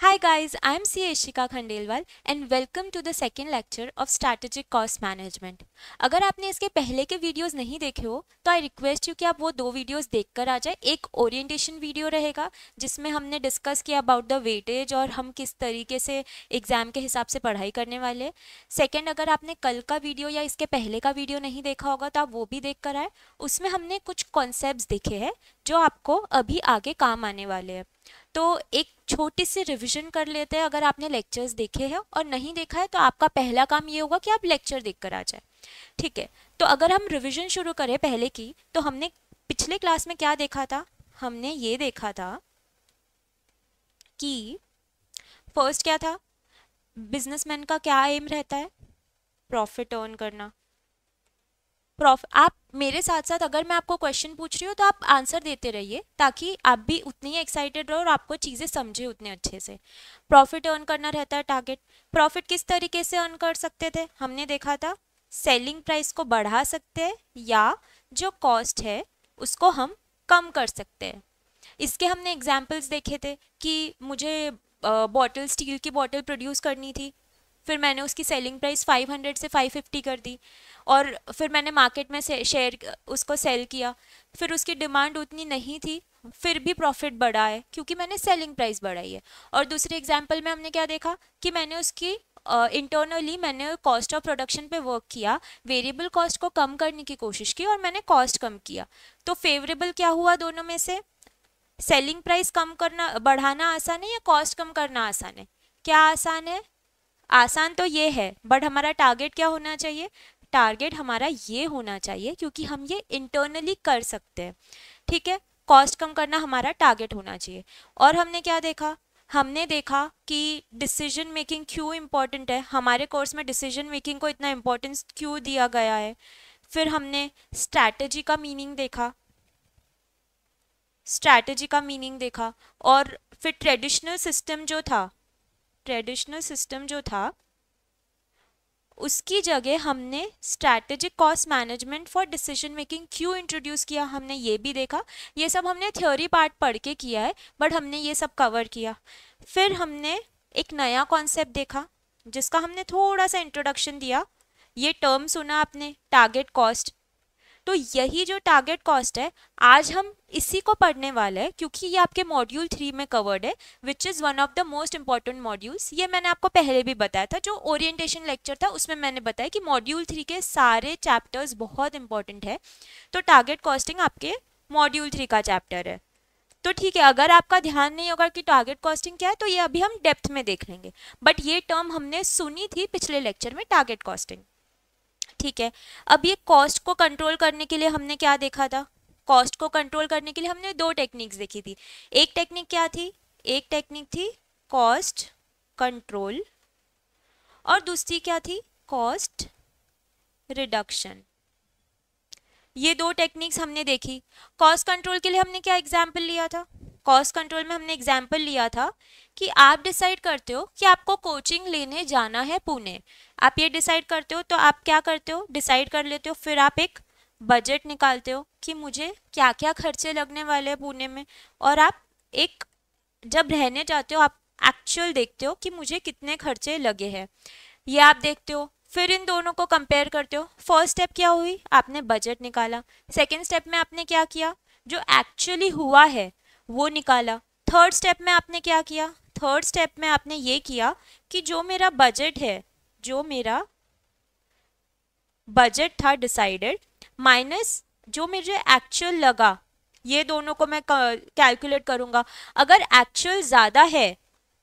Hi guys, I am C. Ishika Khandelwal and welcome to the second lecture of Strategic Cost Management. अगर आपने इसके पहले के videos नहीं देखे हो तो आई रिक्वेस्ट यू कि आप वो दो वीडियोस देखकर आ जाए। एक ओरिएंटेशन वीडियो रहेगा जिसमें हमने डिस्कस किया अबाउट द वेटेज और हम किस तरीके से एग्जाम के हिसाब से पढ़ाई करने वाले। सेकेंड, अगर आपने कल का वीडियो या इसके पहले का वीडियो नहीं देखा होगा तो आप वो भी देख कर आए। उसमें हमने कुछ कॉन्सेप्ट्स देखे हैं जो आपको अभी आगे काम आने वाले हैं। तो एक छोटी सी रिवीजन कर लेते हैं। अगर आपने लेक्चर्स देखे हैं और नहीं देखा है तो आपका पहला काम ये होगा कि आप लेक्चर देख कर आ जाए। ठीक है, तो अगर हम रिवीजन शुरू करें पहले की, तो हमने पिछले क्लास में क्या देखा था? हमने ये देखा था कि फर्स्ट क्या था, बिजनेसमैन का क्या एम रहता है? प्रॉफिट अर्न करना। आप मेरे साथ साथ अगर मैं आपको क्वेश्चन पूछ रही हूँ तो आप आंसर देते रहिए ताकि आप भी उतने ही एक्साइटेड रहो और आपको चीज़ें समझे उतने अच्छे से। प्रॉफिट अर्न करना रहता है टारगेट। प्रॉफिट किस तरीके से अर्न कर सकते थे? हमने देखा था सेलिंग प्राइस को बढ़ा सकते हैं या जो कॉस्ट है उसको हम कम कर सकते हैं। इसके हमने एग्जाम्पल्स देखे थे कि मुझे बॉटल, स्टील की बॉटल प्रोड्यूस करनी थी, फिर मैंने उसकी सेलिंग प्राइस 500 से 550 कर दी और फिर मैंने मार्केट में शेयर उसको सेल किया। फिर उसकी डिमांड उतनी नहीं थी, फिर भी प्रॉफिट बढ़ा है क्योंकि मैंने सेलिंग प्राइस बढ़ाई है। और दूसरे एग्जाम्पल में हमने क्या देखा कि मैंने उसकी इंटरनली मैंने कॉस्ट ऑफ प्रोडक्शन पे वर्क किया, वेरिएबल कॉस्ट को कम करने की कोशिश की और मैंने कॉस्ट कम किया। तो फेवरेबल क्या हुआ दोनों में से? सेलिंग प्राइस कम करना, बढ़ाना आसान है या कॉस्ट कम करना आसान है? क्या आसान है? आसान तो ये है, बट हमारा टारगेट क्या होना चाहिए? टारगेट हमारा ये होना चाहिए क्योंकि हम ये इंटरनली कर सकते हैं। ठीक है, कॉस्ट कम करना हमारा टारगेट होना चाहिए। और हमने क्या देखा? हमने देखा कि डिसीजन मेकिंग क्यों इम्पोर्टेंट है, हमारे कोर्स में डिसीजन मेकिंग को इतना इम्पोर्टेंस क्यों दिया गया है। फिर हमने स्ट्रैटेजी का मीनिंग देखा, और फिर ट्रेडिशनल सिस्टम जो था उसकी जगह हमने strategic cost management for decision making क्यों इंट्रोड्यूस किया, हमने ये भी देखा। ये सब हमने थ्योरी पार्ट पढ़ के किया है बट हमने ये सब कवर किया। फिर हमने एक नया कॉन्सेप्ट देखा जिसका हमने थोड़ा सा इंट्रोडक्शन दिया। ये टर्म सुना आपने, टारगेट कॉस्ट। तो यही जो टारगेट कॉस्ट है आज हम इसी को पढ़ने वाले हैं क्योंकि ये आपके मॉड्यूल 3 में कवर्ड है, which is one of the most important modules. ये मैंने आपको पहले भी बताया था, जो ओरिएंटेशन लेक्चर था उसमें मैंने बताया कि मॉड्यूल 3 के सारे चैप्टर्स बहुत इंपॉर्टेंट है। तो टारगेट कॉस्टिंग आपके मॉड्यूल 3 का चैप्टर है। तो ठीक है, अगर आपका ध्यान नहीं होगा कि टारगेट कॉस्टिंग क्या है तो ये अभी हम डेप्थ में देख लेंगे, बट ये टर्म हमने सुनी थी पिछले लेक्चर में, टारगेट कॉस्टिंग। ठीक है, अब ये कॉस्ट को कंट्रोल करने के लिए हमने क्या देखा था? कॉस्ट को कंट्रोल करने के लिए हमने दो टेक्निक्स देखी थी। एक टेक्निक क्या थी? एक टेक्निक थी कॉस्ट कंट्रोल और दूसरी क्या थी? Cost reduction. ये दो टेक्निक्स हमने देखी। कॉस्ट कंट्रोल के लिए हमने क्या एग्जाम्पल लिया था? कॉस्ट कंट्रोल में हमने एग्जाम्पल लिया था कि आप डिसाइड करते हो कि आपको कोचिंग लेने जाना है पुणे। आप ये डिसाइड करते हो तो आप क्या करते हो? डिसाइड कर लेते हो, फिर आप एक बजट निकालते हो कि मुझे क्या क्या खर्चे लगने वाले हैं पुणे में, और आप एक जब रहने जाते हो आप एक्चुअल देखते हो कि मुझे कितने खर्चे लगे हैं, ये आप देखते हो। फिर इन दोनों को कंपेयर करते हो। फर्स्ट स्टेप क्या हुई? आपने बजट निकाला। सेकेंड स्टेप में आपने क्या किया? जो एक्चुअली हुआ है वो निकाला। थर्ड स्टेप में आपने क्या किया? थर्ड स्टेप में आपने ये किया कि जो मेरा बजट है, जो मेरा बजट था डिसाइडेड, माइनस जो मुझे एक्चुअल लगा, ये दोनों को मैं कैलकुलेट करूंगा। अगर एक्चुअल ज़्यादा है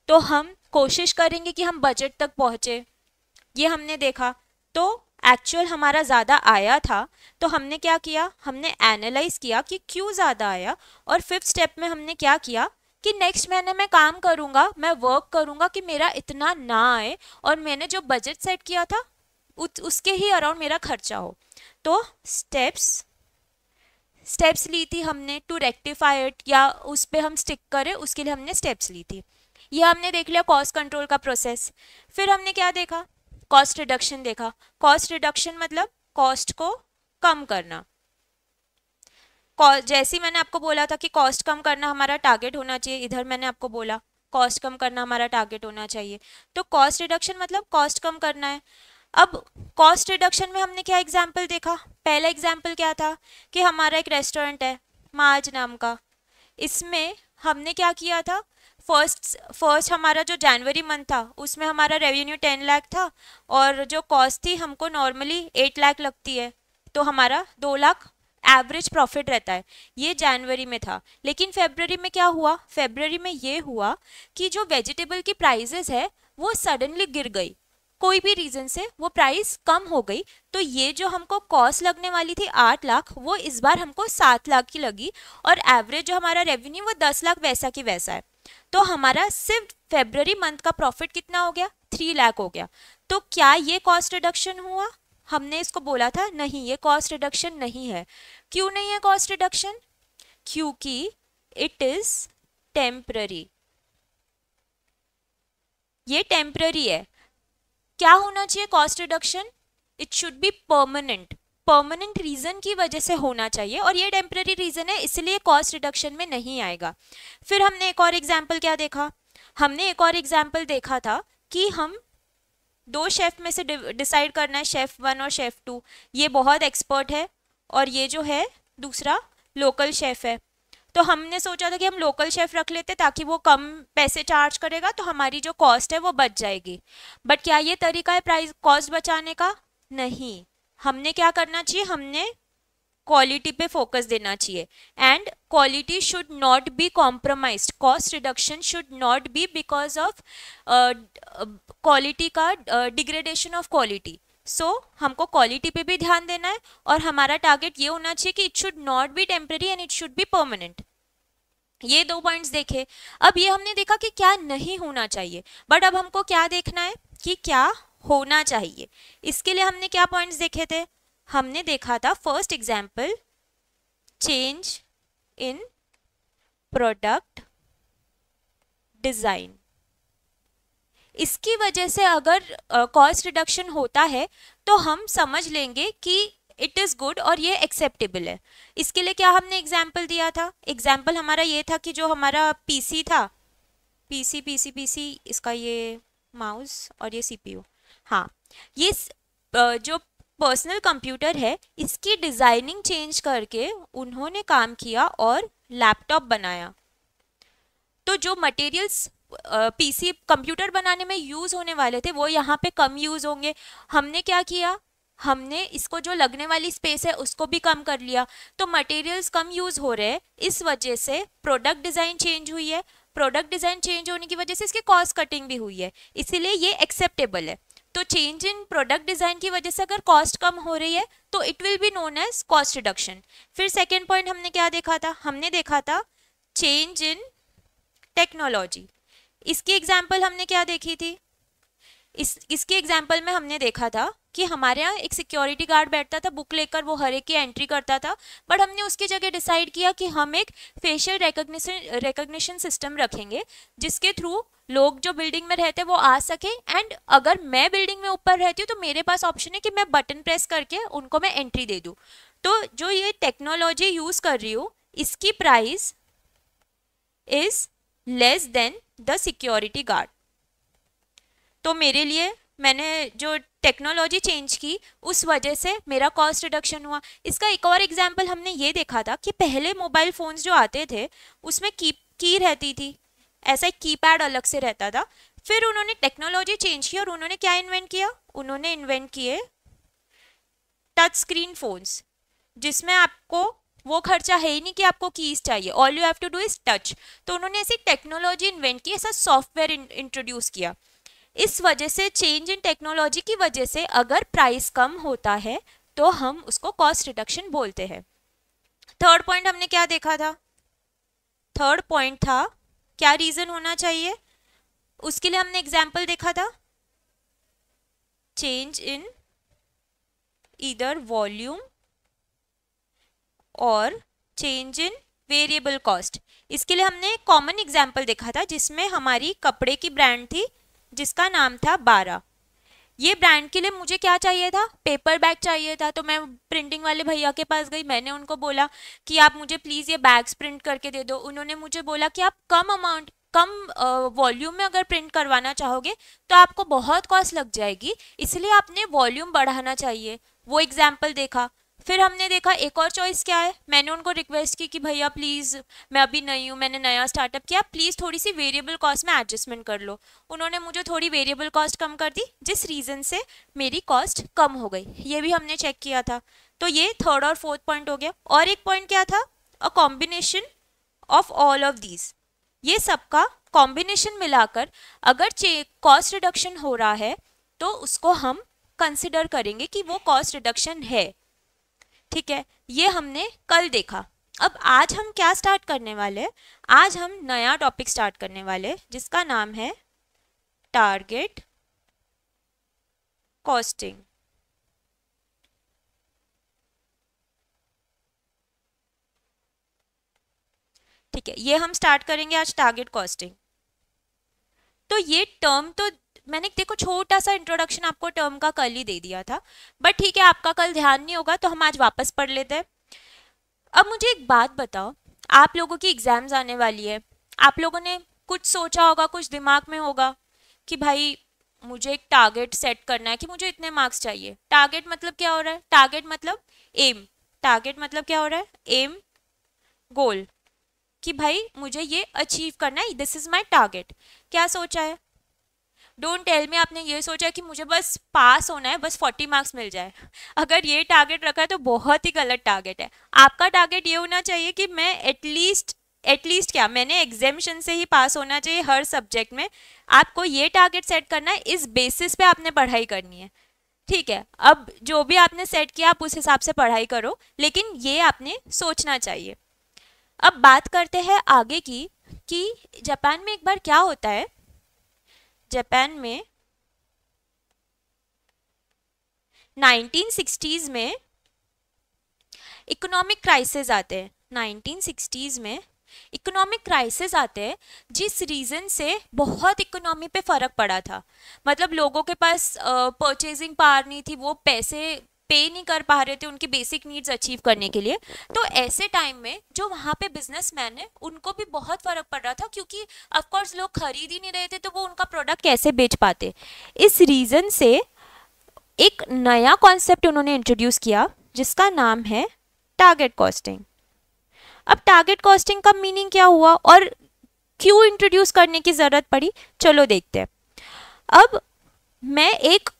तो हम कोशिश करेंगे कि हम बजट तक पहुंचे, ये हमने देखा। तो एक्चुअल हमारा ज़्यादा आया था तो हमने क्या किया? हमने एनालाइज किया कि क्यों ज़्यादा आया, और फिफ्थ स्टेप में हमने क्या किया कि नेक्स्ट महीने मैं काम करूँगा, मैं वर्क करूँगा कि मेरा इतना ना आए और मैंने जो बजट सेट किया था उसके ही अराउंड मेरा खर्चा हो। तो स्टेप्स ली थी हमने टू रेक्टिफाई इट, या उस पर हम स्टिक करें उसके लिए हमने स्टेप्स ली थी। ये हमने देख लिया कॉस्ट कंट्रोल का प्रोसेस। फिर हमने क्या देखा? कॉस्ट रिडक्शन देखा। कॉस्ट रिडक्शन मतलब कॉस्ट को कम करना। जैसे ही मैंने आपको बोला था कि कॉस्ट कम करना हमारा टारगेट होना चाहिए, इधर मैंने आपको बोला कॉस्ट कम करना हमारा टारगेट होना चाहिए। तो कॉस्ट रिडक्शन मतलब कॉस्ट कम करना है। अब कॉस्ट रिडक्शन में हमने क्या एग्जाम्पल देखा, पहला एग्जाम्पल क्या था कि हमारा एक रेस्टोरेंट है माज नाम का, इसमें हमने क्या किया था, फर्स्ट हमारा जो जनवरी मंथ था उसमें हमारा रेवेन्यू 10 लाख था और जो कॉस्ट थी हमको नॉर्मली 8 लाख लगती है, तो हमारा 2 लाख एवरेज प्रॉफिट रहता है। ये जनवरी में था। लेकिन फेब्रुअरी में क्या हुआ, फेब्रुअरी में ये हुआ कि जो वेजिटेबल की प्राइसेस है वो सडनली गिर गई, कोई भी रीजन से वो प्राइस कम हो गई, तो ये जो हमको कॉस्ट लगने वाली थी 8 लाख वो इस बार हमको 7 लाख की लगी और एवरेज जो हमारा रेवेन्यू वो 10 लाख वैसा की वैसा है। तो हमारा सिर्फ फेब्रुअरी मंथ का प्रॉफिट कितना हो गया, 3 लाख हो गया। तो क्या ये कॉस्ट रिडक्शन हुआ, हमने इसको बोला था नहीं ये कॉस्ट रिडक्शन नहीं है। क्यों नहीं है कॉस्ट रिडक्शन, क्योंकि इट इज टेम्पररी, ये टेम्पररी है। क्या होना चाहिए cost reduction, it should be permanent, permanent reason की वजह से होना चाहिए और ये टेम्पररी रीजन है इसलिए कॉस्ट रिडक्शन में नहीं आएगा। फिर हमने एक और एग्जाम्पल क्या देखा, हमने एक और एग्जाम्पल देखा था कि हम 2 शेफ में से डिसाइड करना है, शेफ 1 और शेफ 2, ये बहुत एक्सपर्ट है और ये जो है दूसरा लोकल शेफ है। तो हमने सोचा था कि हम लोकल शेफ रख लेते ताकि वो कम पैसे चार्ज करेगा तो हमारी जो कॉस्ट है वो बच जाएगी। बट क्या ये तरीका है प्राइस कॉस्ट बचाने का, नहीं। हमने क्या करना चाहिए, हमने क्वालिटी पे फोकस देना चाहिए and quality should not be compromised, cost reduction should not be because of quality का डिग्रेडेशन ऑफ क्वालिटी। सो हमको क्वालिटी पे भी ध्यान देना है और हमारा टारगेट ये होना चाहिए कि it should not be temporary and it should be permanent. ये 2 पॉइंट्स देखे। अब ये हमने देखा कि क्या नहीं होना चाहिए, बट अब हमको क्या देखना है कि क्या होना चाहिए। इसके लिए हमने क्या पॉइंट्स देखे थे, हमने देखा था first example change in product design. इसकी वजह से अगर कॉस्ट रिडक्शन होता है तो हम समझ लेंगे कि इट इज़ गुड और ये एक्सेप्टेबल है। इसके लिए क्या हमने एग्जाम्पल दिया था, एग्जाम्पल हमारा ये था कि जो हमारा पीसी था, पीसी इसका ये माउस और ये सीपीयू, हाँ ये जो पर्सनल कंप्यूटर है इसकी डिज़ाइनिंग चेंज करके उन्होंने काम किया और लैपटॉप बनाया। तो जो मटेरियल्स पीसी कंप्यूटर बनाने में यूज़ होने वाले थे वो यहाँ पे कम यूज़ होंगे। हमने क्या किया, हमने इसको जो लगने वाली स्पेस है उसको भी कम कर लिया, तो मटेरियल्स कम यूज़ हो रहे हैं, इस वजह से प्रोडक्ट डिज़ाइन चेंज हुई है। प्रोडक्ट डिज़ाइन चेंज होने की वजह से इसकी कॉस्ट कटिंग भी हुई है, इसीलिए ये एक्सेप्टेबल है। तो चेंज इन प्रोडक्ट डिज़ाइन की वजह से अगर कॉस्ट कम हो रही है तो it will be known as cost reduction. फिर सेकेंड पॉइंट हमने क्या देखा था, हमने देखा था चेंज इन टेक्नोलॉजी। इसकी एग्जाम्पल हमने क्या देखी थी, इसके एग्जाम्पल में हमने देखा था कि हमारे यहाँ एक सिक्योरिटी गार्ड बैठता था, बुक लेकर वो हर एक की एंट्री करता था, बट हमने उसकी जगह डिसाइड किया कि हम एक फेशियल रिकग्निशन सिस्टम रखेंगे जिसके थ्रू लोग जो बिल्डिंग में रहते हैं वो आ सके एंड अगर मैं बिल्डिंग में ऊपर रहती हूँ तो मेरे पास ऑप्शन है कि मैं बटन प्रेस करके उनको मैं एंट्री दे दूँ। तो जो ये टेक्नोलॉजी यूज़ कर रही हूँ इसकी price is less than the security guard. तो मेरे लिए मैंने जो टेक्नोलॉजी चेंज की उस वजह से मेरा कॉस्ट रिडक्शन हुआ। इसका एक और एग्जांपल हमने ये देखा था कि पहले मोबाइल फ़ोन्स जो आते थे उसमें की रहती थी, ऐसा एक कीपैड अलग से रहता था। फिर उन्होंने टेक्नोलॉजी चेंज की और उन्होंने क्या इन्वेंट किया, उन्होंने इन्वेंट किए टच स्क्रीन फ़ोन्स जिसमें आपको वो खर्चा है ही नहीं कि आपको कीज चाहिए, all you have to do is touch. तो उन्होंने ऐसी टेक्नोलॉजी इन्वेंट की, ऐसा सॉफ्टवेयर इंट्रोड्यूस किया। इस वजह से चेंज इन टेक्नोलॉजी की वजह से अगर प्राइस कम होता है तो हम उसको कॉस्ट रिडक्शन बोलते हैं। थर्ड पॉइंट हमने क्या देखा था, थर्ड पॉइंट था क्या रीजन होना चाहिए, उसके लिए हमने एग्जाम्पल देखा था चेंज इन ईदर वॉल्यूम और चेंज इन वेरिएबल कॉस्ट। इसके लिए हमने कॉमन एग्जाम्पल देखा था जिसमें हमारी कपड़े की ब्रांड थी जिसका नाम था 12। ये ब्रांड के लिए मुझे क्या चाहिए था, पेपर बैग चाहिए था। तो मैं प्रिंटिंग वाले भैया के पास गई, मैंने उनको बोला कि आप मुझे प्लीज़ ये बैग्स प्रिंट करके दे दो। उन्होंने मुझे बोला कि आप कम अमाउंट कम वॉल्यूम में अगर प्रिंट करवाना चाहोगे तो आपको बहुत कॉस्ट लग जाएगी, इसलिए आपने वॉल्यूम बढ़ाना चाहिए। वो एग्जाम्पल देखा। फिर हमने देखा एक और चॉइस क्या है, मैंने उनको रिक्वेस्ट की कि भैया प्लीज़, मैं अभी नई हूँ, मैंने नया स्टार्टअप किया, प्लीज़ थोड़ी सी वेरिएबल कॉस्ट में एडजस्टमेंट कर लो। उन्होंने मुझे थोड़ी वेरिएबल कॉस्ट कम कर दी, जिस रीज़न से मेरी कॉस्ट कम हो गई। ये भी हमने चेक किया था। तो ये थर्ड और फोर्थ पॉइंट हो गया। और एक पॉइंट क्या था, a combination of all of these, ये सबका कॉम्बिनेशन मिलाकर अगर कॉस्ट रिडक्शन हो रहा है तो उसको हम कंसिडर करेंगे कि वो कॉस्ट रिडक्शन है। ठीक है, ये हमने कल देखा। अब आज हम क्या स्टार्ट करने वाले हैं, आज हम नया टॉपिक स्टार्ट करने वाले हैं जिसका नाम है टारगेट कॉस्टिंग। ठीक है, ये हम स्टार्ट करेंगे आज टारगेट कॉस्टिंग। तो ये टर्म तो मैंने देखो छोटा सा इंट्रोडक्शन आपको टर्म का कल ही दे दिया था, बट ठीक है, आपका कल ध्यान नहीं होगा तो हम आज वापस पढ़ लेते हैं। अब मुझे एक बात बताओ, आप लोगों की एग्जाम्स आने वाली है, आप लोगों ने कुछ सोचा होगा, कुछ दिमाग में होगा कि भाई मुझे एक टारगेट सेट करना है कि मुझे इतने मार्क्स चाहिए। टारगेट मतलब क्या हो रहा है, टारगेट मतलब एम, टारगेट मतलब क्या हो रहा है, एम, गोल, कि भाई मुझे ये अचीव करना है, दिस इज माई टारगेट। क्या सोचा है, डोंट टेल मी आपने ये सोचा है कि मुझे बस पास होना है, बस 40 मार्क्स मिल जाए। अगर ये टारगेट रखा है तो बहुत ही गलत टारगेट है। आपका टारगेट ये होना चाहिए कि मैं एटलीस्ट क्या, मैंने एग्जामिशन से ही पास होना चाहिए हर सब्जेक्ट में। आपको ये टारगेट सेट करना है, इस बेसिस पे आपने पढ़ाई करनी है। ठीक है, अब जो भी आपने सेट किया आप उस हिसाब से पढ़ाई करो, लेकिन ये आपने सोचना चाहिए। अब बात करते हैं आगे की कि जापान में एक बार क्या होता है, जापान में 1960s में इकोनॉमिक क्राइसिस आते हैं। 1960s में इकोनॉमिक क्राइसिस आते हैं जिस रीज़न से बहुत इकोनॉमी पे फ़र्क पड़ा था। मतलब लोगों के पास परचेजिंग पावर नहीं थी, वो पैसे पे नहीं कर पा रहे थे उनकी बेसिक नीड्स अचीव करने के लिए। तो ऐसे टाइम में जो वहाँ पे बिजनेसमैन है उनको भी बहुत फ़र्क पड़ रहा था, क्योंकि ऑफकोर्स लोग खरीद ही नहीं रहे थे, तो वो उनका प्रोडक्ट कैसे बेच पाते। इस रीज़न से एक नया कॉन्सेप्ट उन्होंने इंट्रोड्यूस किया जिसका नाम है टारगेट कॉस्टिंग। अब टारगेट कॉस्टिंग का मीनिंग क्या हुआ और क्यों इंट्रोड्यूस करने की ज़रूरत पड़ी, चलो देखते हैं। अब मैं एक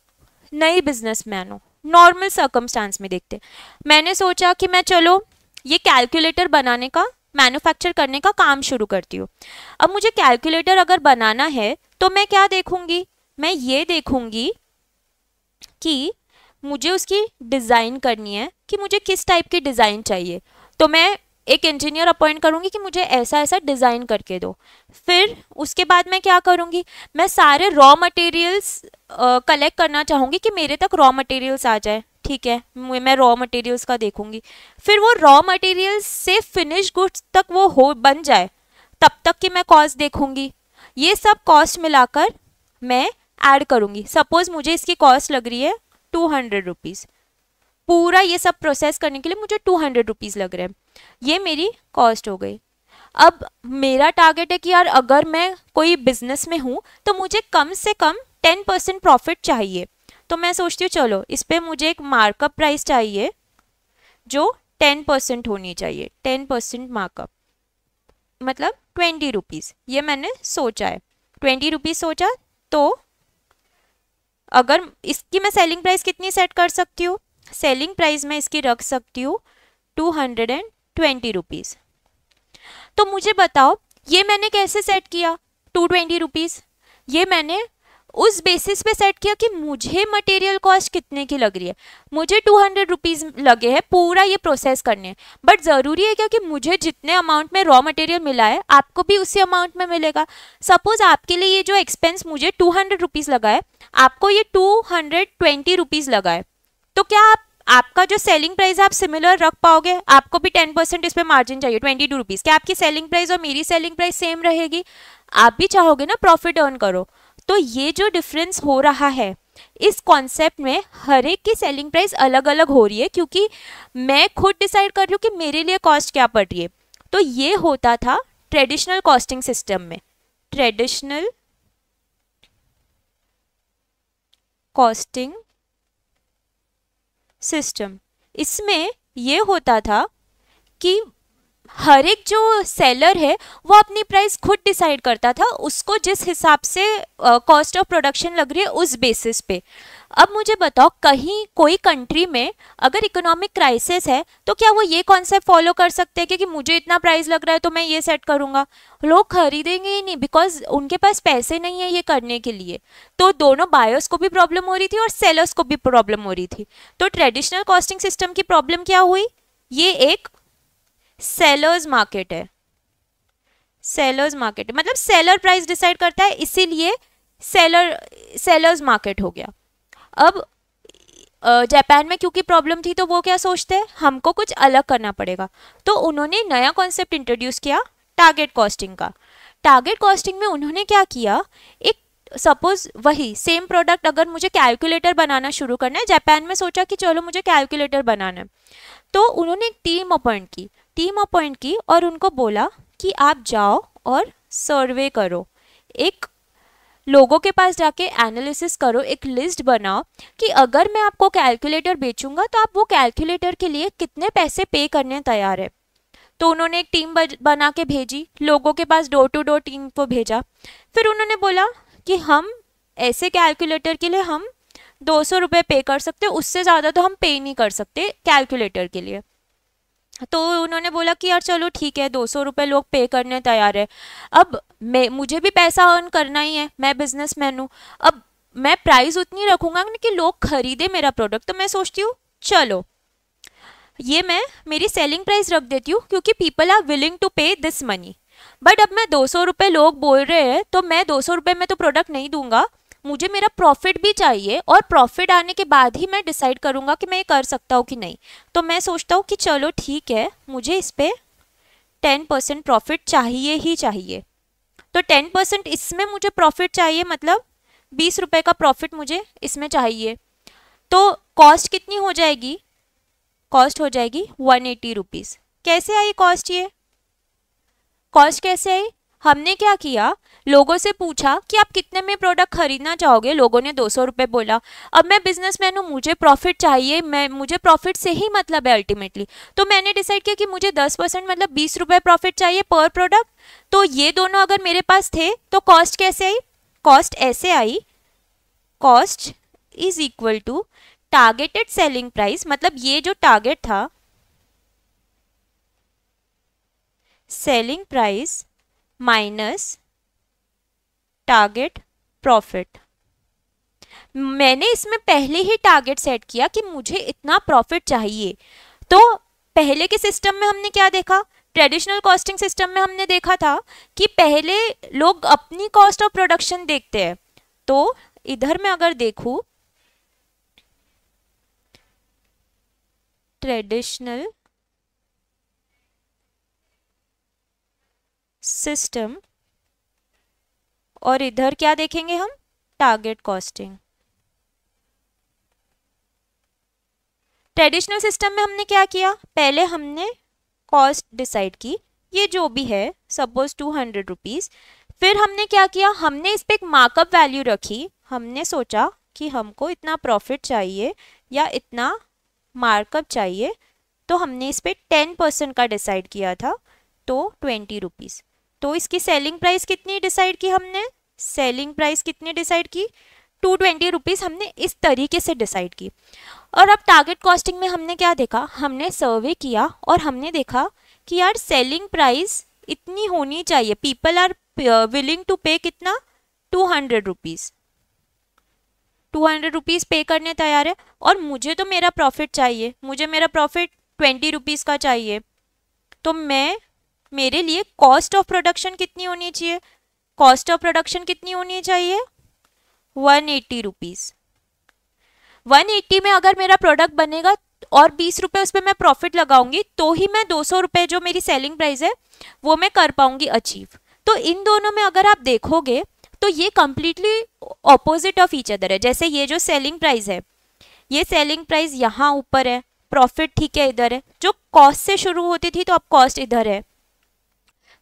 नई बिजनेसमैन हूँ, नॉर्मल सर्कमस्टांस में देखते हैं। मैंने सोचा कि मैं चलो ये कैलकुलेटर बनाने का, मैन्युफैक्चर करने का काम शुरू करती हूँ। अब मुझे कैलकुलेटर अगर बनाना है तो मैं क्या देखूँगी, मैं ये देखूँगी कि मुझे उसकी डिज़ाइन करनी है कि मुझे किस टाइप की डिज़ाइन चाहिए। तो मैं एक इंजीनियर अपॉइंट करूँगी कि मुझे ऐसा ऐसा डिज़ाइन करके दो। फिर उसके बाद मैं क्या करूँगी, मैं सारे रॉ मटेरियल्स कलेक्ट करना चाहूँगी कि मेरे तक रॉ मटेरियल्स आ जाए। ठीक है, मैं रॉ मटेरियल्स का देखूँगी। फिर वो रॉ मटेरियल्स से फिनिश गुड्स तक वो हो बन जाए, तब तक की मैं कॉस्ट देखूँगी। ये सब कॉस्ट मिलाकर मैं ऐड करूँगी। सपोज़ मुझे इसकी कॉस्ट लग रही है 200 रुपीज़, पूरा ये सब प्रोसेस करने के लिए मुझे 200 रुपीज़ लग रहे हैं, ये मेरी कॉस्ट हो गई। अब मेरा टारगेट है कि यार अगर मैं कोई बिजनेस में हूँ तो मुझे कम से कम 10% प्रॉफिट चाहिए। तो मैं सोचती हूँ चलो इस पर मुझे एक मार्कअप प्राइस चाहिए जो 10% होनी चाहिए। 10% मार्कअप मतलब 20 रुपीज़, ये मैंने सोचा है। 20 रुपीज़ सोचा, तो अगर इसकी मैं सेलिंग प्राइस कितनी सेट कर सकती हूँ, सेलिंग प्राइस में इसकी रख सकती हूँ 220 रुपीज़। तो मुझे बताओ ये मैंने कैसे सेट किया 220 रुपीज़, ये मैंने उस बेसिस पे सेट किया कि मुझे मटेरियल कॉस्ट कितने की लग रही है। मुझे 200 रुपीज़ लगे हैं पूरा ये प्रोसेस करने, बट ज़रूरी है क्या कि मुझे जितने अमाउंट में रॉ मटेरियल मिला है आपको भी उसी अमाउंट में मिलेगा। सपोज आपके लिए ये जो एक्सपेंस मुझे 200 रुपीज़ लगा है, आपको ये 220 रुपीज़ लगा है, तो क्या आपका जो सेलिंग प्राइस आप सिमिलर रख पाओगे? आपको भी 10% इस पे मार्जिन चाहिए 22 रुपीज़, क्या आपकी सेलिंग प्राइस और मेरी सेलिंग प्राइस सेम रहेगी? आप भी चाहोगे ना प्रॉफिट अर्न करो। तो ये जो डिफरेंस हो रहा है इस कॉन्सेप्ट में, हर एक की सेलिंग प्राइस अलग अलग हो रही है क्योंकि मैं खुद डिसाइड कर रही हूँ कि मेरे लिए कॉस्ट क्या पड़ रही है। तो ये होता था ट्रेडिशनल कॉस्टिंग सिस्टम में। Traditional costing system. इसमें ये होता था कि हर एक जो सेलर है वो अपनी प्राइस खुद डिसाइड करता था, उसको जिस हिसाब से कॉस्ट ऑफ प्रोडक्शन लग रही है उस बेसिस पे। अब मुझे बताओ, कहीं कोई कंट्री में अगर इकोनॉमिक क्राइसिस है तो क्या वो ये कॉन्सेप्ट फॉलो कर सकते हैं कि मुझे इतना प्राइस लग रहा है तो मैं ये सेट करूंगा? लोग खरीदेंगे ही नहीं, बिकॉज उनके पास पैसे नहीं है ये करने के लिए। तो दोनों बायर्स को भी प्रॉब्लम हो रही थी और सेलर्स को भी प्रॉब्लम हो रही थी। तो ट्रेडिशनल कॉस्टिंग सिस्टम की प्रॉब्लम क्या हुई? ये एक सेलर्स मार्केट है। सेलर्स मार्केट मतलब सेलर प्राइस डिसाइड करता है, इसीलिए सेलर्स मार्केट हो गया। अब जापान में क्योंकि प्रॉब्लम थी तो वो क्या सोचते हैं, हमको कुछ अलग करना पड़ेगा। तो उन्होंने नया कॉन्सेप्ट इंट्रोड्यूस किया टारगेट कॉस्टिंग का। टारगेट कॉस्टिंग में उन्होंने क्या किया, एक सपोज वही सेम प्रोडक्ट अगर मुझे कैलकुलेटर बनाना शुरू करना है, जापान में सोचा कि चलो मुझे कैलकुलेटर बनाना है, तो उन्होंने एक टीम अपॉइंट की और उनको बोला कि आप जाओ और सर्वे करो, एक लोगों के पास जाके एनालिसिस करो, एक लिस्ट बनाओ कि अगर मैं आपको कैलकुलेटर बेचूंगा तो आप वो कैलकुलेटर के लिए कितने पैसे पे करने तैयार है। तो उन्होंने एक टीम बना के भेजी, लोगों के पास डोर टू डोर टीम को भेजा। फिर उन्होंने बोला कि हम ऐसे कैलकुलेटर के लिए हम 200 रुपये पे कर सकते, उससे ज़्यादा तो हम पे नहीं कर सकते कैलकुलेटर के लिए। तो उन्होंने बोला कि यार चलो ठीक है, 200 रुपये लोग पे करने तैयार है। अब मुझे भी पैसा अर्न करना ही है, मैं बिजनेसमैन हूँ। अब मैं प्राइस उतनी रखूंगा कि लोग खरीदे मेरा प्रोडक्ट। तो मैं सोचती हूँ चलो ये मैं मेरी सेलिंग प्राइस रख देती हूँ क्योंकि पीपल आर विलिंग टू पे दिस मनी। बट अब मैं 200 रुपये लोग बोल रहे हैं तो मैं 200 रुपये में तो प्रोडक्ट नहीं दूंगा, मुझे मेरा प्रॉफिट भी चाहिए और प्रॉफिट आने के बाद ही मैं डिसाइड करूंगा कि मैं ये कर सकता हूँ कि नहीं। तो मैं सोचता हूँ कि चलो ठीक है, मुझे इस पर 10% प्रॉफिट चाहिए ही चाहिए। तो 10% इसमें मुझे प्रॉफिट चाहिए, मतलब 20 रुपये का प्रॉफिट मुझे इसमें चाहिए। तो कॉस्ट कितनी हो जाएगी? कॉस्ट हो जाएगी 180 रुपीज़। कैसे आई कॉस्ट? ये कॉस्ट कैसे आई? हमने क्या किया, लोगों से पूछा कि आप कितने में प्रोडक्ट खरीदना चाहोगे। लोगों ने 200 रुपये बोला। अब मैं बिजनेसमैन हूँ, मुझे प्रॉफिट चाहिए, मुझे प्रॉफिट से ही मतलब है अल्टीमेटली। तो मैंने डिसाइड किया कि मुझे 10% मतलब 20 रुपये प्रॉफिट चाहिए पर प्रोडक्ट। तो ये दोनों अगर मेरे पास थे तो कॉस्ट कैसे आई? कॉस्ट ऐसे आई, cost is equal to targeted selling price, मतलब ये जो टारगेट था selling price minus target profit. मैंने इसमें पहले ही टारगेट सेट किया कि मुझे इतना प्रॉफिट चाहिए। तो पहले के सिस्टम में हमने क्या देखा, ट्रेडिशनल कॉस्टिंग सिस्टम में हमने देखा था कि पहले लोग अपनी कॉस्ट ऑफ प्रोडक्शन देखते हैं। तो इधर मैं अगर देखूं, ट्रेडिशनल सिस्टम और इधर क्या देखेंगे हम, टारगेट कॉस्टिंग। ट्रेडिशनल सिस्टम में हमने क्या किया, पहले हमने कॉस्ट डिसाइड की, ये जो भी है सपोज 200 रुपीज़। फिर हमने क्या किया, हमने इस पर एक मार्कअप वैल्यू रखी। हमने सोचा कि हमको इतना प्रॉफिट चाहिए या इतना मार्कअप चाहिए, तो हमने इस पर 10% का डिसाइड किया था, तो 20 रुपीज़। तो इसकी सेलिंग प्राइस कितनी डिसाइड की हमने, सेलिंग प्राइस कितनी डिसाइड की, 220 रुपीज़ हमने इस तरीके से डिसाइड की। और अब टारगेट कॉस्टिंग में हमने क्या देखा, हमने सर्वे किया और हमने देखा कि यार सेलिंग प्राइस इतनी होनी चाहिए, पीपल आर विलिंग टू पे कितना, 200 रुपीज़, 200 रुपीज़ पे करने तैयार है। और मुझे तो मेरा प्रॉफिट चाहिए, मुझे मेरा प्रॉफिट 20 रुपीज़ का चाहिए। तो मेरे लिए कॉस्ट ऑफ प्रोडक्शन कितनी होनी चाहिए, कॉस्ट ऑफ प्रोडक्शन कितनी होनी चाहिए, 180 रुपीज़। 180 में अगर मेरा प्रोडक्ट बनेगा और 20 रुपये उस पर मैं प्रॉफिट लगाऊंगी तो ही मैं 200 रुपये जो मेरी सेलिंग प्राइस है वो मैं कर पाऊंगी अचीव। तो इन दोनों में अगर आप देखोगे तो ये completely opposite of each other है। जैसे ये जो सेलिंग प्राइस है, ये सेलिंग प्राइस यहाँ ऊपर है, प्रॉफिट ठीक है इधर है, जो कॉस्ट से शुरू होती थी तो अब कॉस्ट इधर है।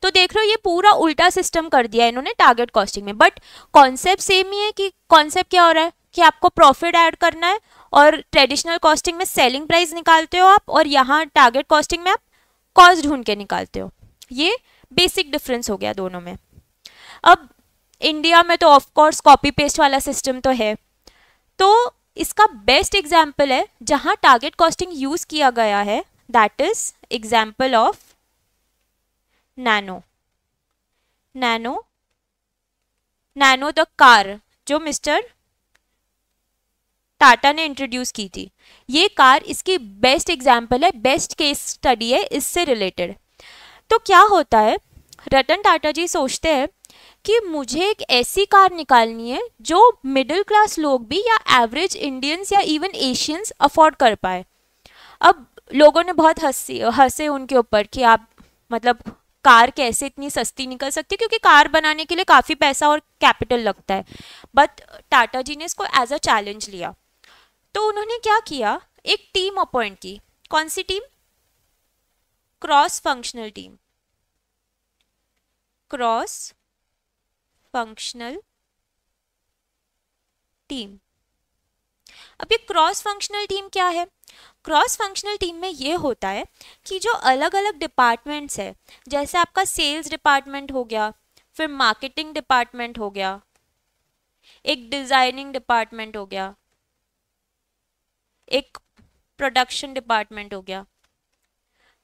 तो देख रहे हो ये पूरा उल्टा सिस्टम कर दिया इन्होंने टारगेट कॉस्टिंग में, बट कॉन्सेप्ट सेम ही है। कि कॉन्सेप्ट क्या हो रहा है कि आपको प्रॉफिट ऐड करना है, और ट्रेडिशनल कॉस्टिंग में सेलिंग प्राइस निकालते हो आप, और यहाँ टारगेट कॉस्टिंग में आप कॉस्ट ढूंढ के निकालते हो। ये बेसिक डिफरेंस हो गया दोनों में। अब इंडिया में तो ऑफ कोर्स कॉपी पेस्ट वाला सिस्टम तो है, तो इसका बेस्ट एग्जाम्पल है जहां टारगेट कॉस्टिंग यूज किया गया है, that is example of nano. Nano the car जो मिस्टर टाटा ने इंट्रोड्यूस की थी, ये कार इसकी बेस्ट एग्जाम्पल है, बेस्ट केस स्टडी है इससे रिलेटेड। तो क्या होता है, रतन टाटा जी सोचते हैं कि मुझे एक ऐसी कार निकालनी है जो मिडिल क्लास लोग भी या एवरेज इंडियंस या इवन एशियंस अफोर्ड कर पाए। अब लोगों ने बहुत हंसे उनके ऊपर कि आप मतलब कार कैसे इतनी सस्ती निकल सकती है, क्योंकि कार बनाने के लिए काफ़ी पैसा और कैपिटल लगता है। बट टाटा जी ने इसको एज अ चैलेंज लिया, तो उन्होंने क्या किया, एक टीम अपॉइंट की। कौन सी team? Cross functional team. Cross functional team. अब ये क्रॉस फंक्शनल टीम क्या है? क्रॉस फंक्शनल टीम में ये होता है कि जो अलग अलग डिपार्टमेंट्स है, जैसे आपका सेल्स डिपार्टमेंट हो गया, फिर मार्केटिंग डिपार्टमेंट हो गया, एक डिजाइनिंग डिपार्टमेंट हो गया, एक प्रोडक्शन डिपार्टमेंट हो गया।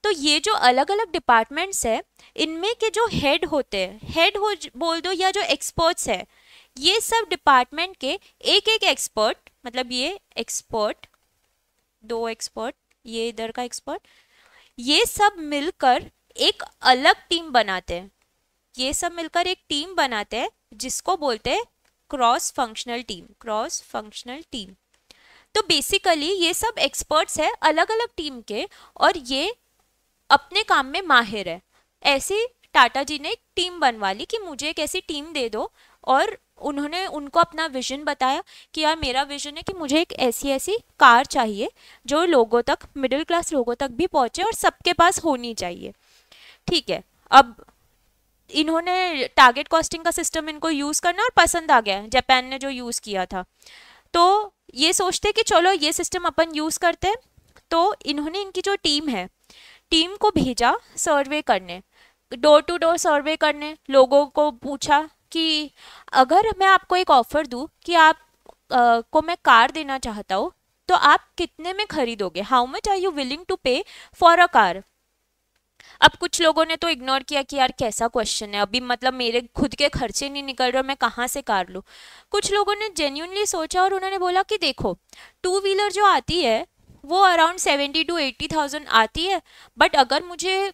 तो ये जो अलग अलग डिपार्टमेंट्स है, इनमें के जो हेड होते हैं, हेड हो बोल दो या जो एक्सपर्ट्स है, ये सब डिपार्टमेंट के एक एक एक्सपर्ट, मतलब ये एक्सपर्ट, दो एक्सपर्ट, ये इधर का एक्सपर्ट, ये सब मिलकर एक अलग टीम बनाते हैं। ये सब मिलकर एक टीम बनाते हैं जिसको बोलते हैं cross functional team. Cross functional team. तो बेसिकली ये सब एक्सपर्ट्स है अलग अलग टीम के, और ये अपने काम में माहिर है। ऐसे टाटा जी ने एक टीम बनवा ली कि मुझे एक ऐसी टीम दे दो, और उन्होंने उनको अपना विजन बताया कि यार मेरा विजन है कि मुझे एक ऐसी ऐसी कार चाहिए जो लोगों तक, मिडिल क्लास लोगों तक भी पहुंचे और सबके पास होनी चाहिए। ठीक है, अब इन्होंने टारगेट कॉस्टिंग का सिस्टम इनको यूज़ करना और पसंद आ गया, जापान ने जो यूज़ किया था। तो ये सोचते कि चलो ये सिस्टम अपन यूज़ करते हैं। तो इन्होंने इनकी जो टीम है, टीम को भेजा सर्वे करने, डोर टू डोर सर्वे करने। लोगों को पूछा कि अगर मैं आपको एक ऑफर दूं कि आप को मैं कार देना चाहता हूँ, तो आप कितने में खरीदोगे? How much are you willing to pay for a car? अब कुछ लोगों ने तो इग्नोर किया कि यार कैसा क्वेश्चन है, अभी मतलब मेरे खुद के खर्चे नहीं निकल रहे, मैं कहाँ से कार लूँ। कुछ लोगों ने जेन्युइनली सोचा और उन्होंने बोला कि देखो, टू व्हीलर जो आती है वो अराउंड 70,000 to 80,000 आती है, बट अगर मुझे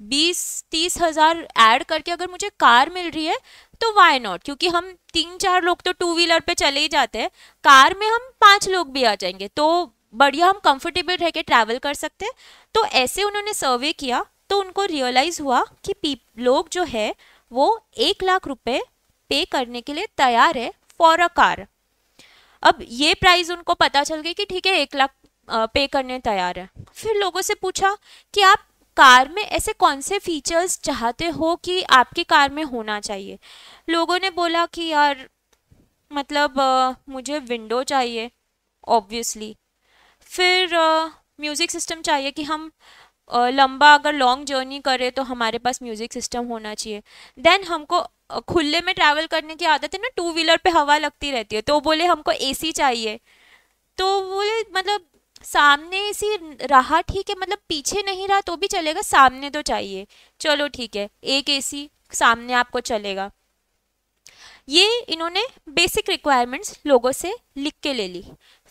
20-30 हज़ार ऐड करके अगर मुझे कार मिल रही है तो वाई नॉट, क्योंकि हम 3-4 लोग तो टू व्हीलर पे चले ही जाते हैं, कार में हम 5 लोग भी आ जाएंगे, तो बढ़िया हम कंफर्टेबल रह के ट्रैवल कर सकते हैं। तो ऐसे उन्होंने सर्वे किया, तो उनको रियलाइज हुआ कि लोग जो है वो 1 लाख रुपए पे करने के लिए तैयार है फॉर अ कार। अब ये प्राइस उनको पता चल गई कि ठीक है 1 लाख पे करने तैयार है। फिर लोगों से पूछा कि आप कार में ऐसे कौन से फीचर्स चाहते हो कि आपकी कार में होना चाहिए। लोगों ने बोला कि यार मतलब मुझे विंडो चाहिए ऑब्वियसली, फिर म्यूज़िक सिस्टम चाहिए कि हम लंबा अगर लॉन्ग जर्नी करें तो हमारे पास म्यूज़िक सिस्टम होना चाहिए। देन हमको खुले में ट्रैवल करने की आदत है ना, टू व्हीलर पे हवा लगती रहती है, तो बोले हमको एसी चाहिए। तो बोले मतलब सामने एसी रहा ठीक है, मतलब पीछे नहीं रहा तो भी चलेगा, सामने तो चाहिए। चलो ठीक है, एक एसी सामने आपको चलेगा। ये इन्होंने बेसिक रिक्वायरमेंट्स लोगों से लिख के ले ली।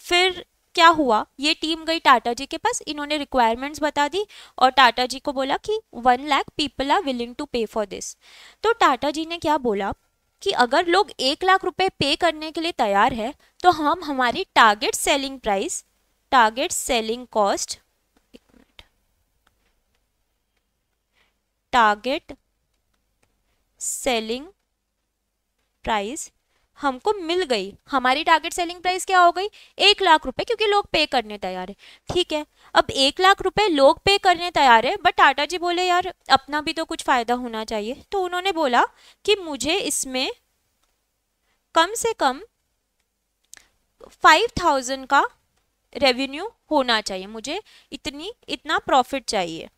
फिर क्या हुआ, ये टीम गई टाटा जी के पास, इन्होंने रिक्वायरमेंट्स बता दी और टाटा जी को बोला कि 1 lakh people are willing to pay for this. तो टाटा जी ने क्या बोला कि अगर लोग 1 लाख रुपए पे करने के लिए तैयार है तो हम हमारी target selling price, target selling cost, target selling price हमको मिल गई, हमारी टारगेट सेलिंग प्राइस क्या हो गई 1,00,000 रुपए, क्योंकि लोग पे करने तैयार है। ठीक है, अब 1,00,000 रुपए लोग पे करने तैयार है, बट टाटा जी बोले यार अपना भी तो कुछ फायदा होना चाहिए, तो उन्होंने बोला कि मुझे इसमें कम से कम 5,000 का रेवेन्यू होना चाहिए, मुझे इतना प्रॉफिट चाहिए।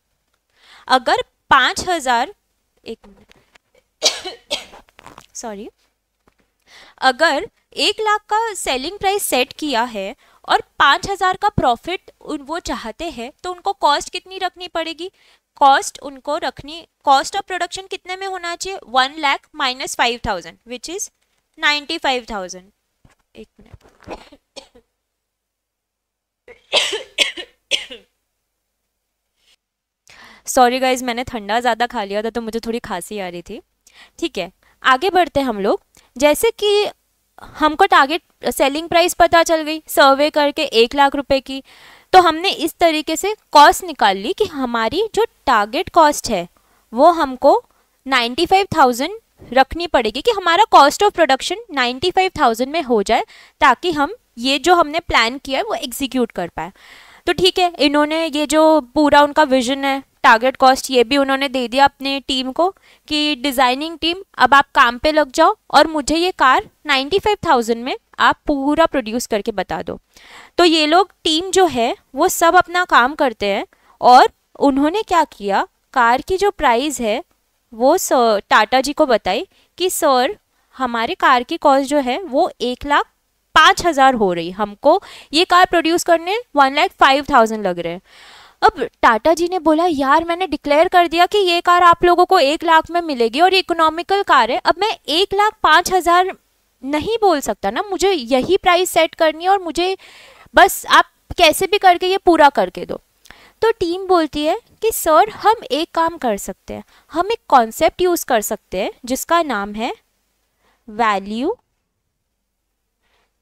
अगर 5,000, एक मिनट सॉरी, अगर 1,00,000 का सेलिंग प्राइस सेट किया है और 5,000 का प्रॉफिट वो चाहते हैं, तो उनको कॉस्ट कितनी रखनी पड़ेगी? कॉस्ट उनको रखनी, कॉस्ट ऑफ प्रोडक्शन कितने में होना चाहिए? 1,00,000 माइनस 5,000 विच इज 95,000। एक मिनट सॉरी गाइज, मैंने ठंडा ज़्यादा खा लिया था तो मुझे थोड़ी खांसी आ रही थी। ठीक है, आगे बढ़ते हम लोग। जैसे कि हमको टारगेट सेलिंग प्राइस पता चल गई सर्वे करके 1,00,000 रुपए की, तो हमने इस तरीके से कॉस्ट निकाल ली कि हमारी जो टारगेट कॉस्ट है वो हमको 95,000 रखनी पड़ेगी, कि हमारा कॉस्ट ऑफ प्रोडक्शन 95,000 में हो जाए, ताकि हम ये जो हमने प्लान किया है वो एग्जीक्यूट कर पाए। तो ठीक है, इन्होंने ये जो पूरा उनका विजन है, टारगेट कॉस्ट, ये भी उन्होंने दे दिया अपने टीम को कि डिज़ाइनिंग टीम अब आप काम पे लग जाओ और मुझे ये कार 95,000 में आप पूरा प्रोड्यूस करके बता दो। तो ये लोग टीम जो है वो सब अपना काम करते हैं, और उन्होंने क्या किया, कार की जो प्राइस है वो सर टाटा जी को बताई कि सर हमारे कार की कॉस्ट जो है वो 1,05,000 हो रही, हमको ये कार प्रोड्यूस करने 1,05,000 लग रहे हैं। अब टाटा जी ने बोला यार मैंने डिक्लेयर कर दिया कि ये कार आप लोगों को 1,00,000 में मिलेगी और इकोनॉमिकल कार है, अब मैं 1,05,000 नहीं बोल सकता ना, मुझे यही प्राइस सेट करनी है और मुझे बस आप कैसे भी करके ये पूरा करके दो। तो टीम बोलती है कि सर हम एक काम कर सकते हैं, हम एक कॉन्सेप्ट यूज कर सकते हैं जिसका नाम है वैल्यू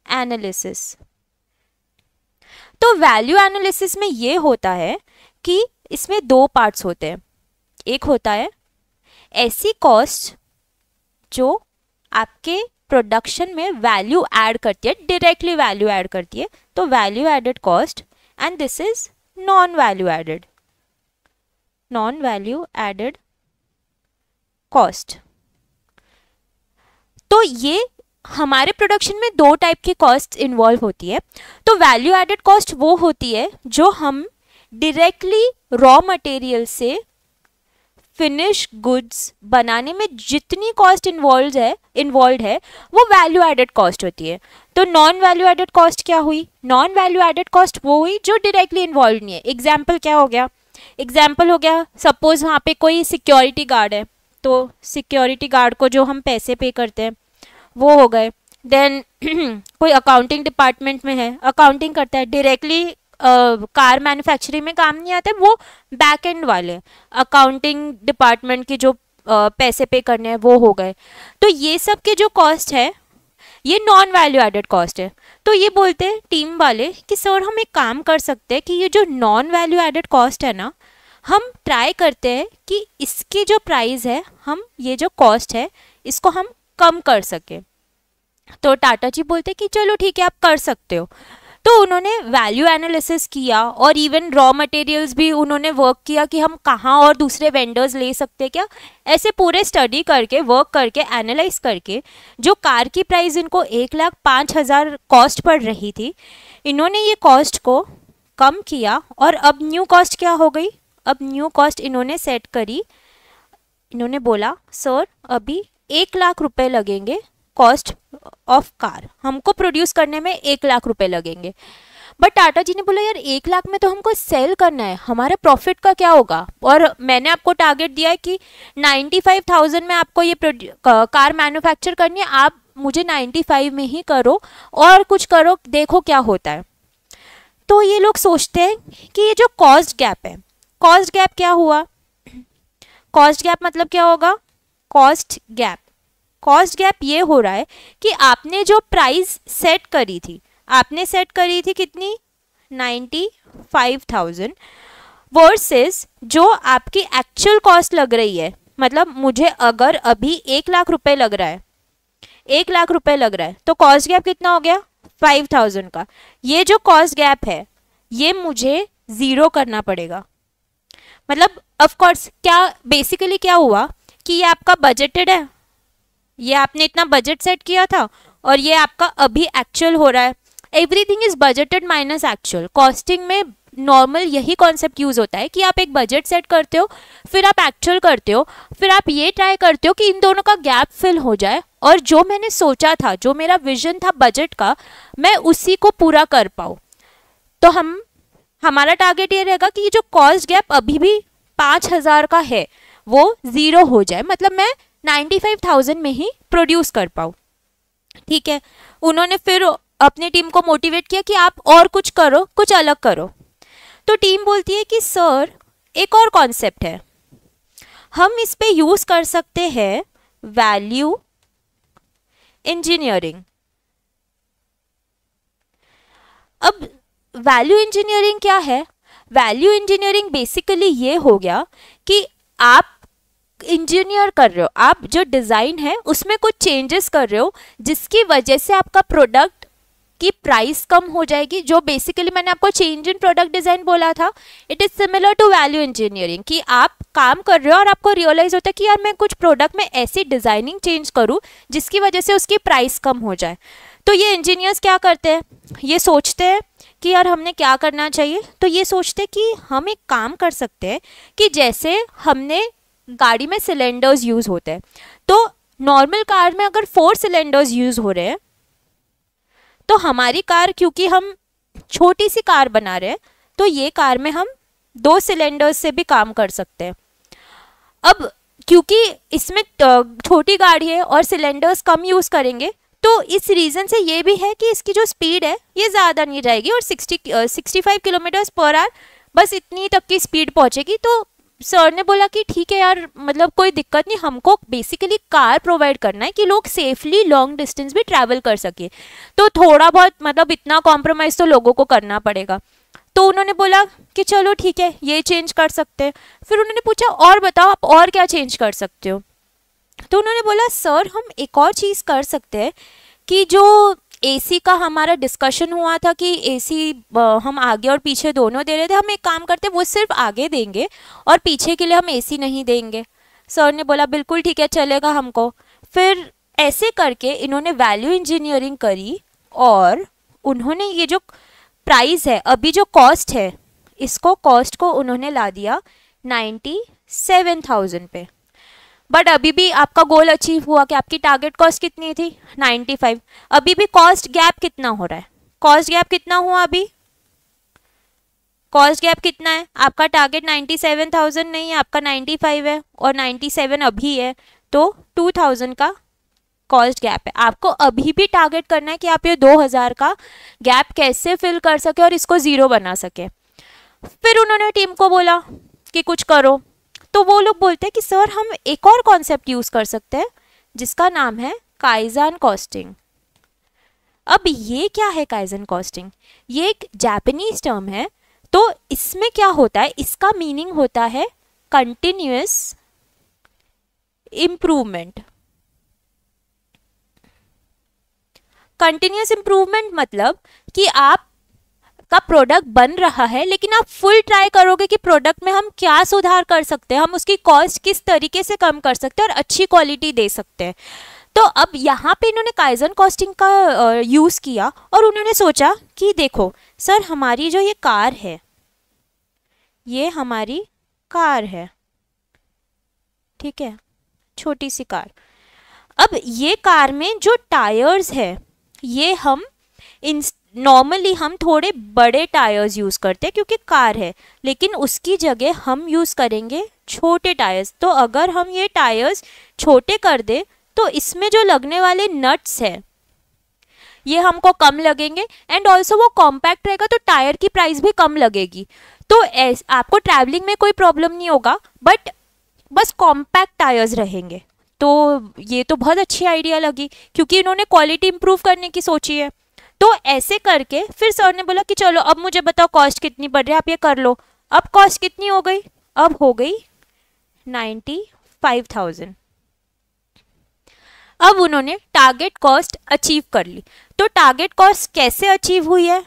एनालिसिस। तो वैल्यू एनालिसिस में ये होता है कि इसमें दो पार्ट्स होते हैं। एक होता है ऐसी कॉस्ट जो आपके प्रोडक्शन में वैल्यू ऐड करती है, डायरेक्टली वैल्यू ऐड करती है, तो value added cost, and this is non value added cost. तो ये हमारे प्रोडक्शन में दो टाइप की कॉस्ट इन्वॉल्व होती है। तो वैल्यू एडेड कॉस्ट वो होती है जो हम डायरेक्टली रॉ मटेरियल से फिनिश गुड्स बनाने में जितनी कॉस्ट इन्वॉल्व है वो वैल्यू एडेड कॉस्ट होती है। तो नॉन वैल्यू एडेड कॉस्ट क्या हुई? नॉन वैल्यू एडेड कॉस्ट वो हुई जो डायरेक्टली इन्वॉल्व नहीं है। एग्जाम्पल क्या हो गया? एग्जाम्पल हो गया, सपोज वहाँ पे कोई सिक्योरिटी गार्ड है, तो सिक्योरिटी गार्ड को जो हम पैसे पे करते हैं वो हो गए। देन कोई अकाउंटिंग डिपार्टमेंट में है, अकाउंटिंग करता है, डायरेक्टली कार मैन्युफैक्चरिंग में काम नहीं आते, वो बैक एंड वाले अकाउंटिंग डिपार्टमेंट के जो पैसे पे करने हैं वो हो गए। तो ये सब के जो कॉस्ट है ये नॉन वैल्यू एडेड कॉस्ट है। तो ये बोलते हैं टीम वाले कि सर हम एक काम कर सकते हैं कि ये जो नॉन वैल्यू एडेड कॉस्ट है ना, हम ट्राई करते हैं कि इसकी जो प्राइस है, हम ये जो कॉस्ट है इसको हम कम कर सके। तो टाटा जी बोलते कि चलो ठीक है आप कर सकते हो। तो उन्होंने वैल्यू एनालिसिस किया और इवन रॉ मटेरियल्स भी उन्होंने वर्क किया कि हम कहाँ और दूसरे वेंडर्स ले सकते क्या, ऐसे पूरे स्टडी करके वर्क करके एनालाइज करके जो कार की प्राइस इनको 1,05,000 कॉस्ट पड़ रही थी, इन्होंने ये कॉस्ट को कम किया और अब न्यू कॉस्ट क्या हो गई? अब न्यू कॉस्ट इन्होंने सेट करी, इन्होंने बोला सर अभी 1,00,000 रुपए लगेंगे कॉस्ट ऑफ कार, हमको प्रोड्यूस करने में 1,00,000 रुपए लगेंगे। बट टाटा जी ने बोला यार 1,00,000 में तो हमको सेल करना है, हमारे प्रॉफिट का क्या होगा? और मैंने आपको टारगेट दिया है कि 95,000 में आपको ये कार मैन्युफैक्चर करनी है, आप मुझे 95 में ही करो और कुछ करो, देखो क्या होता है। तो ये लोग सोचते हैं कि ये जो कॉस्ट गैप है, कॉस्ट गैप क्या हुआ? कॉस्ट गैप मतलब क्या होगा? कॉस्ट गैप ये हो रहा है कि आपने जो प्राइस सेट करी थी, आपने सेट करी थी कितनी? 95,000 वर्सेस जो आपकी एक्चुअल कॉस्ट लग रही है। मतलब मुझे अगर अभी 1,00,000 रुपए लग रहा है, 1 लाख रुपए लग रहा है, तो कॉस्ट गैप कितना हो गया 5000 का। ये जो कॉस्ट गैप है ये मुझे 0 करना पड़ेगा। मतलब ऑफ कोर्स क्या बेसिकली क्या हुआ कि ये आपका बजटेड है, ये आपने इतना बजट सेट किया था और ये आपका अभी एक्चुअल हो रहा है। Everything is budgeted minus actual. Costing में नॉर्मल यही कॉन्सेप्ट यूज होता है कि आप एक बजट सेट करते हो, फिर आप एक्चुअल करते हो, फिर आप ये ट्राई करते हो कि इन दोनों का गैप फिल हो जाए और जो मैंने सोचा था, जो मेरा विजन था बजट का, मैं उसी को पूरा कर पाऊँ। तो हमारा टारगेट ये रहेगा कि जो कॉस्ट गैप अभी भी 5000 का है वो 0 हो जाए, मतलब मैं 95,000 में ही प्रोड्यूस कर पाऊँ। ठीक है, उन्होंने फिर अपनी टीम को मोटिवेट किया कि आप और कुछ करो, कुछ अलग करो। तो टीम बोलती है कि सर एक और कॉन्सेप्ट है, हम इस पे यूज कर सकते हैं वैल्यू इंजीनियरिंग। अब वैल्यू इंजीनियरिंग क्या है? वैल्यू इंजीनियरिंग बेसिकली ये हो गया कि आप इंजीनियर कर रहे हो, आप जो डिज़ाइन है उसमें कुछ चेंजेस कर रहे हो जिसकी वजह से आपका प्रोडक्ट की प्राइस कम हो जाएगी। जो बेसिकली मैंने आपको चेंज इन प्रोडक्ट डिज़ाइन बोला था, it is similar to value engineering कि आप काम कर रहे हो और आपको रियलाइज़ होता है कि यार मैं कुछ प्रोडक्ट में ऐसी डिज़ाइनिंग चेंज करूँ जिसकी वजह से उसकी प्राइस कम हो जाए। तो ये इंजीनियर्स क्या करते हैं, ये सोचते हैं कि यार हमने क्या करना चाहिए। तो ये सोचते हैं कि हम एक काम कर सकते हैं कि जैसे हमने गाड़ी में सिलेंडर्स यूज़ होते हैं, तो नॉर्मल कार में अगर 4 सिलेंडर्स यूज़ हो रहे हैं तो हमारी कार, क्योंकि हम छोटी सी कार बना रहे हैं, तो ये कार में हम 2 सिलेंडर्स से भी काम कर सकते हैं। अब क्योंकि इसमें छोटी गाड़ी है और सिलेंडर्स कम यूज़ करेंगे, तो इस रीज़न से ये भी है कि इसकी जो स्पीड है ये ज़्यादा नहीं जाएगी और 65 किलोमीटर्स पर आवर बस इतनी तक की स्पीड पहुँचेगी। तो सर ने बोला कि ठीक है यार, मतलब कोई दिक्कत नहीं, हमको बेसिकली कार प्रोवाइड करना है कि लोग सेफली लॉन्ग डिस्टेंस भी ट्रैवल कर सके, तो थोड़ा बहुत मतलब इतना कॉम्प्रोमाइज़ तो लोगों को करना पड़ेगा। तो उन्होंने बोला कि चलो ठीक है ये चेंज कर सकते हैं। फिर उन्होंने पूछा और बताओ आप और क्या चेंज कर सकते हो। तो उन्होंने बोला सर हम एक और चीज़ कर सकते हैं कि जो एसी का हमारा डिस्कशन हुआ था कि एसी हम आगे और पीछे दोनों दे रहे थे, हम एक काम करते वो सिर्फ आगे देंगे और पीछे के लिए हम एसी नहीं देंगे। सर ने बोला बिल्कुल ठीक है चलेगा हमको। फिर ऐसे करके इन्होंने वैल्यू इंजीनियरिंग करी और उन्होंने ये जो प्राइस है, अभी जो कॉस्ट है, इसको कॉस्ट को उन्होंने ला दिया 97,000 पे। बट अभी भी आपका गोल अचीव हुआ कि आपकी टारगेट कॉस्ट कितनी थी 95। अभी भी कॉस्ट गैप कितना हो रहा है, कॉस्ट गैप कितना हुआ अभी, कॉस्ट गैप कितना है? आपका टारगेट 97,000 नहीं है, आपका 95 है और 97 अभी है, तो 2000 का कॉस्ट गैप है। आपको अभी भी टारगेट करना है कि आप ये 2000 का गैप कैसे फिल कर सके और इसको 0 बना सके। फिर उन्होंने टीम को बोला कि कुछ करो, तो वो लोग बोलते हैं कि सर हम एक और कॉन्सेप्ट यूज कर सकते हैं जिसका नाम है काइजन कॉस्टिंग। अब ये क्या है काइजन कॉस्टिंग? ये एक जापानीज टर्म है। तो इसमें क्या होता है, इसका मीनिंग होता है कंटिन्यूअस इम्प्रूवमेंट। कंटिन्यूअस इम्प्रूवमेंट मतलब कि आप का प्रोडक्ट बन रहा है लेकिन आप फुल ट्राई करोगे कि प्रोडक्ट में हम क्या सुधार कर सकते हैं, हम उसकी कॉस्ट किस तरीके से कम कर सकते हैं और अच्छी क्वालिटी दे सकते हैं। तो अब यहाँ पे इन्होंने काइजन कॉस्टिंग का यूज़ किया और उन्होंने सोचा कि देखो सर हमारी जो ये कार है, ये हमारी कार है, ठीक है, छोटी सी कार। अब ये कार में जो टायर्स है ये हम नॉर्मली हम थोड़े बड़े टायर्स यूज़ करते हैं क्योंकि कार है, लेकिन उसकी जगह हम यूज़ करेंगे छोटे टायर्स। तो अगर हम ये टायर्स छोटे कर दें तो इसमें जो लगने वाले नट्स है ये हमको कम लगेंगे एंड ऑल्सो वो कॉम्पैक्ट रहेगा तो टायर की प्राइस भी कम लगेगी। तो आपको ट्रैवलिंग में कोई प्रॉब्लम नहीं होगा, बट बस कॉम्पैक्ट टायर्स रहेंगे। तो ये तो बहुत अच्छी आइडिया लगी क्योंकि इन्होंने क्वालिटी इंप्रूव करने की सोची है। तो ऐसे करके फिर सर ने बोला कि चलो अब मुझे बताओ कॉस्ट कितनी बढ़ रही है, आप ये कर लो। अब कॉस्ट कितनी हो गई, अब हो गई 95,000। अब उन्होंने टारगेट कॉस्ट अचीव कर ली। तो टारगेट कॉस्ट कैसे अचीव हुई है,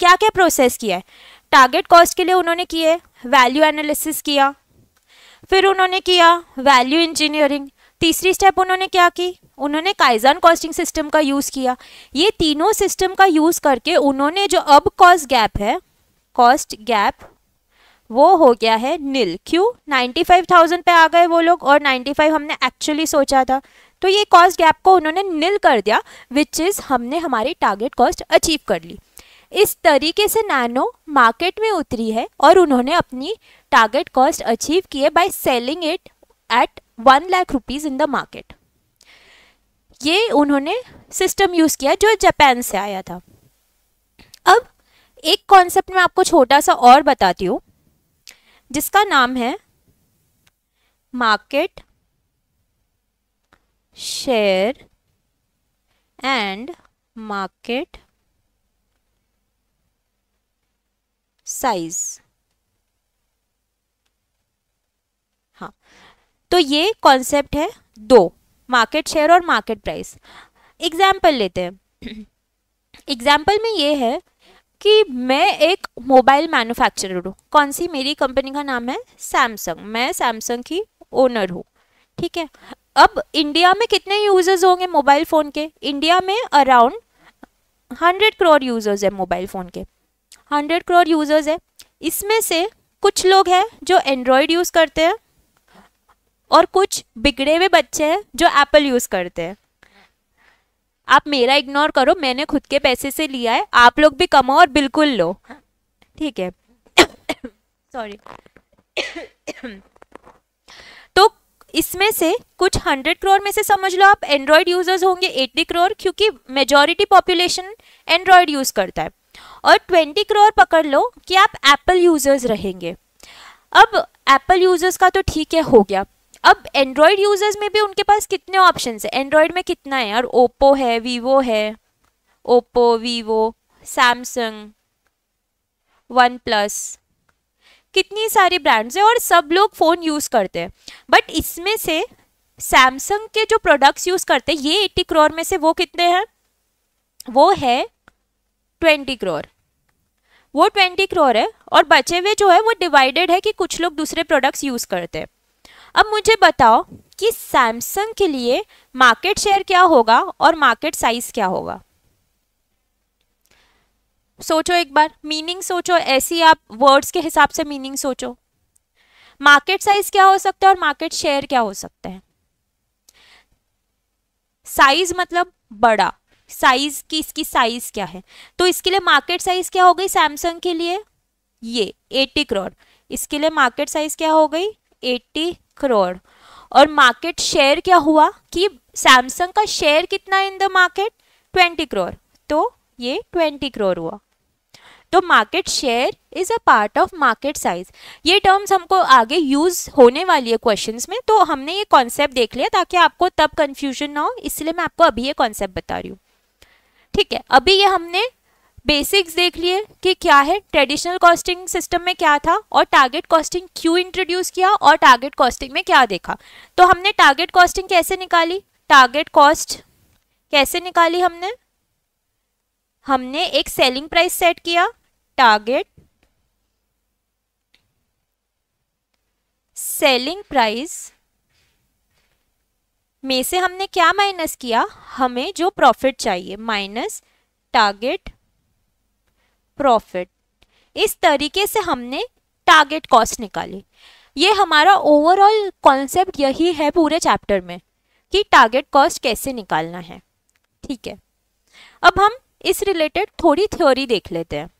क्या क्या प्रोसेस किया है? टारगेट कॉस्ट के लिए उन्होंने किए वैल्यू एनालिसिस किया, फिर उन्होंने किया वैल्यू इंजीनियरिंग, तीसरी स्टेप उन्होंने क्या की, उन्होंने काइजन कॉस्टिंग सिस्टम का यूज़ किया। ये तीनों सिस्टम का यूज़ करके उन्होंने जो अब कॉस्ट गैप है, कॉस्ट गैप वो हो गया है नील। क्यों? 95,000 पे आ गए वो लोग और 95 हमने एक्चुअली सोचा था, तो ये कॉस्ट गैप को उन्होंने नील कर दिया, विच इज़ हमने हमारी टारगेट कॉस्ट अचीव कर ली। इस तरीके से नैनो मार्केट में उतरी है और उन्होंने अपनी टारगेट कॉस्ट अचीव की है by selling it at 1 lakh rupees in the market. ये उन्होंने सिस्टम यूज़ किया जो जापान से आया था। अब एक कॉन्सेप्ट मैं आपको छोटा सा और बताती हूँ जिसका नाम है market share and market size. हाँ, तो ये कॉन्सेप्ट है दो, मार्केट शेयर और मार्केट प्राइस। एग्जाम्पल लेते हैं। एग्जाम्पल में ये है कि मैं एक मोबाइल मैन्युफैक्चरर हूँ। कौन सी? मेरी कंपनी का नाम है सैमसंग, मैं सैमसंग की ओनर हूँ, ठीक है। अब इंडिया में कितने यूजर्स होंगे मोबाइल फ़ोन के? इंडिया में अराउंड 100 करोड़ यूजर्स है मोबाइल फ़ोन के, 100 करोड़ यूजर्स है। इसमें से कुछ लोग हैं जो एंड्रॉयड यूज़ करते हैं और कुछ बिगड़े हुए बच्चे हैं जो एप्पल यूज़ करते हैं। आप मेरा इग्नोर करो, मैंने खुद के पैसे से लिया है, आप लोग भी कमाओ और बिल्कुल लो, ठीक है। सॉरी। तो इसमें से कुछ 100 करोड़ में से समझ लो आप एंड्रॉयड यूजर्स होंगे 80 करोड़, क्योंकि मेजॉरिटी पॉपुलेशन एंड्रॉयड यूज़ करता है, और 20 करोड़ पकड़ लो कि आप एप्पल यूजर्स रहेंगे। अब एप्पल यूजर्स का तो ठीक है, हो गया। अब एंड्रॉयड यूजर्स में भी उनके पास कितने ऑप्शंस है? एंड्रॉयड में कितना है यार? ओप्पो है, वीवो है, Oppo, Vivo, Samsung, one plus, कितनी सारी ब्रांड्स है और सब लोग फ़ोन यूज़ करते हैं। बट इसमें से सैमसंग के जो प्रोडक्ट्स यूज़ करते हैं, ये 80 करोड़ में से वो कितने हैं? वो है 20 करोड़, वो 20 करोड़ है, और बचे हुए जो है वो डिवाइडेड है कि कुछ लोग दूसरे प्रोडक्ट्स यूज़ करते हैं। अब मुझे बताओ कि सैमसंग के लिए मार्केट शेयर क्या होगा और मार्केट साइज क्या होगा? सोचो एक बार, मीनिंग सोचो, ऐसी आप वर्ड्स के हिसाब से मीनिंग सोचो। मार्केट साइज क्या हो सकता है और मार्केट शेयर क्या हो सकता है? साइज मतलब बड़ा, साइज की, इसकी साइज क्या है? तो इसके लिए मार्केट साइज क्या हो गई सैमसंग के लिए? ये 80 करोड़। इसके लिए मार्केट साइज क्या हो गई? 80 करोड़। और मार्केट शेयर क्या हुआ कि सैमसंग का शेयर कितना इन द मार्केट? 20 करोड़, तो ये 20 करोड़ हुआ। तो market share is a part of market size. ये टर्म्स हमको आगे यूज होने वाली है क्वेश्चंस में, तो हमने ये कॉन्सेप्ट देख लिया ताकि आपको तब कंफ्यूजन ना हो, इसलिए मैं आपको अभी ये कॉन्सेप्ट बता रही हूँ, ठीक है। अभी ये हमने बेसिक्स देख लिए कि क्या है, ट्रेडिशनल कॉस्टिंग सिस्टम में क्या था और टारगेट कॉस्टिंग क्यों इंट्रोड्यूस किया, और टारगेट कॉस्टिंग में क्या देखा। तो हमने टारगेट कॉस्टिंग कैसे निकाली? टारगेट कॉस्ट कैसे निकाली हमने? हमने एक सेलिंग प्राइस सेट किया, टारगेट सेलिंग प्राइस में से हमने क्या माइनस किया? हमें जो प्रॉफिट चाहिए, माइनस टारगेट प्रॉफिट। इस तरीके से हमने टारगेट कॉस्ट निकाली। ये हमारा ओवरऑल कॉन्सेप्ट यही है पूरे चैप्टर में कि टारगेट कॉस्ट कैसे निकालना है, ठीक है। अब हम इस रिलेटेड थोड़ी थ्योरी देख लेते हैं।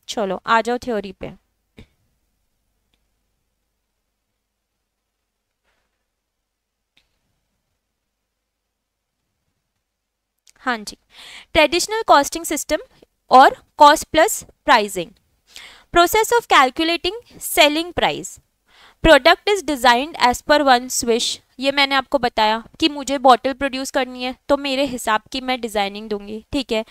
चलो आ जाओ थ्योरी पे। हाँ जी, ट्रेडिशनल कॉस्टिंग सिस्टम और cost plus pricing. Process of calculating selling price. Product is designed as per one's wish. ये मैंने आपको बताया कि मुझे बॉटल प्रोड्यूस करनी है तो मेरे हिसाब की मैं डिजाइनिंग दूंगी, ठीक है।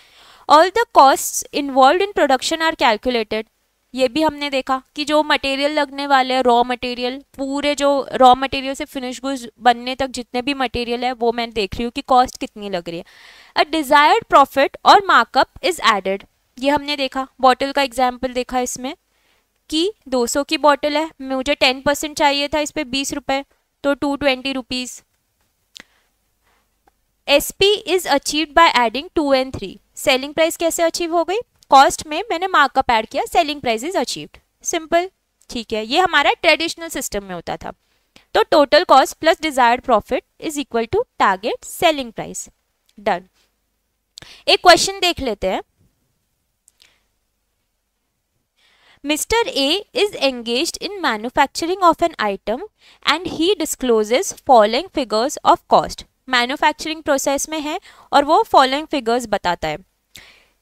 All the costs involve in production are calculated. ये भी हमने देखा कि जो मटेरियल लगने वाले हैं, रॉ मटेरियल, पूरे जो रॉ मटेरियल से फिनिश गुड्स बनने तक जितने भी मटेरियल है वो मैं देख रही हूँ कि कॉस्ट कितनी लग रही है। अ डिजायर्ड प्रॉफिट और मार्कअप इज एडेड, ये हमने देखा, बॉटल का एग्जाम्पल देखा इसमें कि 200 की बॉटल है, मुझे 10% चाहिए था, इस पे 20 रुपए, तो 220 rupees. SP is achieved by adding 2 and 3, selling price कैसे अचीव हो गई, कॉस्ट में मैंने मार्कअप ऐड किया, selling price is achieved, simple, ठीक है। ये हमारा ट्रेडिशनल सिस्टम में होता था। तो total cost plus desired profit is equal to target selling price, done. एक क्वेश्चन देख लेते हैं। Mr. A is engaged in manufacturing of an item and he discloses following figures of cost. Manufacturing process में है और वो following figures बताता है।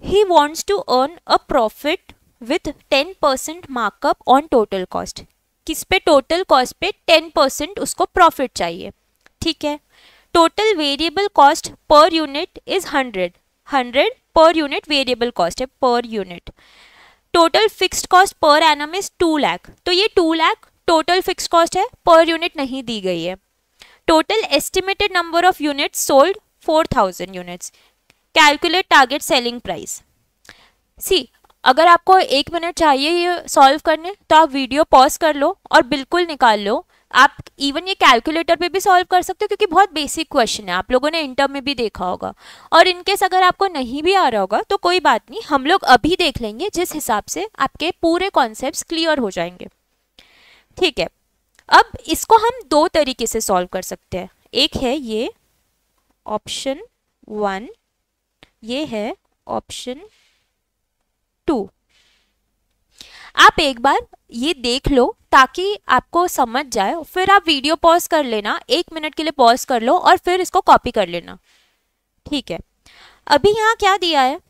He wants to earn a profit with 10% markup on total cost. किस पे, total cost पे 10% उसको profit चाहिए, ठीक है। Total variable cost per unit is 100 per unit variable cost है per unit. Total fixed cost per annum is 2 lakh, तो ये 2 लाख टोटल फिक्स्ड कॉस्ट है, पर यूनिट नहीं दी गई है। Total estimated number of units sold 4000 units, calculate target selling price. See, अगर आपको 1 मिनट चाहिए ये सॉल्व करने तो आप वीडियो पॉज कर लो और बिल्कुल निकाल लो। आप इवन ये कैलकुलेटर पे भी सॉल्व कर सकते हो क्योंकि बहुत बेसिक क्वेश्चन है, आप लोगों ने इंटर में भी देखा होगा। और इनकेस अगर आपको नहीं भी आ रहा होगा तो कोई बात नहीं, हम लोग अभी देख लेंगे जिस हिसाब से आपके पूरे कॉन्सेप्ट्स क्लियर हो जाएंगे, ठीक है। अब इसको हम 2 तरीके से सॉल्व कर सकते हैं, एक है ये ऑप्शन 1, ये है ऑप्शन 2। आप एक बार ये देख लो ताकि आपको समझ जाए, फिर आप वीडियो पॉज कर लेना, 1 मिनट के लिए पॉज कर लो और फिर इसको कॉपी कर लेना, ठीक है। अभी यहाँ क्या दिया है,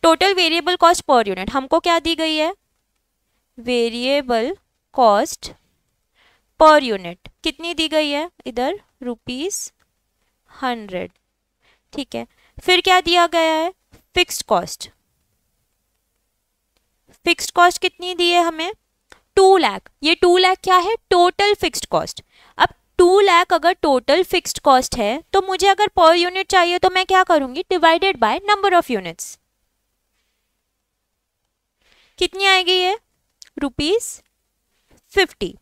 total variable cost per unit, हमको क्या दी गई है, वेरिएबल कॉस्ट पर यूनिट कितनी दी गई है, इधर ₹100, ठीक है। फिर क्या दिया गया है, फिक्स्ड कॉस्ट, फिक्स्ड कॉस्ट कितनी दी है हमें, 2 लाख। ये 2 लाख क्या है, टोटल फिक्स्ड कॉस्ट। अब 2 लाख अगर टोटल फिक्स्ड कॉस्ट है तो मुझे अगर पर यूनिट चाहिए तो मैं क्या करूंगी, divided by number of units, कितनी आएगी ये, ₹50।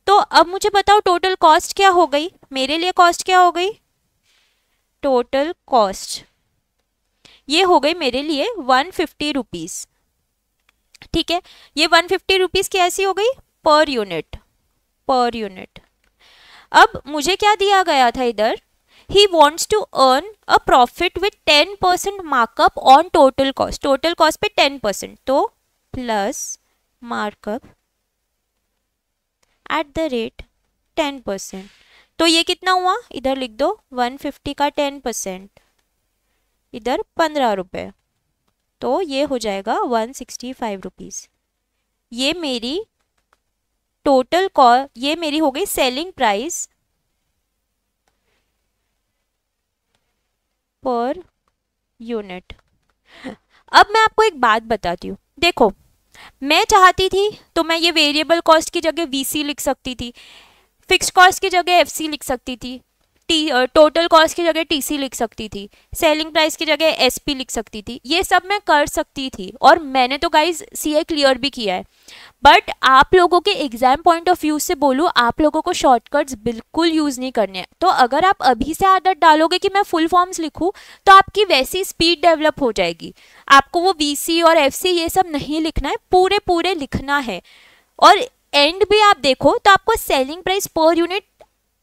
तो अब मुझे बताओ टोटल कॉस्ट क्या हो गई, मेरे लिए कॉस्ट क्या हो गई, टोटल कॉस्ट ये हो गई मेरे लिए 150 रुपीज, ठीक है। ये 150 रुपीज कैसी हो गई, पर यूनिट, पर यूनिट। अब मुझे क्या दिया गया था इधर, he wants to earn a profit with 10% markup on total cost, total cost पे 10%, तो plus markup at the rate 10%, तो ये कितना हुआ, इधर लिख दो 150 का 10%, इधर 15 रुपए, तो ये हो जाएगा 165 रुपीज। ये मेरी टोटल कॉस्ट, ये मेरी हो गई सेलिंग प्राइस पर यूनिट। अब मैं आपको एक बात बताती हूँ, देखो मैं चाहती थी तो मैं ये वेरिएबल कॉस्ट की जगह VC लिख सकती थी, फिक्स्ड कॉस्ट की जगह FC लिख सकती थी, टोटल कॉस्ट की जगह TC लिख सकती थी, सेलिंग प्राइस की जगह SP लिख सकती थी, ये सब मैं कर सकती थी और मैंने तो गाइज CA क्लियर भी किया है। बट आप लोगों के एग्जाम पॉइंट ऑफ व्यू से बोलूँ, आप लोगों को शॉर्टकट्स बिल्कुल यूज़ नहीं करने हैं। तो अगर आप अभी से आदत डालोगे कि मैं फुल फॉर्म्स लिखूँ तो आपकी वैसी स्पीड डेवलप हो जाएगी, आपको वो VC और FC ये सब नहीं लिखना है, पूरे पूरे लिखना है। और एंड भी आप देखो तो आपको सेलिंग प्राइस पर यूनिट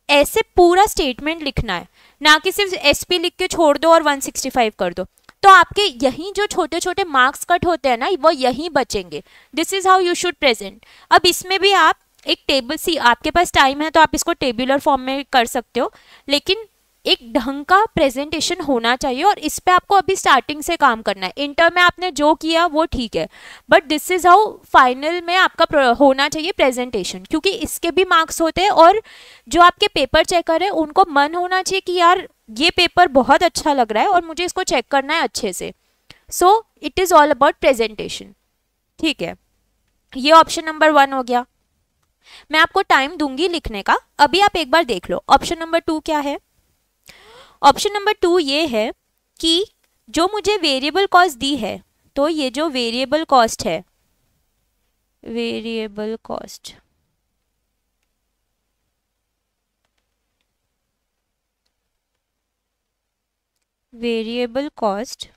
ऐसे पूरा स्टेटमेंट लिखना है, ना कि सिर्फ SP लिख के छोड़ दो और 165 कर दो, तो आपके यहीं जो छोटे छोटे मार्क्स कट होते हैं ना वो यहीं बचेंगे। This is how you should present. अब इसमें भी आप एक टेबल, सी आपके पास टाइम है तो आप इसको टेबुलर फॉर्म में कर सकते हो, लेकिन एक ढंग का प्रेजेंटेशन होना चाहिए और इस पे आपको अभी स्टार्टिंग से काम करना है। इंटर में आपने जो किया वो ठीक है, but this is how final में आपका होना चाहिए प्रेजेंटेशन, क्योंकि इसके भी मार्क्स होते हैं और जो आपके पेपर चेकर है उनको मन होना चाहिए कि यार ये पेपर बहुत अच्छा लग रहा है और मुझे इसको चेक करना है अच्छे से। So it is all about presentation. ठीक है, ये ऑप्शन नंबर 1 हो गया। मैं आपको टाइम दूंगी लिखने का, अभी आप एक बार देख लो ऑप्शन नंबर 2 क्या है। ऑप्शन नंबर 2 ये है कि जो मुझे वेरिएबल कॉस्ट दी है, तो ये जो वेरिएबल कॉस्ट है, वेरिएबल कॉस्ट, वेरिएबल कॉस्ट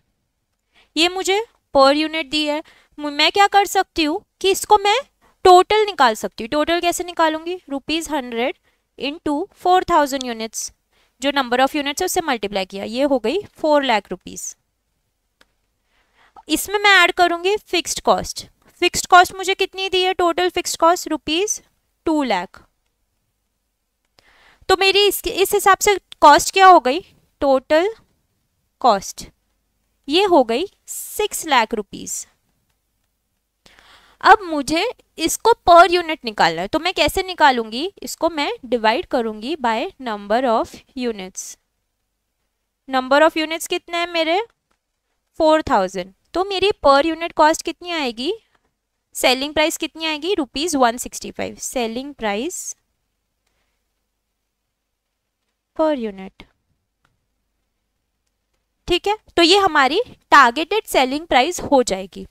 ये मुझे पर यूनिट दी है। मैं क्या कर सकती हूँ कि इसको मैं टोटल निकाल सकती हूँ। टोटल कैसे निकालूंगी, ₹100 इंटू 4000 यूनिट्स, जो नंबर ऑफ यूनिट्स है उससे मल्टीप्लाई किया, ये हो गई 4 लाख रुपीज। इसमें मैं ऐड करूंगी फिक्स्ड कॉस्ट। फिक्स्ड कॉस्ट मुझे कितनी दी है, टोटल फिक्स्ड कॉस्ट ₹2 लाख। तो मेरी इस हिसाब से कॉस्ट क्या हो गई, टोटल कॉस्ट ये हो गई 6 लाख रुपीज। अब मुझे इसको पर यूनिट निकालना है, तो मैं कैसे निकालूंगी, इसको मैं डिवाइड करूंगी by number of units. Number of units कितने हैं मेरे, 4000। तो मेरी पर यूनिट कॉस्ट कितनी आएगी, सेलिंग प्राइस कितनी आएगी, ₹165 सेलिंग प्राइस पर यूनिट। ठीक है, तो ये हमारी टारगेटेड सेलिंग प्राइस हो जाएगी।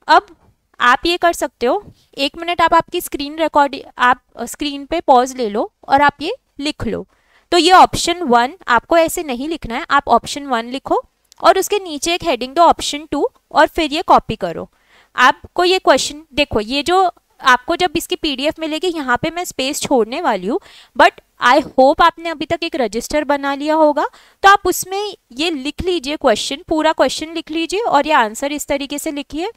अब आप ये कर सकते हो, 1 मिनट आप आपकी स्क्रीन रिकॉर्ड, आप स्क्रीन पे पॉज ले लो और आप ये लिख लो। तो ये ऑप्शन 1 आपको ऐसे नहीं लिखना है, आप ऑप्शन 1 लिखो और उसके नीचे एक हेडिंग दो ऑप्शन 2 और फिर ये कॉपी करो। आपको ये क्वेश्चन देखो, ये जो आपको जब इसकी पीडीएफ मिलेगी यहाँ पे मैं स्पेस छोड़ने वाली हूँ, बट आई होप आपने अभी तक एक रजिस्टर बना लिया होगा, तो आप उसमें ये लिख लीजिए क्वेश्चन, पूरा क्वेश्चन लिख लीजिए और ये आंसर इस तरीके से लिखिए।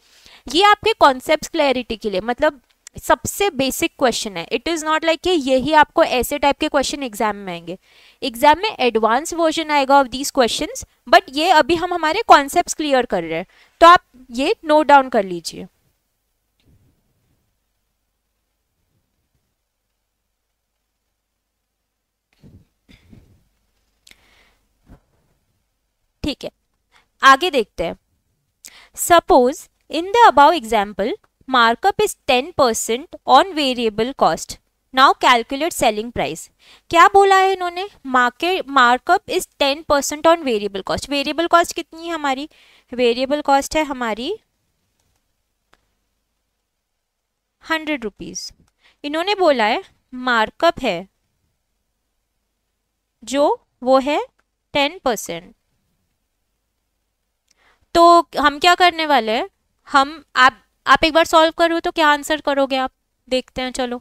ये आपके कॉन्सेप्ट क्लैरिटी के लिए, मतलब सबसे बेसिक क्वेश्चन है। इट इज नॉट लाइक कि यही आपको ऐसे टाइप के क्वेश्चन एग्जाम में आएंगे। एग्जाम में एडवांस वर्जन आएगा ऑफ दीज क्वेश्चंस, बट ये अभी हम हमारे कॉन्सेप्ट्स क्लियर कर रहे हैं, तो आप ये नोट डाउन कर लीजिए। ठीक है, आगे देखते हैं। Suppose in the above example markup is 10% on variable cost, now calculate selling price. क्या बोला है इन्होंने, markup is 10% on variable cost. Variable cost कितनी है हमारी, वेरिएबल कॉस्ट है हमारी 100 रुपीज। इन्होंने बोला है मार्कअप है जो वो है 10%। तो हम क्या करने वाले हैं, हम आप एक बार सॉल्व करो तो क्या आंसर करोगे आप, देखते हैं चलो।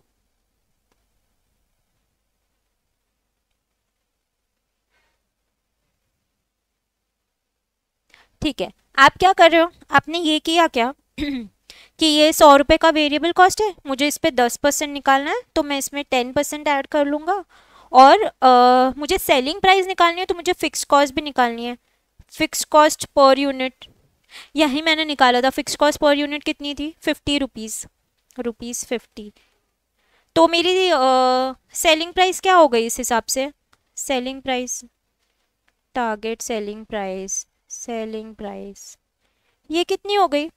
ठीक है, आप क्या कर रहे हो, आपने ये किया क्या कि ये 100 रुपये का वेरिएबल कॉस्ट है, मुझे इस पर 10% निकालना है, तो मैं इसमें 10% ऐड कर लूँगा। और मुझे सेलिंग प्राइस निकालनी है, तो मुझे फिक्स कॉस्ट भी निकालनी है। फिक्स कॉस्ट पर यूनिट यही मैंने निकाला था, फिक्स कॉस्ट पर यूनिट कितनी थी, 50 रुपीज़, ₹50। तो मेरी सेलिंग प्राइस क्या हो गई इस हिसाब से, selling price, target selling price, selling price ये कितनी हो गई,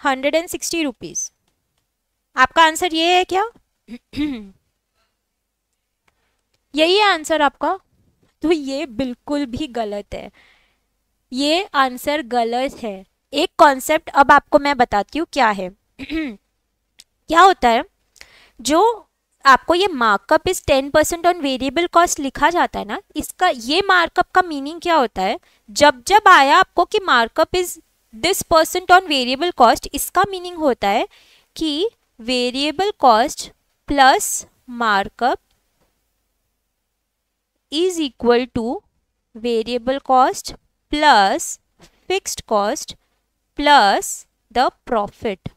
160 रुपीज़। आपका आंसर ये है क्या यही है आंसर आपका, तो ये बिल्कुल भी गलत है, ये आंसर गलत है। एक कॉन्सेप्ट अब आपको मैं बताती हूँ क्या है क्या होता है, जो आपको ये markup is 10% on variable cost लिखा जाता है ना, इसका ये मार्कअप का मीनिंग क्या होता है, जब जब आया आपको कि markup is this % on variable cost, इसका मीनिंग होता है कि variable cost plus markup is equal two variable cost plus fixed cost plus the profit.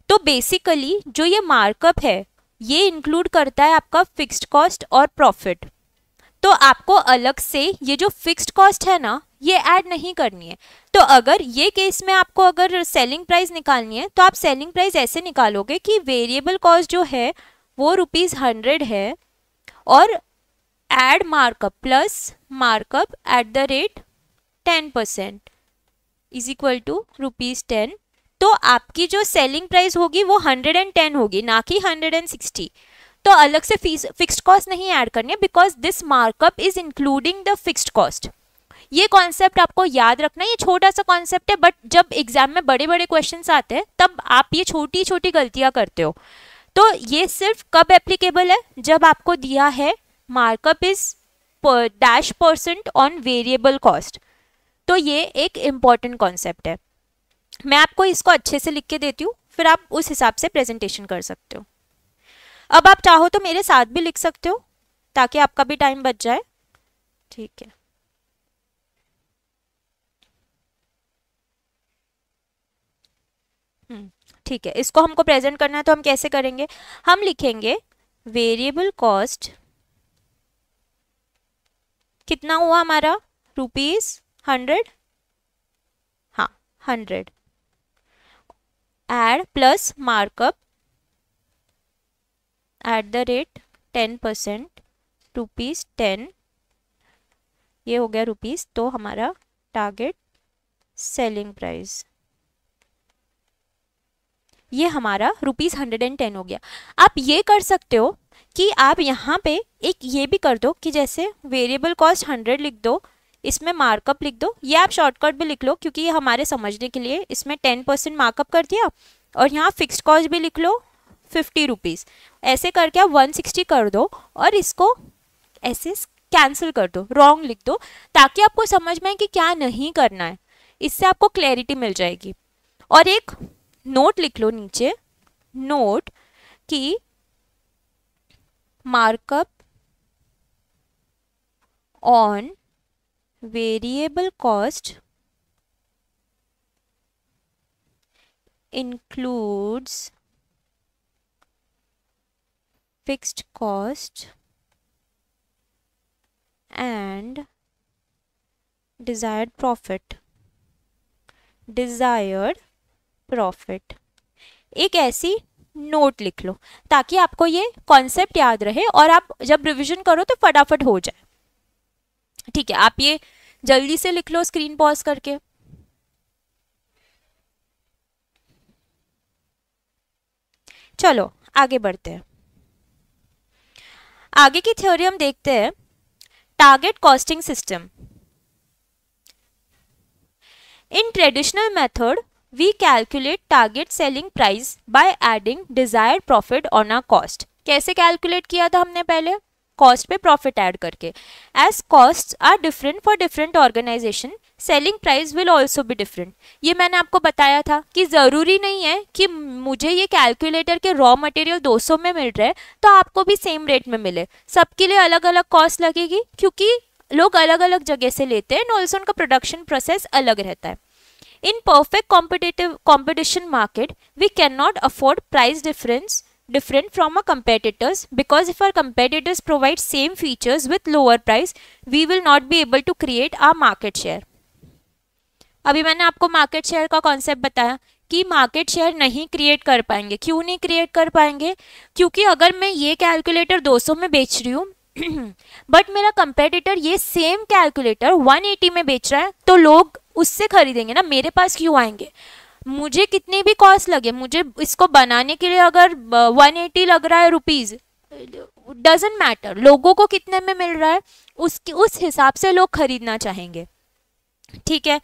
तो बेसिकली जो ये मार्कअप है ये इंक्लूड करता है आपका फिक्स्ड कॉस्ट और प्रॉफिट। तो आपको अलग से ये जो फिक्स्ड कॉस्ट है ना ये ऐड नहीं करनी है। तो अगर ये केस में आपको अगर सेलिंग प्राइस निकालनी है तो आप सेलिंग प्राइस ऐसे निकालोगे कि वेरिएबल कॉस्ट जो है वो ₹100 है और add markup plus markup at the rate 10% is equal to ₹10 तो आपकी जो सेलिंग प्राइस होगी वो 110 होगी, ना कि 160। तो अलग से फिक्स्ड कॉस्ट नहीं ऐड करनी है, because this markup is including the fixed cost. ये कॉन्सेप्ट आपको याद रखना है, ये छोटा सा कॉन्सेप्ट है, बट जब एग्जाम में बड़े बड़े क्वेश्चंस आते हैं तब आप ये छोटी छोटी गलतियां करते हो। तो ये सिर्फ कब एप्लीकेबल है, जब आपको दिया है markup is -% on variable cost. तो ये एक इम्पॉर्टेंट कॉन्सेप्ट है। मैं आपको इसको अच्छे से लिख के देती हूँ, फिर आप उस हिसाब से प्रेजेंटेशन कर सकते हो। अब आप चाहो तो मेरे साथ भी लिख सकते हो ताकि आपका भी टाइम बच जाए। ठीक है, ठीक है, इसको हमको प्रेजेंट करना है तो हम कैसे करेंगे, हम लिखेंगे वेरिएबल कॉस्ट कितना हुआ हमारा, ₹100, हाँ 100, एड प्लस मार्कअप @10%, ₹10, ये हो गया रुपीस, तो हमारा टारगेट सेलिंग प्राइस ये हमारा ₹110 हो गया। आप ये कर सकते हो कि आप यहाँ पे एक ये भी कर दो कि जैसे वेरिएबल कॉस्ट 100 लिख दो, इसमें मार्कअप लिख दो, ये आप शॉर्टकट भी लिख लो क्योंकि ये हमारे समझने के लिए, इसमें 10% मार्कअप कर दिया और यहाँ फिक्स्ड कॉस्ट भी लिख लो ₹50। ऐसे करके आप 160 कर दो और इसको ऐसे कैंसिल कर दो, रॉन्ग लिख दो, ताकि आपको समझ में आए कि क्या नहीं करना है। इससे आपको क्लैरिटी मिल जाएगी। और एक नोट लिख लो नीचे, नोट कि markup on variable cost includes fixed cost and desired profit। एक ऐसी नोट लिख लो ताकि आपको ये कॉन्सेप्ट याद रहे और आप जब रिवीजन करो तो फटाफट हो जाए। ठीक है, आप ये जल्दी से लिख लो स्क्रीन पॉज करके। चलो आगे बढ़ते हैं। आगे की थ्योरी हम देखते हैं, target costing system. In traditional method we calculate target selling price by adding desired profit on our cost। कैसे कैलकुलेट किया था हमने पहले, कॉस्ट पे प्रॉफिट ऐड करके। As cost are different for different organisation, selling price will also be different. ये मैंने आपको बताया था कि ज़रूरी नहीं है कि मुझे ये कैलकुलेटर के रॉ मटेरियल 200 में मिल रहा है तो आपको भी सेम रेट में मिले। सबके लिए अलग अलग कॉस्ट लगेगी क्योंकि लोग अलग अलग जगह से लेते हैं, ऑल्सो उनका प्रोडक्शन प्रोसेस अलग रहता है। In perfect competition market, we cannot afford price different from our competitors, because if our competitors provide same features with lower price, we will not be able to create our market share। अभी मैंने आपको market share का concept बताया कि market share नहीं create कर पाएंगे। क्यों नहीं क्रिएट कर पाएंगे, क्योंकि अगर मैं ये कैलकुलेटर 200 में बेच रही हूँ बट मेरा कंपेटिटर ये सेम कैलकुलेटर 180 में बेच रहा है, तो लोग उससे खरीदेंगे ना, मेरे पास क्यों आएंगे। मुझे कितनी भी कॉस्ट लगे, मुझे इसको बनाने के लिए अगर 180 लग रहा है रुपीज, डजेंट मैटर, लोगों को कितने में मिल रहा है उस हिसाब से लोग खरीदना चाहेंगे। ठीक है,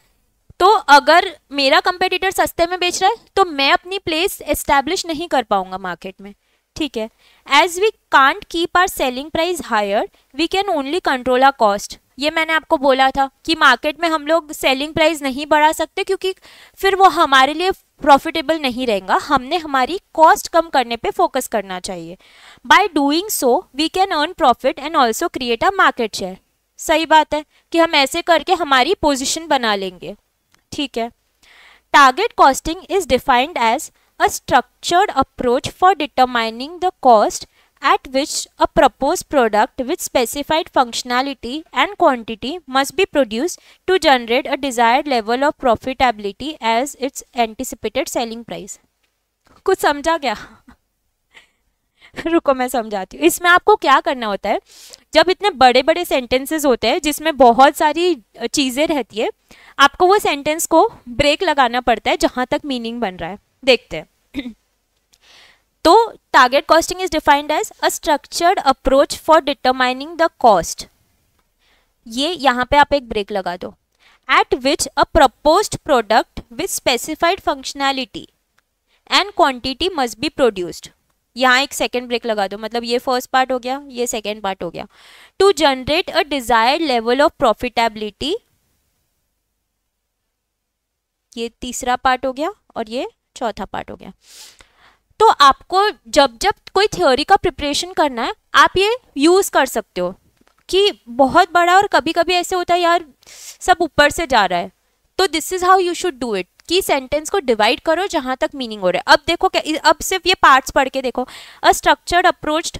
तो अगर मेरा कंपेटिटर सस्ते में बेच रहा है तो मैं अपनी प्लेस एस्टैब्लिश नहीं कर पाऊंगा मार्केट में। ठीक है, as we can't keep our selling price higher, we can only control our cost. ये मैंने आपको बोला था कि मार्केट में हम लोग सेलिंग प्राइस नहीं बढ़ा सकते क्योंकि फिर वो हमारे लिए प्रॉफिटेबल नहीं रहेगा। हमने हमारी कॉस्ट कम करने पे फोकस करना चाहिए। By doing so we can earn profit and also create a market share. सही बात है कि हम ऐसे करके हमारी पोजिशन बना लेंगे। ठीक है, target costing is defined as a structured approach for determining the cost at which a proposed product with specified functionality and quantity must be produced to generate a desired level of profitability as its anticipated selling price। कुछ समझा क्या? रुको मैं समझाती हूँ। इसमें आपको क्या करना होता है, जब इतने बड़े बड़े सेंटेंसेस होते हैं जिसमें बहुत सारी चीज़ें रहती है, आपको वो सेंटेंस को ब्रेक लगाना पड़ता है जहाँ तक मीनिंग बन रहा है। देखते हैं। तो target costing is defined as a structured approach for determining the cost. ये यहाँ पे आप एक ब्रेक लगा दो। At which a proposed product with specified functionality and quantity must be produced. यहाँ एक सेकेंड ब्रेक लगा दो, मतलब ये फर्स्ट पार्ट हो गया, ये सेकेंड पार्ट हो गया। To generate a desired level of profitability, ये तीसरा पार्ट हो गया और ये चौथा पार्ट हो गया। तो आपको जब जब कोई थ्योरी का प्रिपरेशन करना है, आप ये यूज कर सकते हो कि बहुत बड़ा, और कभी कभी ऐसे होता है यार सब ऊपर से जा रहा है, तो this is how you should do it कि सेंटेंस को डिवाइड करो जहां तक मीनिंग हो रहा है। अब देखो अब सिर्फ ये पार्ट्स पढ़ के देखो। अ structured approach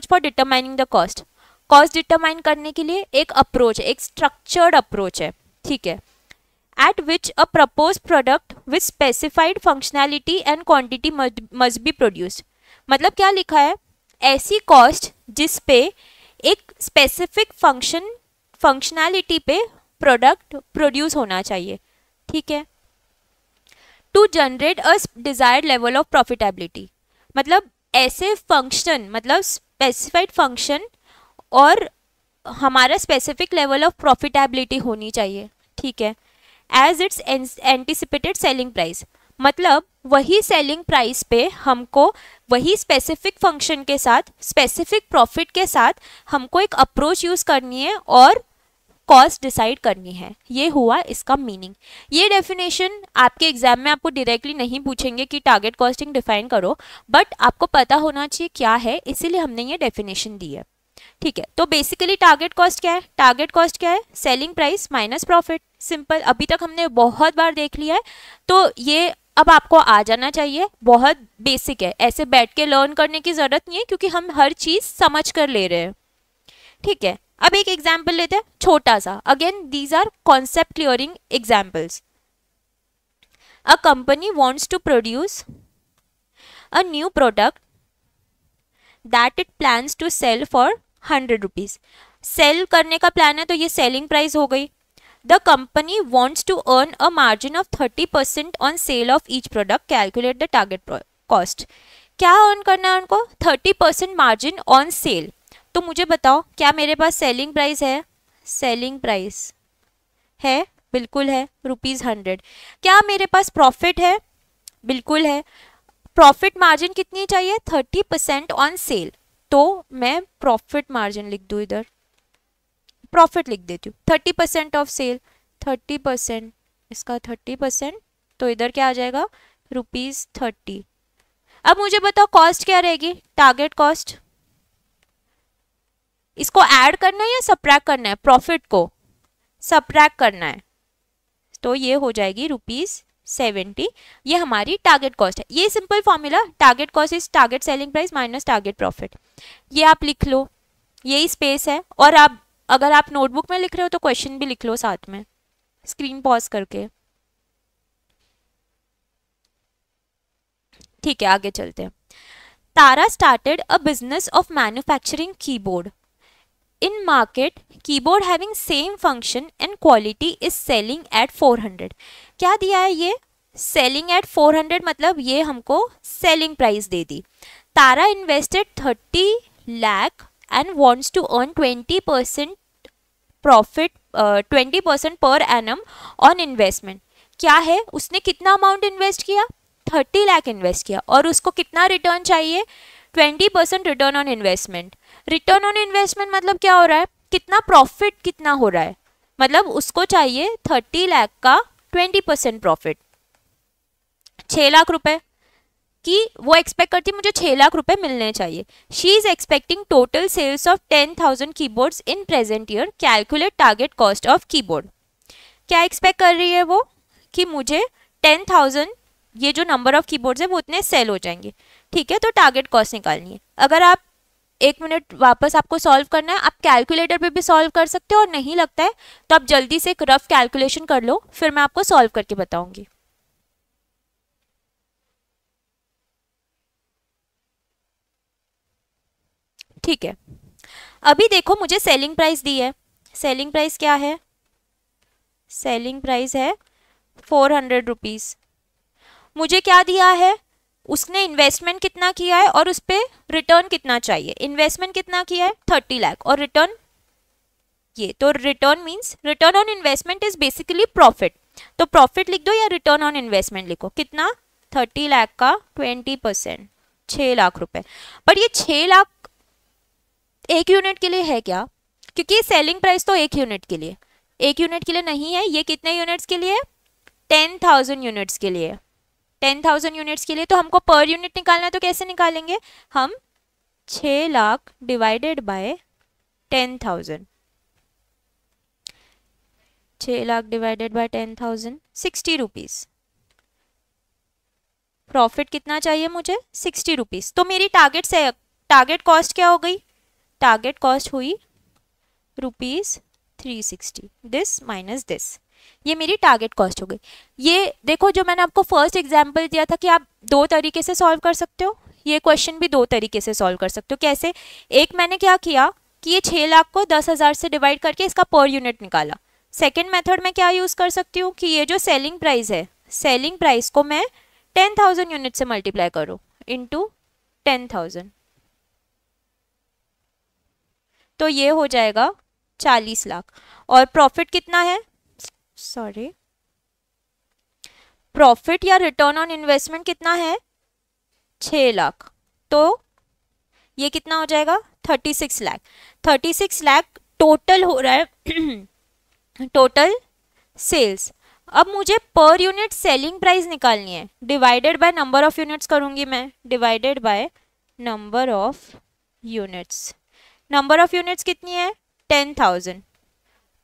for determining the cost. Cost determine करने के लिए एक अप्रोच, एक स्ट्रक्चर्ड अप्रोच है, ठीक है। At which a propose product with specified functionality and quantity must be produced. मतलब क्या लिखा है, ऐसी कॉस्ट जिस पे एक स्पेसिफिक फंक्शनैलिटी पे प्रोडक्ट प्रोड्यूस होना चाहिए, ठीक है। To generate a desired level of profitability, मतलब ऐसे फंक्शन, मतलब स्पेसिफाइड फंक्शन और हमारा स्पेसिफिक लेवल ऑफ प्रॉफिटेबिलिटी होनी चाहिए, ठीक है। As its anticipated selling price, मतलब वही सेलिंग प्राइस पे हमको वही स्पेसिफिक फंक्शन के साथ स्पेसिफिक प्रॉफिट के साथ हमको एक अप्रोच यूज करनी है और कॉस्ट डिसाइड करनी है। ये हुआ इसका मीनिंग। ये डेफिनेशन आपके एग्जाम में आपको डायरेक्टली नहीं पूछेंगे कि टारगेट कॉस्टिंग डिफाइन करो, बट आपको पता होना चाहिए क्या है, इसीलिए हमने ये डेफिनेशन दी है, ठीक है। तो बेसिकली टारगेट कॉस्ट क्या है? टारगेट कॉस्ट क्या है? Selling price minus profit. Simple, अभी तक हमने बहुत बार देख लिया है, तो ये अब आपको आ जाना चाहिए। बहुत बेसिक है, ऐसे बैठ के लर्न करने की जरूरत नहीं है क्योंकि हम हर चीज समझ कर ले रहे हैं, ठीक है। अब एक एग्जाम्पल लेते हैं छोटा सा। Again these are concept clearing examples. A company wants to produce a new product that it plans to sell for 100 rupees. Sell करने का प्लान है तो ये सेलिंग प्राइस हो गई। The company wants to earn a margin of 30% on sale of each product, calculate the target cost. क्या earn करना है उनको? 30% मार्जिन ऑन सेल। तो मुझे बताओ, क्या मेरे पास सेलिंग प्राइस है? सेलिंग प्राइस है, बिल्कुल है, ₹100। क्या मेरे पास प्रॉफिट है? बिल्कुल है। प्रॉफिट मार्जिन कितनी चाहिए? 30% ऑन सेल। तो मैं प्रॉफिट मार्जिन लिख दूँ, इधर प्रॉफिट लिख देती हूँ। 30% ऑफ सेल, 30%, इसका 30%, तो इधर क्या आ जाएगा? ₹30। अब मुझे बताओ कॉस्ट क्या रहेगी? टारगेट कॉस्ट, इसको ऐड करना है या सब्ट्रैक्ट करना है? प्रॉफिट को सब्ट्रैक्ट करना है, तो ये हो जाएगी ₹70। ये हमारी टारगेट कॉस्ट है। ये simple formula, target cost is target selling price minus target profit. ये आप लिख लो, यही स्पेस है। और आप अगर आप नोटबुक में लिख रहे हो तो क्वेश्चन भी लिख लो साथ में, स्क्रीन पॉज करके, ठीक है। आगे चलते हैं। Tara started a business of manufacturing keyboard in market. Keyboard having same function and quality is selling at 400। क्या दिया है ये? सेलिंग एट 400, मतलब ये हमको सेलिंग प्राइस दे दी। Tara invested 30 lakh and wants to earn 20% profit, 20% per annum on investment. क्या है? उसने कितना अमाउंट इन्वेस्ट किया? 30 लाख इन्वेस्ट किया, और उसको कितना रिटर्न चाहिए? 20% return on investment. Return on investment मतलब क्या हो रहा है? कितना प्रॉफिट कितना हो रहा है, मतलब उसको चाहिए 30 लाख का 20% प्रॉफिट, 6 लाख रुपए कि वो एक्सपेक्ट करती मुझे 6 लाख रुपए मिलने चाहिए। She is expecting total sales of 10,000 keyboards in present year, calculate target cost of keyboard. क्या एक्सपेक्ट कर रही है वो? कि मुझे 10,000, ये जो नंबर ऑफ कीबोर्ड्स है वो उतने सेल हो जाएंगे, ठीक है। तो टारगेट कॉस्ट निकालनी है। अगर आप 1 मिनट वापस आपको सॉल्व करना है, आप कैलकुलेटर पे भी सॉल्व कर सकते हो, और नहीं लगता है तो आप जल्दी से एक रफ कैलकुलेशन कर लो, फिर मैं आपको सॉल्व करके बताऊंगी। ठीक है, अभी देखो मुझे सेलिंग प्राइस दी है, सेलिंग प्राइस क्या है, सेलिंग प्राइस है 400 रुपीज़। मुझे क्या दिया है, उसने इन्वेस्टमेंट कितना किया है और उस पर रिटर्न कितना चाहिए। इन्वेस्टमेंट कितना किया है 30 लाख और रिटर्न ये, तो return means return on investment is basically profit, तो प्रॉफिट लिख दो या रिटर्न ऑन इन्वेस्टमेंट लिखो, कितना 30 लाख का 20%, 6 लाख रुपए। पर ये 6 लाख एक यूनिट के लिए है क्या, क्योंकि सेलिंग प्राइस तो एक यूनिट के लिए, एक यूनिट के लिए नहीं है, ये कितने यूनिट्स के लिए, 10,000 यूनिट्स के लिए, 10,000 यूनिट्स के लिए। तो हमको पर यूनिट निकालना है, तो कैसे निकालेंगे हम, 6 lakh divided by 10,000, 6 lakh divided by 10,000, 60 rupees. Profit कितना चाहिए मुझे, 60 रुपीज़। तो मेरी टारगेट से टारगेट कॉस्ट क्या हो गई, टारगेट कॉस्ट हुई ₹360, दिस माइनस दिस, ये मेरी टारगेट कॉस्ट हो गई। ये देखो जो मैंने आपको फर्स्ट एग्जांपल दिया था कि आप दो तरीके से सॉल्व कर सकते हो, ये क्वेश्चन भी दो तरीके से सॉल्व कर सकते हो। कैसे, एक मैंने क्या किया कि ये 6 लाख को 10,000 से डिवाइड करके इसका पर यूनिट निकाला। सेकेंड मेथड में क्या यूज़ कर सकती हूँ कि ये जो सेलिंग प्राइस है, सेलिंग प्राइस को मैं 10,000 यूनिट से मल्टीप्लाई करूँ इंटू 10,000, तो ये हो जाएगा 40 लाख। और प्रॉफिट कितना है, सॉरी प्रॉफिट या रिटर्न ऑन इन्वेस्टमेंट कितना है, 6 लाख, तो ये कितना हो जाएगा 36 लाख। 36 लाख टोटल हो रहा है टोटल सेल्स। अब मुझे पर यूनिट सेलिंग प्राइस निकालनी है, divided by number of units करूंगी मैं, divided by number of units. Number of units कितनी है 10,000,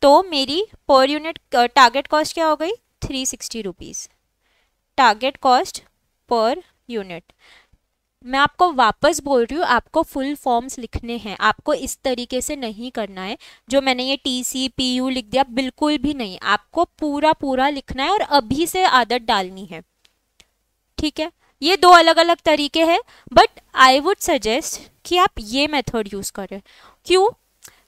तो मेरी पर यूनिट टारगेट कॉस्ट क्या हो गई 360 rupees, target cost per unit. मैं आपको वापस बोल रही हूँ, आपको फुल फॉर्म्स लिखने हैं, आपको इस तरीके से नहीं करना है जो मैंने ये TCPU लिख दिया, बिल्कुल भी नहीं, आपको पूरा पूरा लिखना है और अभी से आदत डालनी है, ठीक है। ये दो अलग अलग तरीके हैं, बट आई वुड सजेस्ट कि आप ये मेथड यूज़ करें। क्यों,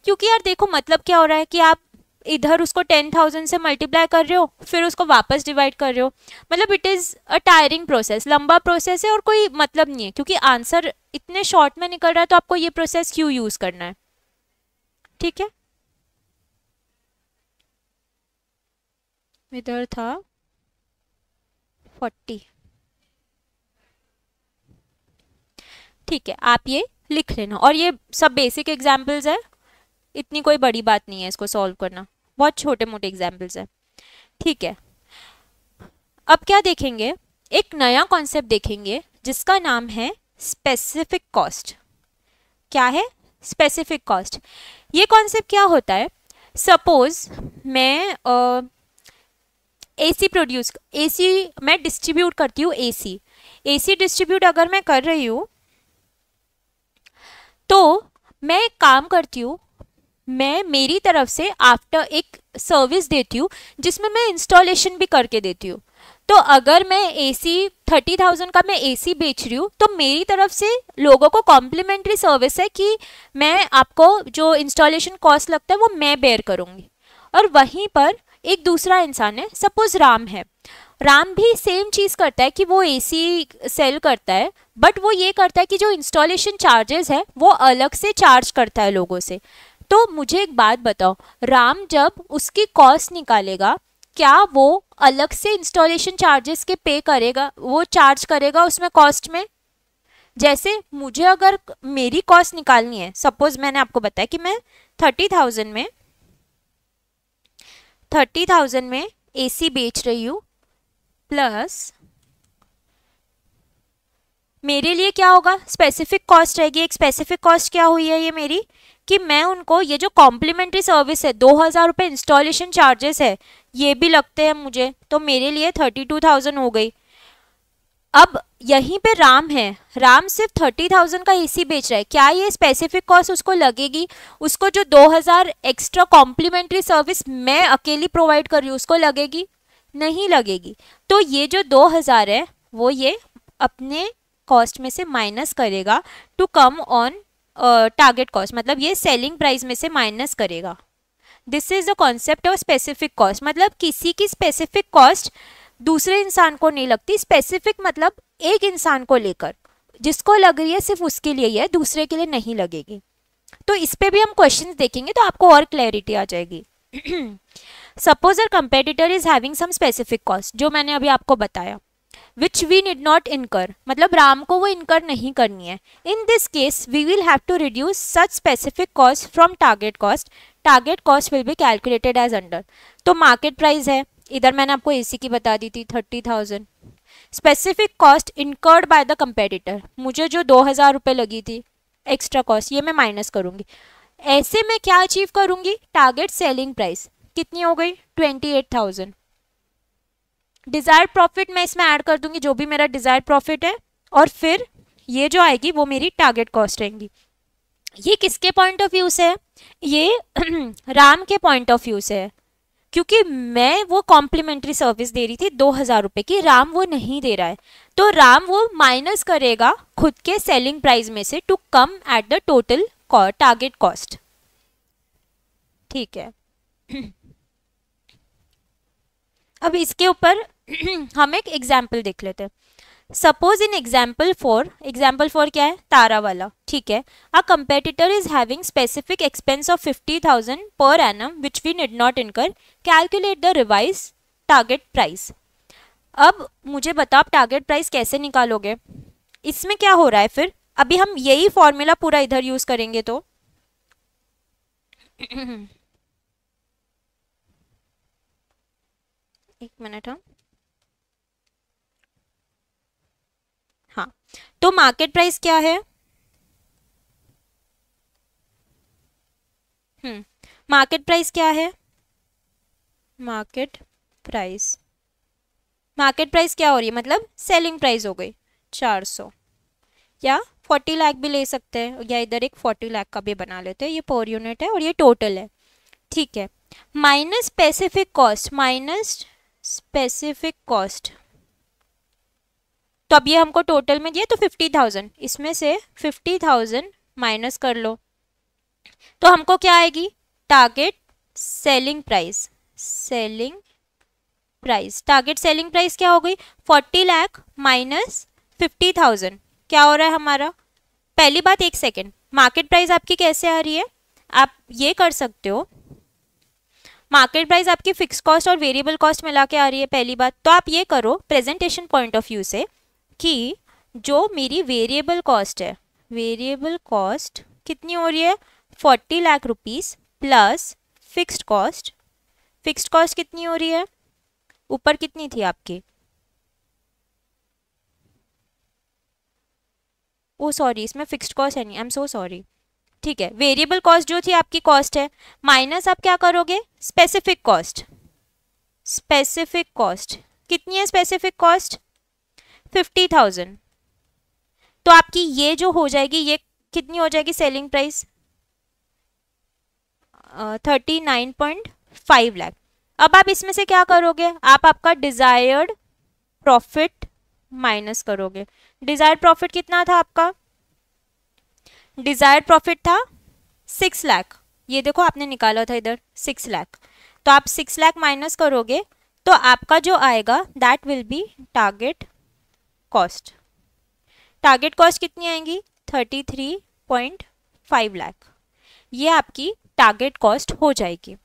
क्योंकि यार देखो मतलब क्या हो रहा है कि आप इधर उसको 10,000 से मल्टीप्लाई कर रहे हो, फिर उसको वापस डिवाइड कर रहे हो, मतलब it is a tiring process, लंबा प्रोसेस है और कोई मतलब नहीं है, क्योंकि आंसर इतने शॉर्ट में निकल रहा है, तो आपको ये प्रोसेस क्यों यूज़ करना है, ठीक है। इधर था 40, ठीक है, आप ये लिख लेना। और ये सब बेसिक एग्जाम्पल्स है, इतनी कोई बड़ी बात नहीं है इसको सॉल्व करना, बहुत छोटे मोटे एग्जाम्पल्स है, ठीक है। अब क्या देखेंगे, एक नया कॉन्सेप्ट देखेंगे जिसका नाम है स्पेसिफिक कॉस्ट। क्या है स्पेसिफिक कॉस्ट, ये कॉन्सेप्ट क्या होता है, सपोज मैं AC मैं डिस्ट्रीब्यूट करती हूँ, AC डिस्ट्रीब्यूट अगर मैं कर रही हूँ, तो मैं एक काम करती हूँ, मैं मेरी तरफ से आफ्टर एक सर्विस देती हूँ जिसमें मैं इंस्टॉलेशन भी करके देती हूँ। तो अगर मैं AC 30,000 का मैं AC बेच रही हूँ, तो मेरी तरफ से लोगों को कॉम्प्लीमेंट्री सर्विस है कि मैं आपको जो इंस्टॉलेशन कॉस्ट लगता है वो मैं बेयर करूँगी। और वहीं पर एक दूसरा इंसान है, सपोज राम है, राम भी सेम चीज़ करता है कि वो AC सेल करता है, बट वो ये करता है कि जो इंस्टॉलेशन चार्जेस है वो अलग से चार्ज करता है लोगों से। तो मुझे एक बात बताओ, राम जब उसकी कॉस्ट निकालेगा, क्या वो अलग से इंस्टॉलेशन चार्जेस के पे करेगा, वो चार्ज करेगा उसमें कॉस्ट में? जैसे मुझे अगर मेरी कॉस्ट निकालनी है, सपोज मैंने आपको बताया कि मैं 30,000 में AC बेच रही हूँ, प्लस मेरे लिए क्या होगा स्पेसिफिक कॉस्ट रहेगी। एक स्पेसिफिक कॉस्ट क्या हुई है ये मेरी, कि मैं उनको ये जो कॉम्प्लीमेंट्री सर्विस है 2,000 रुपये इंस्टॉलेशन चार्जेस है ये भी लगते हैं मुझे, तो मेरे लिए 32,000 हो गई। अब यहीं पे राम है, राम सिर्फ 30,000 का AC बेच रहा है, क्या ये स्पेसिफिक कॉस्ट उसको लगेगी? उसको जो 2,000 एक्स्ट्रा कॉम्प्लीमेंट्री सर्विस मैं अकेली प्रोवाइड कर रही हूँ उसको लगेगी? नहीं लगेगी। तो ये जो 2,000 है वो ये अपने कॉस्ट में से माइनस करेगा to come on target cost, मतलब ये सेलिंग प्राइस में से माइनस करेगा। This is the concept of specific cost, मतलब किसी की स्पेसिफिक कॉस्ट दूसरे इंसान को नहीं लगती। स्पेसिफिक मतलब एक इंसान को लेकर, जिसको लग रही है सिर्फ उसके लिए ही है, दूसरे के लिए नहीं लगेगी। तो इस पे भी हम क्वेश्चंस देखेंगे तो आपको और क्लैरिटी आ जाएगी। Suppose a competitor is having some specific cost, जो मैंने अभी आपको बताया, विच वी नीड नॉट इनकर, मतलब राम को वो इनकर नहीं करनी है। In this case we will have to reduce such specific cost from target cost. Target cost will be calculated as under. तो मार्केट प्राइस है, इधर मैंने आपको एसी की बता दी थी 30,000। Specific cost incurred by the competitor, मुझे जो 2,000 रुपये लगी थी एक्स्ट्रा कॉस्ट, ये मैं माइनस करूंगी। ऐसे में क्या अचीव करूंगी, टारगेट सेलिंग प्राइस कितनी हो गई 28,000। डिजायर्ड प्रॉफिट मैं इसमें ऐड कर दूंगी, जो भी मेरा डिजायर्ड प्रॉफिट है, और फिर ये जो आएगी वो मेरी टारगेट कॉस्ट रहेंगी। ये किसके पॉइंट ऑफ व्यू से है, ये राम के पॉइंट ऑफ व्यू से है, क्योंकि मैं वो कॉम्प्लीमेंट्री सर्विस दे रही थी 2,000 रुपये की, राम वो नहीं दे रहा है, तो राम वो माइनस करेगा खुद के सेलिंग प्राइस में से to come at the total target cost. ठीक है। अब इसके ऊपर हम एक एग्जाम्पल देख लेते हैं। सपोज इन एग्जाम्पल फॉर क्या है, तारा वाला, ठीक है। A competitor is having specific expense of 50,000 per annum which we need not incur, calculate the revise target price. अब मुझे बताओ आप टारगेट प्राइस कैसे निकालोगे। इसमें क्या हो रहा है, फिर अभी हम यही फॉर्मूला पूरा इधर यूज करेंगे, तो एक मिनट, हाँ, तो मार्केट प्राइस क्या है, मार्केट प्राइस क्या है, मार्केट प्राइस क्या हो रही है, मतलब सेलिंग प्राइस हो गई 400, या 40 लाख भी ले सकते हैं, या इधर एक 40 लाख का भी बना लेते हैं, ये पर यूनिट है और ये टोटल है, ठीक है। माइनस स्पेसिफिक कॉस्ट, तो अब ये हमको टोटल में दिया तो 50,000, इसमें से 50,000 माइनस कर लो, तो हमको क्या आएगी, target selling price. Target selling price क्या हो गई, 40 लाख माइनस 50,000, क्या हो रहा है हमारा। पहली बात, एक सेकेंड, मार्केट प्राइस आपकी कैसे आ रही है, आप ये कर सकते हो, मार्केट प्राइस आपकी फिक्स कॉस्ट और वेरिएबल कॉस्ट मिला के आ रही है पहली बात, तो आप ये करो प्रेजेंटेशन पॉइंट ऑफ व्यू से कि जो मेरी वेरिएबल कॉस्ट है, वेरिएबल कॉस्ट कितनी हो रही है 40 lakh rupees plus fixed cost कितनी हो रही है, ऊपर कितनी थी आपकी, ओ सॉरी इसमें फिक्स्ड कॉस्ट है नहीं, आई एम सो सॉरी, ठीक है। वेरिएबल कॉस्ट जो थी आपकी कॉस्ट है, माइनस आप क्या करोगे, स्पेसिफिक कॉस्ट कितनी है, स्पेसिफिक कॉस्ट 50,000, तो आपकी ये जो हो जाएगी, ये कितनी हो जाएगी सेलिंग प्राइस 39.5 लाख। अब आप इसमें से क्या करोगे, आप आपका डिजायर्ड प्रॉफिट माइनस करोगे। डिजायर्ड प्रॉफिट कितना था आपका, डिजायर्ड प्रॉफिट था 6 लाख, ये देखो आपने निकाला था इधर 6 लाख, तो आप 6 लाख माइनस करोगे तो आपका जो आएगा that will be target cost. Target cost कितनी आएंगी 33.5 लाख, ये आपकी टारगेट कॉस्ट हो जाएगी।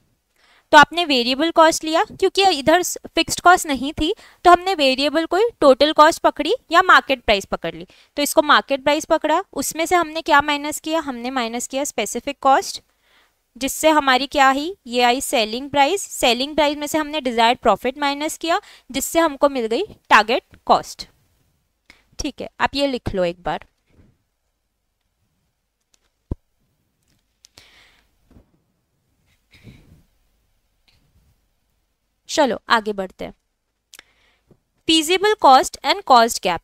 तो आपने वेरिएबल कॉस्ट लिया, क्योंकि इधर फिक्स्ड कॉस्ट नहीं थी तो हमने वेरिएबल को टोटल कॉस्ट पकड़ी या मार्केट प्राइस पकड़ ली, तो इसको मार्केट प्राइस पकड़ा, उसमें से हमने क्या माइनस किया, हमने माइनस किया स्पेसिफिक कॉस्ट, जिससे हमारी क्या ही ये आई सेलिंग प्राइस में से हमने डिजायर्ड प्रॉफिट माइनस किया, जिससे हमको मिल गई टारगेट कॉस्ट। ठीक है, आप ये लिख लो एक बार। चलो आगे बढ़ते हैं। feasible cost and cost gap.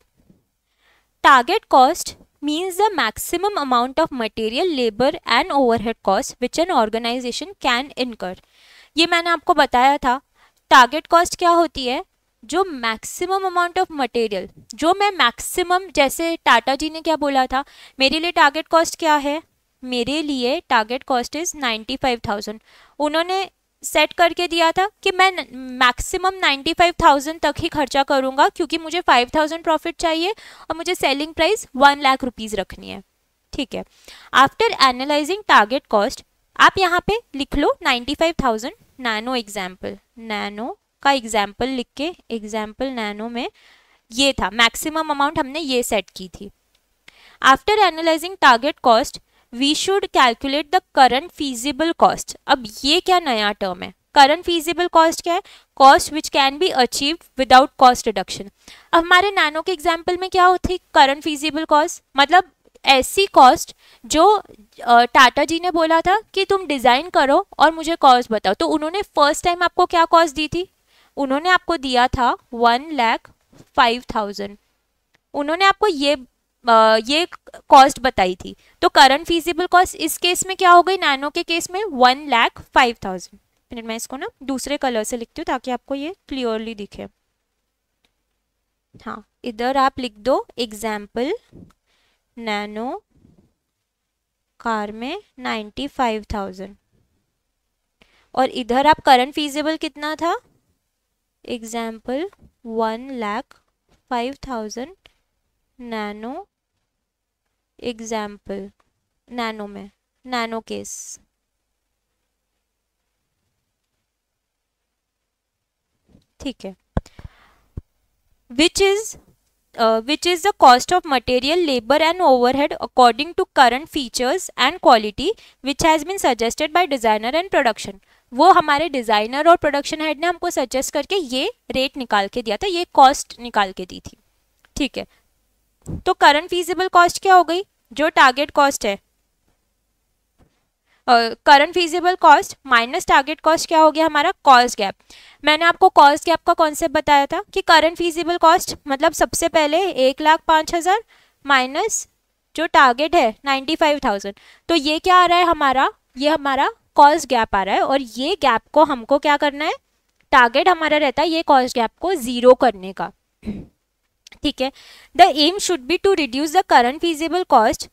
Target cost means the maximum amount of material, labor and overhead costs which an organization can incur. ये मैंने आपको बताया था, टारगेट कॉस्ट क्या होती है, जो मैक्सिमम अमाउंट ऑफ मटेरियल, जो मैं मैक्सिमम, जैसे टाटा जी ने क्या बोला था, मेरे लिए टारगेट कॉस्ट क्या है, मेरे लिए टारगेट कॉस्ट इज 95,000। उन्होंने सेट करके दिया था कि मैं मैक्सिमम 95,000 तक ही खर्चा करूंगा क्योंकि मुझे 5,000 प्रॉफिट चाहिए और मुझे सेलिंग प्राइस 1 लाख रुपीज़ रखनी है। ठीक है, आफ्टर एनालाइजिंग टारगेट कॉस्ट आप यहाँ पे लिख लो 95,000 नैनो एग्जाम्पल, नैनो का एग्जाम्पल लिख के एग्जाम्पल नैनो में ये था मैक्सिमम अमाउंट हमने ये सेट की थी। After analysing target cost we should calculate the current feasible cost. अब ये क्या नया टर्म है, करंट फीजिबल कॉस्ट क्या है, cost which can be achieve without cost reduction. अब हमारे नैनो के एग्जाम्पल में क्या होती करंट फीजिबल कॉस्ट, मतलब ऐसी कॉस्ट जो टाटा जी ने बोला था कि तुम डिजाइन करो और मुझे कॉस्ट बताओ, तो उन्होंने फर्स्ट टाइम आपको क्या कॉस्ट दी थी, उन्होंने आपको दिया था 1,05,000, उन्होंने आपको ये कॉस्ट बताई थी। तो करंट फीजिबल कॉस्ट इस केस में क्या हो गई, नैनो के केस में 1,05,000। मिनट मैं इसको ना दूसरे कलर से लिखती हूँ ताकि आपको ये क्लियरली दिखे। हाँ, इधर आप लिख दो एग्जाम्पल नैनो कार में 95,000 और इधर आप करंट फीजिबल कितना था, एग्जाम्पल 1,05,000 नैनो एग्जाम्पल, नैनो में नैनो केस। ठीक है, विच is the cost of material, labor and overhead according to current features and quality which has been suggested by designer and production। वो हमारे डिजाइनर और production head ने हमको suggest करके ये रेट निकाल के दिया था, ये कॉस्ट निकाल के दी थी। ठीक है, तो करंट फीजिबल कॉस्ट क्या हो गई, जो टारगेट कॉस्ट है, current feasible cost minus target cost क्या हो गया हमारा, कॉस्ट गैप। मैंने आपको कॉस्ट गैप का कॉन्सेप्ट बताया था कि करंट फीजिबल कॉस्ट मतलब सबसे पहले 1,05,000 माइनस जो टारगेट है 95,000, तो ये क्या आ रहा है हमारा, ये हमारा कॉस्ट गैप आ रहा है और ये गैप को हमको क्या करना है, टारगेट हमारा रहता है ये कॉस्ट गैप को जीरो करने का। ठीक है, the aim should be to reduce the current feasible cost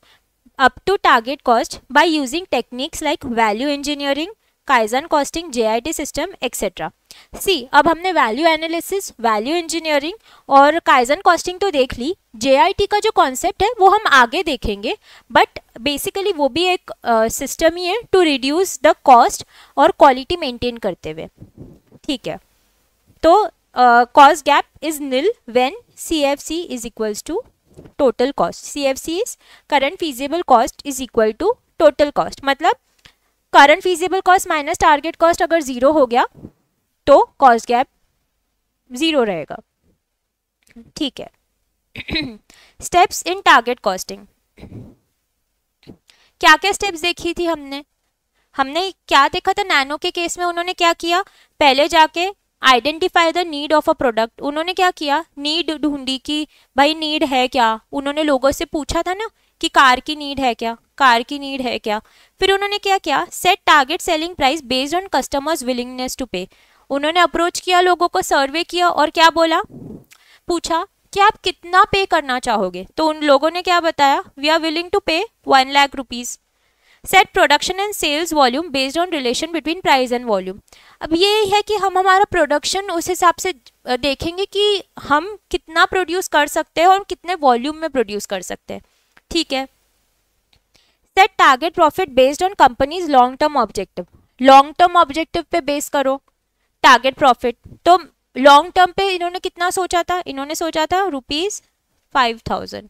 up to target cost by using techniques like value engineering, Kaizen costing, JIT system etc. सी अब हमने वैल्यू एनालिसिस, वैल्यू इंजीनियरिंग और kaizen costing तो देख ली, JIT का जो concept है वो हम आगे देखेंगे, बट बेसिकली वो भी एक सिस्टम ही है टू रिड्यूस द कॉस्ट और क्वालिटी मेंटेन करते हुए। ठीक है, तो cost gap is nil when CFC is equals to total cost. CFC is current feasible cost is equal to total cost, मतलब current feasible cost minus target cost अगर zero हो गया तो कॉस्ट गैप जीरो रहेगा। ठीक है, steps in target costing, क्या क्या स्टेप्स देखी थी हमने क्या देखा था, नैनो के केस में उन्होंने क्या किया, पहले जाके identify the need of a product, उन्होंने क्या किया, नीड ढूंढी कि भाई नीड है क्या, उन्होंने लोगों से पूछा था ना कि कार की नीड है क्या, कार की नीड है क्या। फिर उन्होंने क्या किया, set target selling price based on customers willingness to pay, उन्होंने अप्रोच किया, लोगों को सर्वे किया और क्या बोला, पूछा कि आप कितना पे करना चाहोगे, तो उन लोगों ने क्या बताया, we are willing to pay 1 lakh rupees. Set production and sales volume based on relation between price and volume, अब ये है कि हम हमारा प्रोडक्शन उस हिसाब से देखेंगे कि हम कितना प्रोड्यूस कर सकते हैं और कितने वॉल्यूम में प्रोड्यूस कर सकते हैं। ठीक है, set target profit based on companies long term objective, long term objective पे बेस करो टारगेट प्रॉफिट, तो लॉन्ग टर्म पे इन्होंने कितना सोचा था, इन्होंने सोचा था ₹5,000।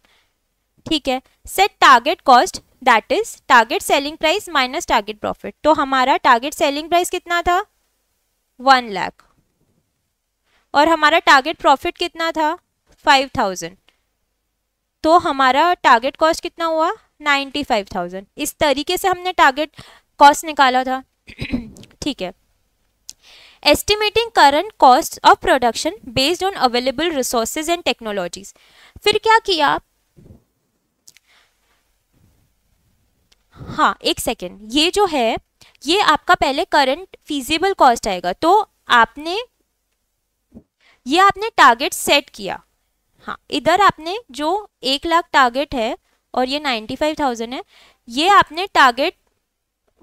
ठीक है, set target cost that is target selling price minus target profit, तो हमारा टारगेट सेलिंग प्राइस कितना था 1 लाख और हमारा टारगेट प्रॉफिट कितना था 5,000, तो हमारा टारगेट कॉस्ट कितना हुआ 95,000। इस तरीके से हमने टारगेट कॉस्ट निकाला था। ठीक है, estimating current cost of production based on available resources and technologies, फिर क्या किया, हाँ एक सेकेंड, ये जो है ये आपका पहले करंट फीजिबल कॉस्ट आएगा, तो आपने टारगेट सेट किया, हाँ इधर आपने जो 1 लाख टारगेट है और ये 95,000 है, ये आपने टारगेट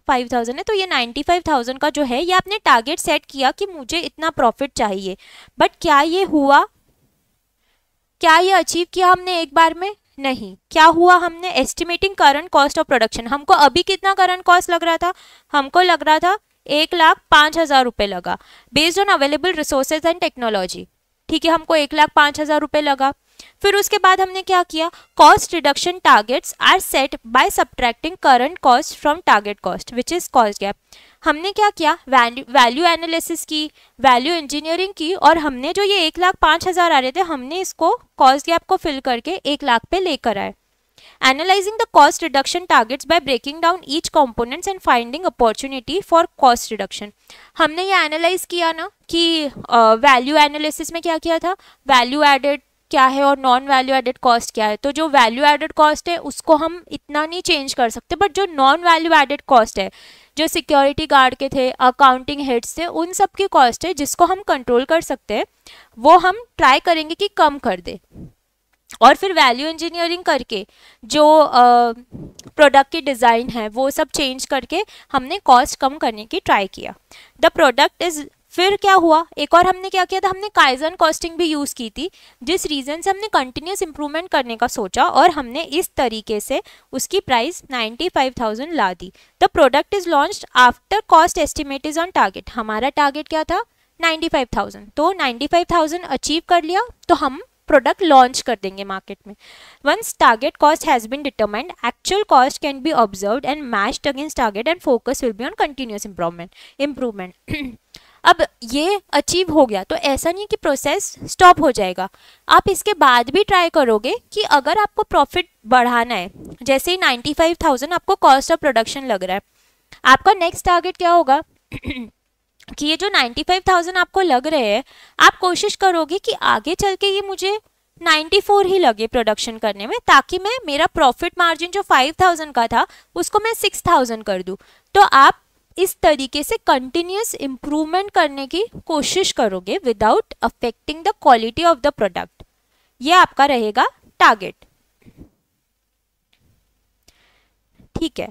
5000 है तो ये 95,000 का जो है ये आपने टारगेट सेट किया कि मुझे इतना प्रॉफिट चाहिए, बट क्या ये हुआ? क्या ये अचीव किया हमने एक बार में? नहीं। क्या हुआ? हमने estimating current cost of production, हमको अभी कितना करंट कॉस्ट लग रहा था? हमको लग रहा था 1,05,000 रुपये लगा based on available resources and technology. ठीक है, हमको 1,05,000 रुपये लगा। फिर उसके बाद हमने क्या किया? Cost reduction targets are set by subtracting current cost from target cost which is cost gap. हमने क्या किया? वैल्यू एनालिसिस की, वैल्यू इंजीनियरिंग की, और हमने जो ये 1,05,000 आ रहे थे हमने इसको कॉस्ट गैप को फिल करके 1,00,000 पे लेकर आए। Analyzing the cost reduction targets by breaking down each components and finding opportunity for cost reduction। हमने ये एनालाइज किया ना कि वैल्यू एनालिसिस में क्या किया था, वैल्यू एडेड क्या है और नॉन वैल्यू एडेड कॉस्ट क्या है। तो जो वैल्यू एडेड कॉस्ट है उसको हम इतना नहीं चेंज कर सकते, बट जो नॉन वैल्यू एडेड कॉस्ट है, जो सिक्योरिटी गार्ड के थे, अकाउंटिंग हेड्स थे, उन सब की कॉस्ट है जिसको हम कंट्रोल कर सकते हैं, वो हम ट्राई करेंगे कि कम कर दे। और फिर वैल्यू इंजीनियरिंग करके जो प्रोडक्ट की डिज़ाइन है वो सब चेंज करके हमने कॉस्ट कम करने की ट्राई किया। द प्रोडक्ट इज, फिर क्या हुआ? एक और हमने क्या किया था, हमने काइजन कॉस्टिंग भी यूज़ की थी, जिस रीज़न से हमने कंटिन्यूस इंप्रूवमेंट करने का सोचा और हमने इस तरीके से उसकी प्राइस 95,000 ला दी। The product is launched after cost estimate is on target. हमारा टारगेट क्या था? 95,000। तो 95,000 अचीव कर लिया तो हम प्रोडक्ट लॉन्च कर देंगे मार्केट में। Once target cost has been determined, actual cost can be observed and matched against target and focus will be on continuous improvement. अब ये अचीव हो गया तो ऐसा नहीं कि प्रोसेस स्टॉप हो जाएगा, आप इसके बाद भी ट्राई करोगे कि अगर आपको प्रॉफिट बढ़ाना है, जैसे ही 95,000 आपको कॉस्ट ऑफ प्रोडक्शन लग रहा है, आपका नेक्स्ट टारगेट क्या होगा कि ये जो 95,000 आपको लग रहे हैं, आप कोशिश करोगे कि आगे चल के ये मुझे 94 ही लगे प्रोडक्शन करने में, ताकि मैं मेरा प्रॉफिट मार्जिन जो 5,000 का था उसको मैं 6,000 कर दूं। तो आप इस तरीके से कंटिन्यूस इम्प्रूवमेंट करने की कोशिश करोगे without affecting the quality of the product. ये आपका रहेगा टारगेट। ठीक है,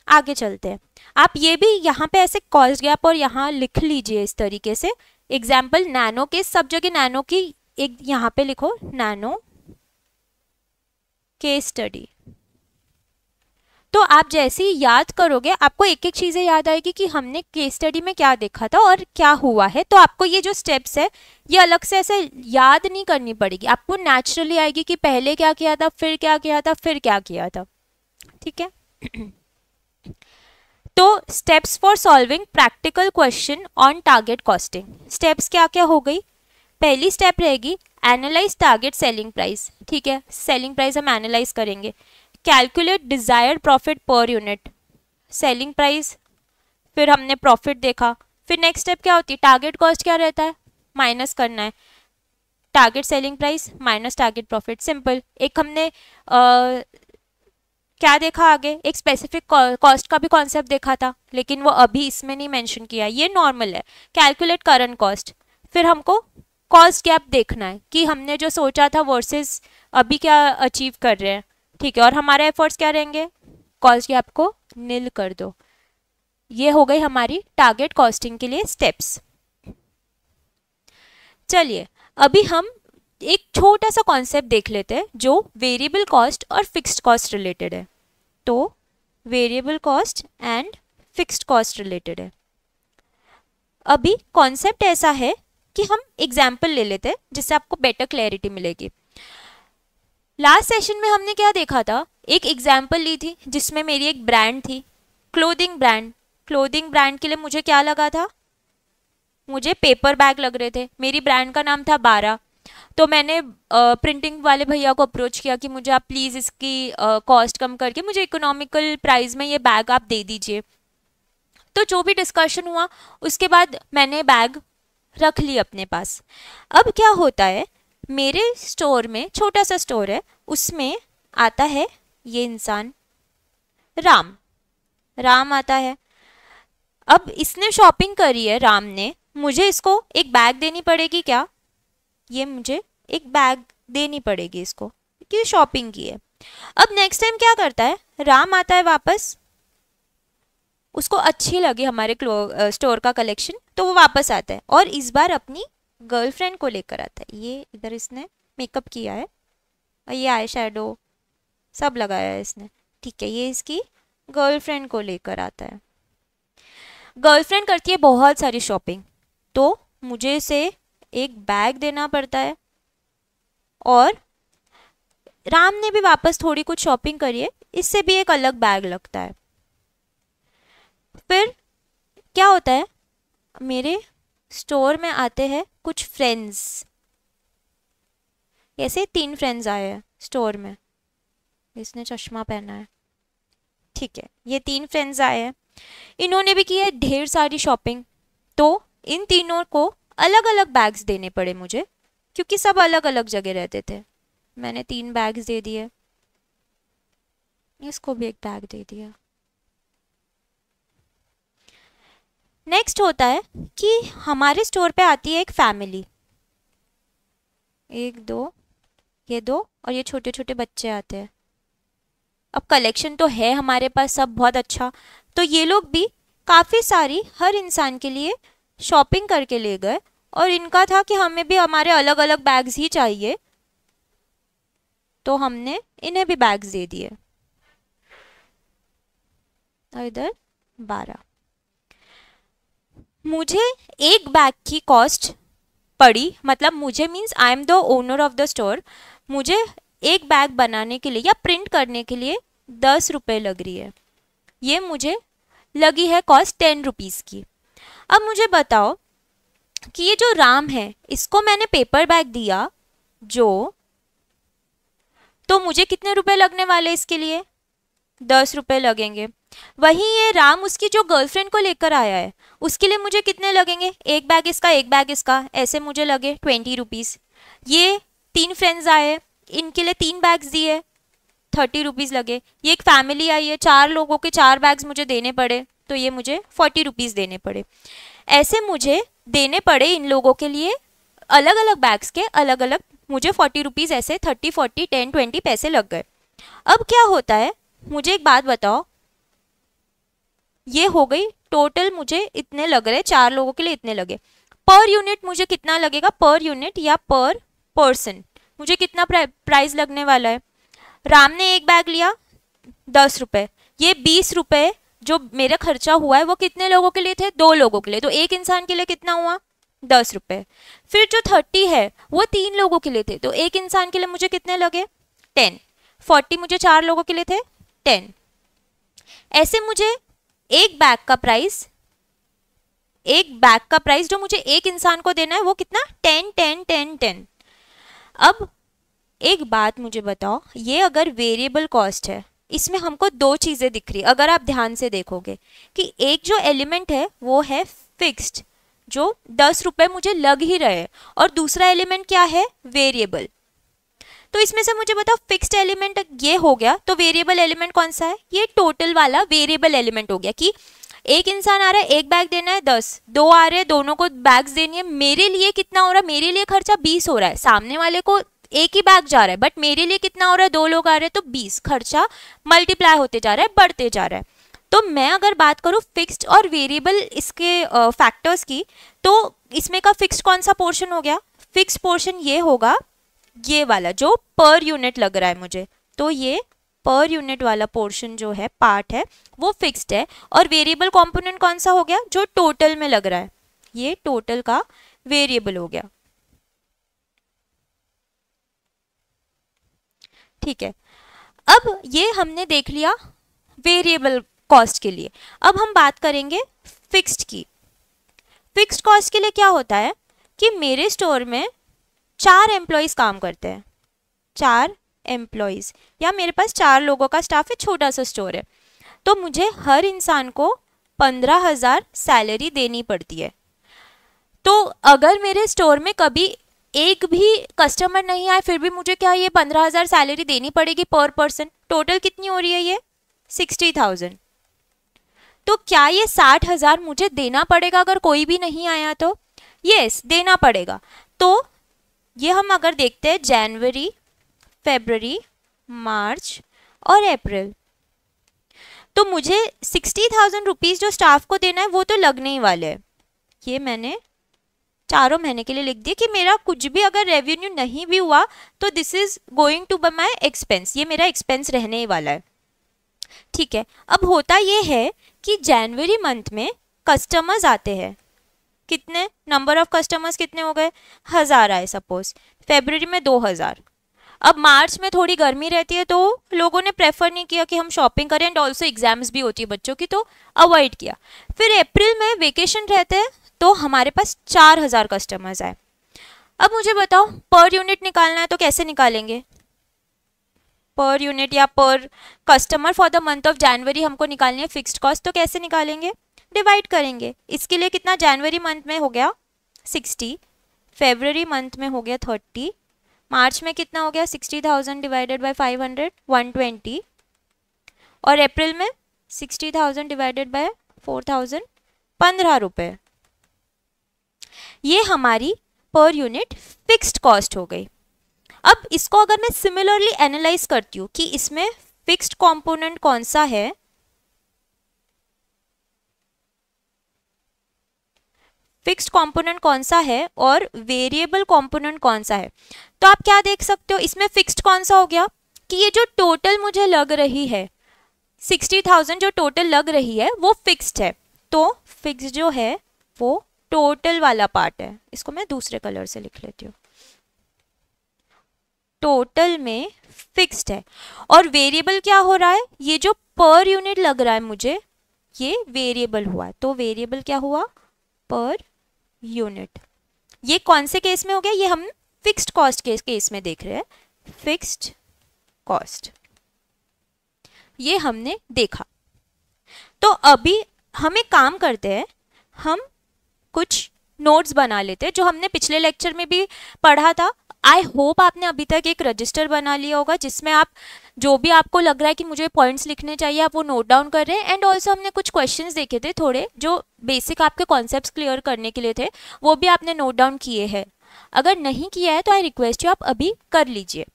आगे चलते हैं। आप ये भी यहाँ पे ऐसे कॉस्ट गैप और यहाँ लिख लीजिए इस तरीके से। एग्जाम्पल नैनो के, सब जगह नैनो की एक यहाँ पे लिखो, नैनो केस स्टडी। तो आप जैसे ही याद करोगे आपको एक एक चीज़ें याद आएगी कि हमने केस स्टडी में क्या देखा था और क्या हुआ है। तो आपको ये जो स्टेप्स है ये अलग से ऐसे याद नहीं करनी पड़ेगी, आपको नेचुरली आएगी कि पहले क्या किया था, फिर क्या किया था, फिर क्या किया था। ठीक है। तो steps for solving practical question on target costing, steps क्या क्या हो गई? पहली स्टेप रहेगी एनालाइज टारगेट सेलिंग प्राइस। ठीक है, सेलिंग प्राइस हम एनालाइज करेंगे। Calculate desired profit per unit, selling price, फिर हमने प्रॉफिट देखा। फिर नेक्स्ट स्टेप क्या होती है? टारगेट कॉस्ट क्या रहता है? माइनस करना है target selling price minus target profit. Simple. एक हमने क्या देखा आगे? एक स्पेसिफिक कॉस्ट का भी कॉन्सेप्ट देखा था, लेकिन वो अभी इसमें नहीं मेंशन किया, ये नॉर्मल है। Calculate current cost. फिर हमको कॉस्ट गैप देखना है कि हमने जो सोचा था वर्सेस अभी क्या अचीव कर रहे हैं। ठीक है, और हमारे एफर्ट्स क्या रहेंगे? कॉस्ट गैप को नील कर दो। ये हो गई हमारी टारगेट कॉस्टिंग के लिए स्टेप्स। चलिए अभी हम एक छोटा सा कॉन्सेप्ट देख लेते हैं जो वेरिएबल कॉस्ट और फिक्स्ड कॉस्ट रिलेटेड है। तो variable cost and fixed cost related है। अभी कॉन्सेप्ट ऐसा है कि हम एग्जाम्पल ले लेते हैं जिससे आपको बेटर क्लैरिटी मिलेगी। लास्ट सेशन में हमने क्या देखा था? एक एग्जाम्पल ली थी जिसमें मेरी एक ब्रांड थी, क्लोथिंग ब्रांड। क्लोथिंग ब्रांड के लिए मुझे क्या लगा था? मुझे पेपर बैग लग रहे थे। मेरी ब्रांड का नाम था 12। तो मैंने प्रिंटिंग वाले भैया को अप्रोच किया कि मुझे आप प्लीज़ इसकी कॉस्ट कम करके मुझे इकोनॉमिकल प्राइस में ये बैग आप दे दीजिए। तो जो भी डिस्कशन हुआ उसके बाद मैंने बैग रख ली अपने पास। अब क्या होता है, मेरे स्टोर में, छोटा सा स्टोर है, उसमें आता है ये इंसान राम। राम आता है। अब इसने शॉपिंग करी है राम ने, मुझे इसको एक बैग देनी पड़ेगी क्या? ये मुझे एक बैग देनी पड़ेगी इसको, कि शॉपिंग की है। अब नेक्स्ट टाइम क्या करता है, राम आता है वापस, उसको अच्छी लगी हमारे स्टोर का कलेक्शन, तो वो वापस आता है और इस बार अपनी गर्लफ्रेंड को लेकर आता है। ये इधर इसने मेकअप किया है और ये आई शेडो सब लगाया है इसने, ठीक है। ये इसकी गर्लफ्रेंड को लेकर आता है। गर्लफ्रेंड करती है बहुत सारी शॉपिंग, तो मुझे इसे एक बैग देना पड़ता है और राम ने भी वापस थोड़ी कुछ शॉपिंग करी है, इससे भी एक अलग बैग लगता है। फिर क्या होता है, मेरे स्टोर में आते हैं कुछ फ्रेंड्स, ऐसे 3 फ्रेंड्स आए हैं स्टोर में, इसने चश्मा पहना है, ठीक है। ये 3 फ्रेंड्स आए हैं, इन्होंने भी की है ढेर सारी शॉपिंग, तो इन तीनों को अलग अलग बैग्स देने पड़े मुझे, क्योंकि सब अलग अलग जगह रहते थे। मैंने 3 बैग्स दे दिए, इसको भी एक बैग दे दिया। नेक्स्ट होता है कि हमारे स्टोर पे आती है एक फैमिली, 1 2 ये 2 और ये छोटे छोटे बच्चे आते हैं। अब कलेक्शन तो है हमारे पास सब बहुत अच्छा, तो ये लोग भी काफ़ी सारी हर इंसान के लिए शॉपिंग करके ले गए और इनका था कि हमें भी हमारे अलग अलग बैग्स ही चाहिए, तो हमने इन्हें भी बैग्स दे दिए। और इधर 12। मुझे एक बैग की कॉस्ट पड़ी, मतलब मुझे means I am the owner of the store, मुझे एक बैग बनाने के लिए या प्रिंट करने के लिए 10 रुपये लग रही है। ये मुझे लगी है कॉस्ट 10 रुपीज़ की। अब मुझे बताओ कि ये जो राम है इसको मैंने पेपर बैग दिया जो, तो मुझे कितने रुपए लगने वाले इसके लिए, 10 रुपये लगेंगे। वहीं ये राम उसकी जो गर्लफ्रेंड को लेकर आया है उसके लिए मुझे कितने लगेंगे, एक बैग इसका एक बैग इसका, ऐसे मुझे लगे 20 रुपीज़। ये 3 फ्रेंड्स आए, इनके लिए 3 बैग्स दिए, 30 रुपीज़ लगे। ये एक फैमिली आई है, 4 लोगों के 4 बैग्स मुझे देने पड़े, तो ये मुझे 40 रुपीज़ देने पड़े। ऐसे मुझे देने पड़े इन लोगों के लिए अलग अलग बैग्स के अलग अलग, मुझे 40 रुपीज़ ऐसे 30 40 10 20 पैसे लग गए। अब क्या होता है, मुझे एक बात बताओ, ये हो गई टोटल, मुझे इतने लग रहे, 4 लोगों के लिए इतने लगे। पर यूनिट मुझे कितना लगेगा, पर यूनिट या पर पर्सन मुझे कितना प्राइस लगने वाला है। राम ने एक बैग लिया 10 रुपये, ये 20 रुपये जो मेरा खर्चा हुआ है वो कितने लोगों के लिए थे, 2 लोगों के लिए, तो एक इंसान के लिए कितना हुआ 10 रुपये। फिर जो 30 है वो 3 लोगों के लिए थे, तो एक इंसान के लिए मुझे कितने लगे 10, 40 मुझे 4 लोगों के लिए थे 10। ऐसे मुझे एक बैग का प्राइस जो मुझे एक इंसान को देना है वो कितना 10 10 10 10। अब एक बात मुझे बताओ, ये अगर वेरिएबल कॉस्ट है, इसमें हमको 2 चीज़ें दिख रही, अगर आप ध्यान से देखोगे कि एक जो एलिमेंट है वो है फिक्स्ड, जो 10 रुपये मुझे लग ही रहे हैं, और दूसरा एलिमेंट क्या है, वेरिएबल। तो इसमें से मुझे बताओ फिक्स्ड एलिमेंट ये हो गया, तो वेरिएबल एलिमेंट कौन सा है, ये टोटल वाला वेरिएबल एलिमेंट हो गया कि एक इंसान आ रहा है, एक बैग देना है 10, 2 आ रहे हैं, दोनों को बैग्स देनी है, मेरे लिए कितना हो रहा है, मेरे लिए खर्चा 20 हो रहा है, सामने वाले को एक ही बैग जा रहा है, बट मेरे लिए कितना हो रहा है, 2 लोग आ रहे हैं, तो 20, खर्चा मल्टीप्लाई होते जा रहा है, बढ़ते जा रहा है। तो मैं अगर बात करूँ फिक्स्ड और वेरिएबल इसके फैक्टर्स की, तो इसमें का फिक्स्ड कौन सा पोर्शन हो गया, फिक्स्ड पोर्शन ये होगा, ये वाला जो पर यूनिट लग रहा है मुझे, तो ये पर यूनिट वाला पोर्शन जो है पार्ट है वो फिक्स्ड है, और वेरिएबल कंपोनेंट कौन सा हो गया, जो टोटल में लग रहा है, ये टोटल का वेरिएबल हो गया, ठीक है। अब ये हमने देख लिया वेरिएबल कॉस्ट के लिए। अब हम बात करेंगे फिक्स्ड की। फिक्स्ड कॉस्ट के लिए क्या होता है कि मेरे स्टोर में 4 एम्प्लॉयज़ काम करते हैं, 4 एम्प्लॉयज़, या मेरे पास 4 लोगों का स्टाफ है, छोटा सा स्टोर है, तो मुझे हर इंसान को 15,000 सैलरी देनी पड़ती है। तो अगर मेरे स्टोर में कभी एक भी कस्टमर नहीं आए फिर भी मुझे क्या ये 15,000 सैलरी देनी पड़ेगी पर पर्सन। टोटल कितनी हो रही है ये 60,000। तो क्या ये 60,000 मुझे देना पड़ेगा अगर कोई भी नहीं आया तो? यस, देना पड़ेगा। तो ये हम अगर देखते हैं जनवरी, फरवरी, मार्च और अप्रैल। तो मुझे 60,000 रुपीज़ जो स्टाफ को देना है वो तो लगने ही वाले हैं। ये मैंने चारों महीने के लिए लिख दिया कि मेरा कुछ भी अगर रेवेन्यू नहीं भी हुआ तो this is going to be my expense, ये मेरा एक्सपेंस रहने ही वाला है। ठीक है, अब होता ये है कि जनवरी मंथ में कस्टमर्स आते हैं, कितने नंबर ऑफ कस्टमर्स कितने हो गए, 1000 आए सपोज, फेब्रुवरी में 2000। अब मार्च में थोड़ी गर्मी रहती है तो लोगों ने प्रेफर नहीं किया कि हम शॉपिंग करें, एंड ऑल्सो एग्जाम्स भी होती है बच्चों की, तो अवॉइड किया। फिर अप्रैल में वेकेशन रहते हैं तो हमारे पास 4000 कस्टमर्स आए। अब मुझे बताओ पर यूनिट निकालना है तो कैसे निकालेंगे, पर यूनिट या पर customer for the month of January हमको निकालनी है फिक्स्ड कॉस्ट, तो कैसे निकालेंगे, डिवाइड करेंगे। इसके लिए कितना, जनवरी मंथ में हो गया 60, फेब्रुवरी मंथ में हो गया 30, मार्च में कितना हो गया 60,000 डिवाइडेड बाय 500 120, और अप्रैल में 60,000 डिवाइडेड बाय 4,000 15 रुपये। ये हमारी पर यूनिट फिक्स्ड कॉस्ट हो गई। अब इसको अगर मैं सिमिलरली एनालाइज करती हूँ कि इसमें फिक्स्ड कंपोनेंट कौन सा है, फिक्स्ड कंपोनेंट कौन सा है और वेरिएबल कंपोनेंट कौन सा है, तो आप क्या देख सकते हो, इसमें फिक्स्ड कौन सा हो गया कि ये जो टोटल मुझे लग रही है 60,000 जो टोटल लग रही है वो फिक्स्ड है। तो फिक्स्ड जो है वो टोटल वाला पार्ट है, इसको मैं दूसरे कलर से लिख लेती हूँ, टोटल में फिक्स्ड है। और वेरिएबल क्या हो रहा है, ये जो पर यूनिट लग रहा है मुझे ये वेरिएबल हुआ है, तो वेरिएबल क्या हुआ, पर यूनिट। ये कौन से केस में हो गया, ये हम फिक्स्ड कॉस्ट के केस में देख रहे हैं, फिक्स्ड कॉस्ट ये हमने देखा। तो अभी हम एक काम करते हैं, हम कुछ नोट्स बना लेते हैं जो हमने पिछले लेक्चर में भी पढ़ा था। आई होप आपने अभी तक एक रजिस्टर बना लिया होगा जिसमें आप जो भी आपको लग रहा है कि मुझे पॉइंट्स लिखने चाहिए आप वो नोट डाउन कर रहे हैं। एंड ऑल्सो हमने कुछ क्वेश्चंस देखे थे थोड़े जो बेसिक आपके कॉन्सेप्ट्स क्लियर करने के लिए थे, वो भी आपने नोट डाउन किए हैं। अगर नहीं किया है तो आई रिक्वेस्ट यू आप अभी कर लीजिए।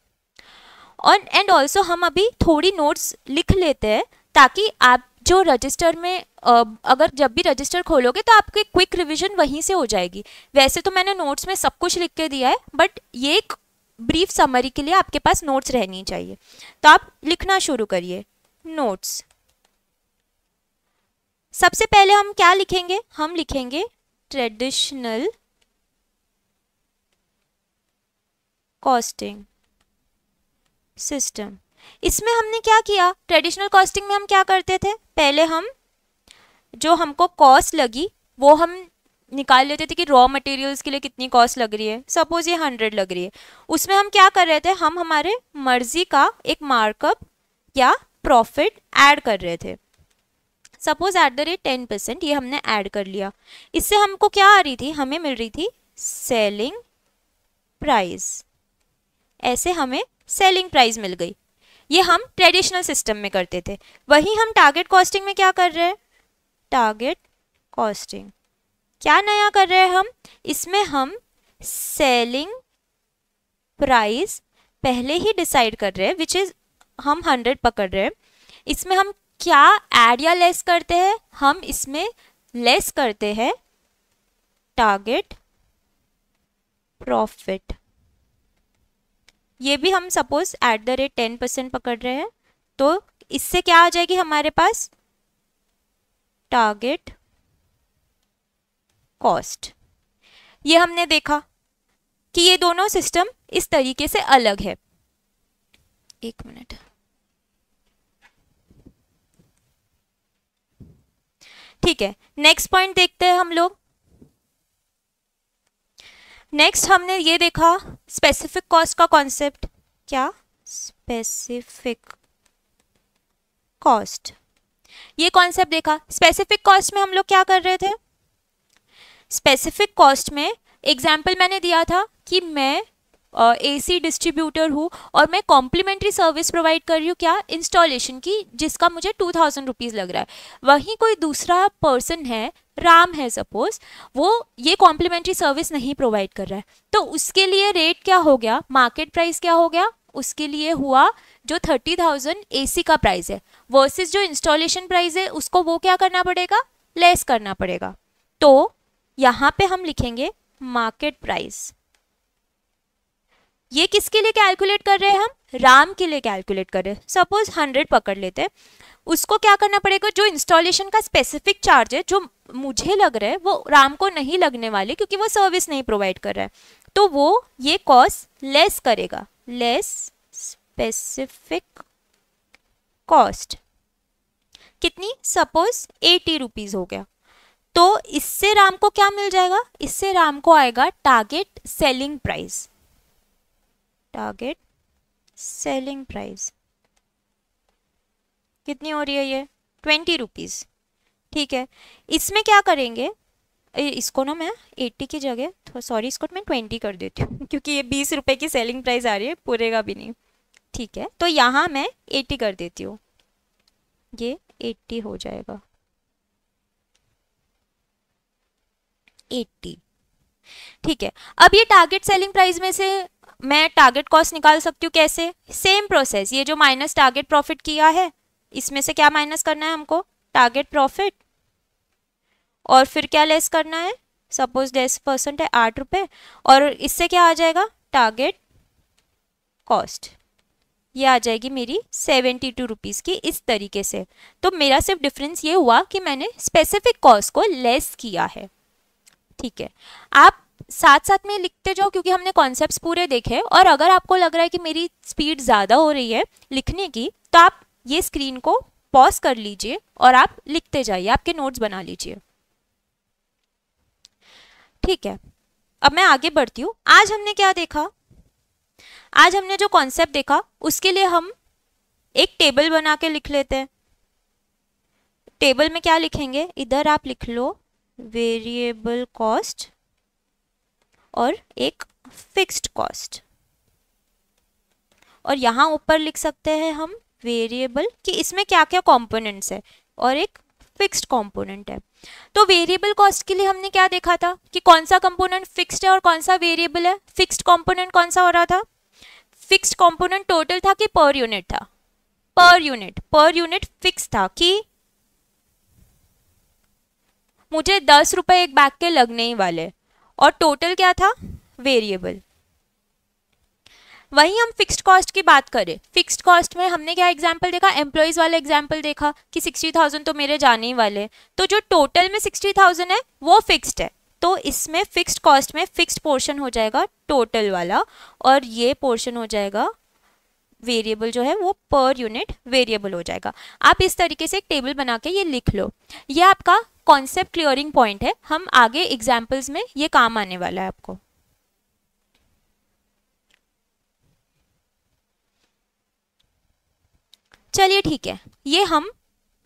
और एंड ऑल्सो हम अभी थोड़ी नोट्स लिख लेते हैं ताकि आप जो रजिस्टर में अगर जब भी रजिस्टर खोलोगे तो आपके क्विक रिवीजन वहीं से हो जाएगी। वैसे तो मैंने नोट्स में सब कुछ लिख के दिया है, बट ये एक ब्रीफ समरी के लिए आपके पास नोट्स रहनी चाहिए। तो आप लिखना शुरू करिए नोट्स। सबसे पहले हम क्या लिखेंगे, हम लिखेंगे ट्रेडिशनल कॉस्टिंग सिस्टम। इसमें हमने क्या किया, ट्रेडिशनल कॉस्टिंग में हम क्या करते थे, पहले हम जो हमको कॉस्ट लगी वो हम निकाल लेते थे कि रॉ मटेरियल्स के लिए कितनी कॉस्ट लग रही है। सपोज ये 100 लग रही है, उसमें हम क्या कर रहे थे, हम हमारे मर्जी का एक मार्कअप या प्रॉफिट ऐड कर रहे थे। सपोज @10% ये हमने ऐड कर लिया। इससे हमको क्या आ रही थी, हमें मिल रही थी सेलिंग प्राइस। ऐसे हमें सेलिंग प्राइस मिल गई। ये हम ट्रेडिशनल सिस्टम में करते थे। वहीं हम टारगेट कॉस्टिंग में क्या कर रहे हैं, टारगेट कॉस्टिंग क्या नया कर रहे हैं हम, इसमें हम सेलिंग प्राइस पहले ही डिसाइड कर रहे हैं, विच इज हम 100 पकड़ रहे हैं। इसमें हम क्या ऐड या लेस करते हैं, हम इसमें लेस करते हैं टारगेट प्रॉफिट। ये भी हम सपोज @10% पकड़ रहे हैं, तो इससे क्या आ जाएगी हमारे पास टारगेट कॉस्ट। ये हमने देखा कि ये दोनों सिस्टम इस तरीके से अलग है। एक मिनट, ठीक है, नेक्स्ट पॉइंट देखते हैं हम लोग। नेक्स्ट हमने ये देखा स्पेसिफिक कॉस्ट का कॉन्सेप्ट। क्या, स्पेसिफिक कॉस्ट, ये कॉन्सेप्ट देखा। स्पेसिफिक कॉस्ट में हम लोग क्या कर रहे थे, स्पेसिफिक कॉस्ट में एग्जाम्पल मैंने दिया था कि मैं एसी डिस्ट्रीब्यूटर हूँ और मैं कॉम्प्लीमेंट्री सर्विस प्रोवाइड कर रही हूँ, क्या, इंस्टॉलेशन की, जिसका मुझे 2000 रुपीज़ लग रहा है। वहीं कोई दूसरा पर्सन है, राम है सपोज, वो ये कॉम्प्लीमेंट्री सर्विस नहीं प्रोवाइड कर रहा है, तो उसके लिए रेट क्या हो गया, मार्केट प्राइस क्या हो गया, उसके लिए हुआ जो 30,000 AC का प्राइस है वर्सेस जो इंस्टॉलेशन प्राइस है उसको वो क्या करना पड़ेगा, लेस करना पड़ेगा। तो यहाँ पे हम लिखेंगे मार्केट प्राइस। ये किसके लिए कैलकुलेट कर रहे हैं हम, राम के लिए कैलकुलेट कर रहे हैं। सपोज 100 पकड़ लेते हैं, उसको क्या करना पड़ेगा, जो इंस्टॉलेशन का स्पेसिफिक चार्ज है जो मुझे लग रहा है वो राम को नहीं लगने वाले क्योंकि वो सर्विस नहीं प्रोवाइड कर रहा है, तो वो ये कॉस्ट लेस करेगा, लेस स्पेसिफिक कॉस्ट। कितनी, सपोज 80 रुपीज हो गया। तो इससे राम को क्या मिल जाएगा, इससे राम को आएगा target selling price, target selling price कितनी हो रही है, ये 20 रुपीज। ठीक है, इसमें क्या करेंगे, इसको ना मैं 80 की जगह सॉरी इसको मैं 20 कर देती हूँ क्योंकि ये 20 रुपए की सेलिंग प्राइस आ रही है, पूरेगा भी नहीं। ठीक है, तो यहाँ मैं 80 कर देती हूँ, ये 80 हो जाएगा, 80। ठीक है, अब ये टारगेट सेलिंग प्राइस में से मैं टारगेट कॉस्ट निकाल सकती हूँ कैसे, सेम प्रोसेस, ये जो माइनस टारगेट प्रॉफिट किया है इसमें से क्या माइनस करना है हमको, टारगेट प्रॉफिट, और फिर क्या लेस करना है, सपोज 10% है 8 रुपए, और इससे क्या आ जाएगा, टारगेट कॉस्ट, ये आ जाएगी मेरी 72 रुपीज की, इस तरीके से। तो मेरा सिर्फ डिफरेंस ये हुआ कि मैंने स्पेसिफिक कॉस्ट को लेस किया है। ठीक है, आप साथ साथ में लिखते जाओ क्योंकि हमने कॉन्सेप्ट्स पूरे देखे, और अगर आपको लग रहा है कि मेरी स्पीड ज़्यादा हो रही है लिखने की तो आप ये स्क्रीन को पॉज कर लीजिए और आप लिखते जाइए, आपके नोट्स बना लीजिए। ठीक है, अब मैं आगे बढ़ती हूँ। आज हमने क्या देखा, आज हमने जो कॉन्सेप्ट देखा उसके लिए हम एक टेबल बना के लिख लेते हैं। टेबल में क्या लिखेंगे, इधर आप लिख लो वेरिएबल कॉस्ट और एक फिक्स्ड कॉस्ट, और यहाँ ऊपर लिख सकते हैं हम वेरिएबल कि इसमें क्या क्या कंपोनेंट्स है और एक फिक्स्ड कंपोनेंट है। तो वेरिएबल कॉस्ट के लिए हमने क्या देखा था कि कौन सा कंपोनेंट फिक्स्ड है और कौन सा वेरिएबल है। फिक्स्ड कंपोनेंट कौन सा हो रहा था, फिक्स्ड कंपोनेंट टोटल था कि पर यूनिट था, पर यूनिट फिक्स था कि मुझे 10 रुपए एक बैग के लगने ही वाले, और टोटल क्या था, वेरिएबल। वहीं हम फिक्स्ड कॉस्ट की बात करें, फिक्स्ड कॉस्ट में हमने क्या एग्जांपल देखा, एम्प्लॉयज वाला एग्जांपल देखा कि 60,000 तो मेरे जाने ही वाले, तो जो टोटल में 60,000 है वो फिक्स्ड है, तो इसमें फिक्स्ड कॉस्ट में फिक्स्ड पोर्शन हो जाएगा टोटल वाला, और ये पोर्शन हो जाएगा वेरिएबल जो है वो पर यूनिट वेरिएबल हो जाएगा। आप इस तरीके से एक टेबल बना के ये लिख लो, ये आपका कॉन्सेप्ट क्लियरिंग पॉइंट है, हम आगे एग्जाम्पल्स में ये काम आने वाला है आपको। चलिए ठीक है, ये हम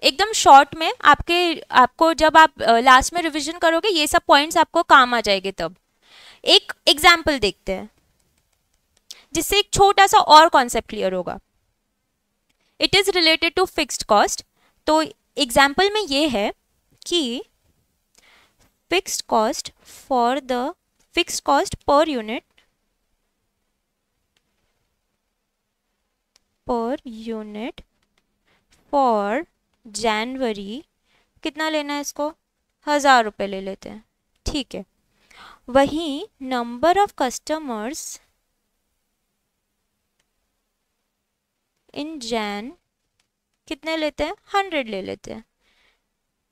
एकदम शॉर्ट में आपको जब आप लास्ट में रिवीजन करोगे ये सब पॉइंट्स आपको काम आ जाएंगे। तब एक एग्जाम्पल देखते हैं जिससे एक छोटा सा और कॉन्सेप्ट क्लियर होगा। It is related to fixed cost. तो एग्जाम्पल में ये है कि fixed cost for the fixed cost per unit for January कितना लेना है, इसको 1000 रुपये ले लेते हैं। ठीक है, वहीं number of customers in Jan कितने लेते हैं, 100 ले लेते हैं।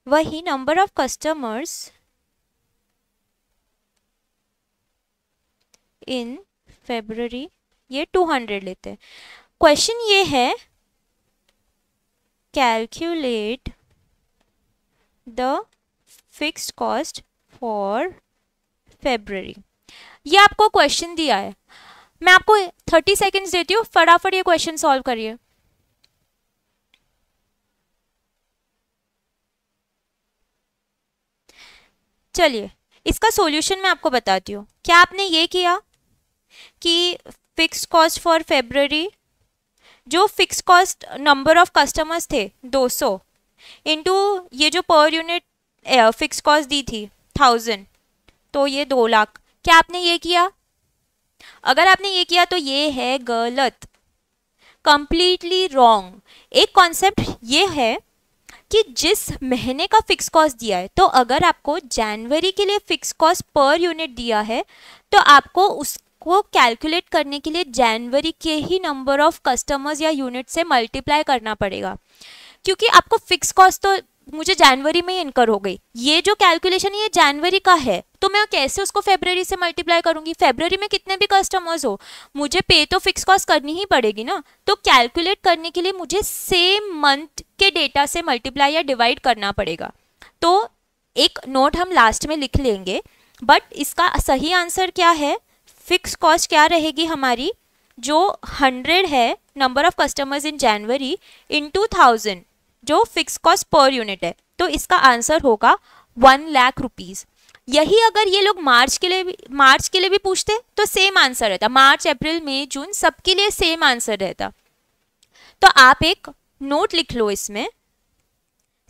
वही number of customers in February ये 200 लेते हैं। क्वेश्चन ये है calculate the fixed cost for February. ये आपको क्वेश्चन दिया है, मैं आपको 30 सेकेंड्स देती हूँ, फटाफट ये क्वेश्चन सॉल्व करिए। चलिए इसका सॉल्यूशन मैं आपको बताती हूँ। क्या आपने ये किया कि फिक्स्ड कॉस्ट फॉर फरवरी, जो fix cost number of customers थे 200 इनटू ये जो पर यूनिट फिक्स कॉस्ट दी थी 1000, तो ये 2 लाख। क्या आपने ये किया? अगर आपने ये किया तो ये है गलत, कंप्लीटली रॉन्ग। एक कॉन्सेप्ट ये है कि जिस महीने का फिक्स कॉस्ट दिया है, तो अगर आपको जनवरी के लिए फिक्स कॉस्ट पर यूनिट दिया है तो आपको उसको कैलकुलेट करने के लिए जनवरी के ही नंबर ऑफ कस्टमर्स या यूनिट से मल्टीप्लाई करना पड़ेगा, क्योंकि आपको फिक्स कॉस्ट तो मुझे जनवरी में ही इनकर हो गई, ये जो कैलकुलेशन है ये जनवरी का है, तो मैं कैसे उसको फरवरी से मल्टीप्लाई करूंगी? फरवरी में कितने भी कस्टमर्स हो, मुझे पे तो फिक्स कॉस्ट करनी ही पड़ेगी ना। तो कैलकुलेट करने के लिए मुझे सेम मंथ के डेटा से मल्टीप्लाई या डिवाइड करना पड़ेगा। तो एक नोट हम लास्ट में लिख लेंगे, बट इसका सही आंसर क्या है? फिक्स कॉस्ट क्या रहेगी हमारी, जो 100 है number of customers in January into 1000 जो फिक्स कॉस्ट पर यूनिट है, तो इसका आंसर होगा 1 लाख रुपीज। यही अगर ये लोग मार्च के लिए भी पूछते तो सेम आंसर रहता, मार्च अप्रैल मई जून सबके लिए सेम आंसर रहता। तो आप एक नोट लिख लो इसमें,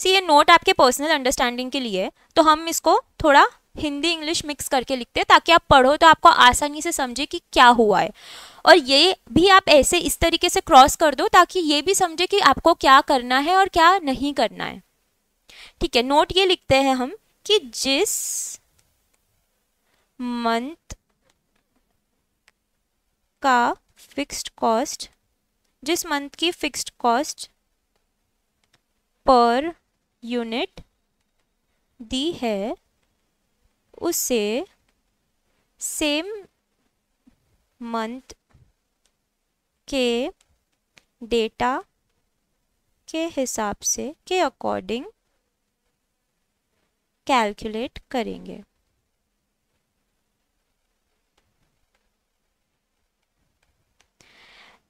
ये नोट आपके पर्सनल अंडरस्टैंडिंग के लिए, तो हम इसको थोड़ा हिंदी इंग्लिश मिक्स करके लिखते हैं ताकि आप पढ़ो तो आपको आसानी से समझे कि क्या हुआ है, और ये भी आप ऐसे इस तरीके से क्रॉस कर दो ताकि ये भी समझे कि आपको क्या करना है और क्या नहीं करना है। ठीक है, नोट ये लिखते हैं हम कि जिस मंथ का फिक्स्ड कॉस्ट, जिस मंथ की फिक्स्ड कॉस्ट पर यूनिट दी है उसे सेम मंथ के डेटा के हिसाब से के अकॉर्डिंग कैलकुलेट करेंगे।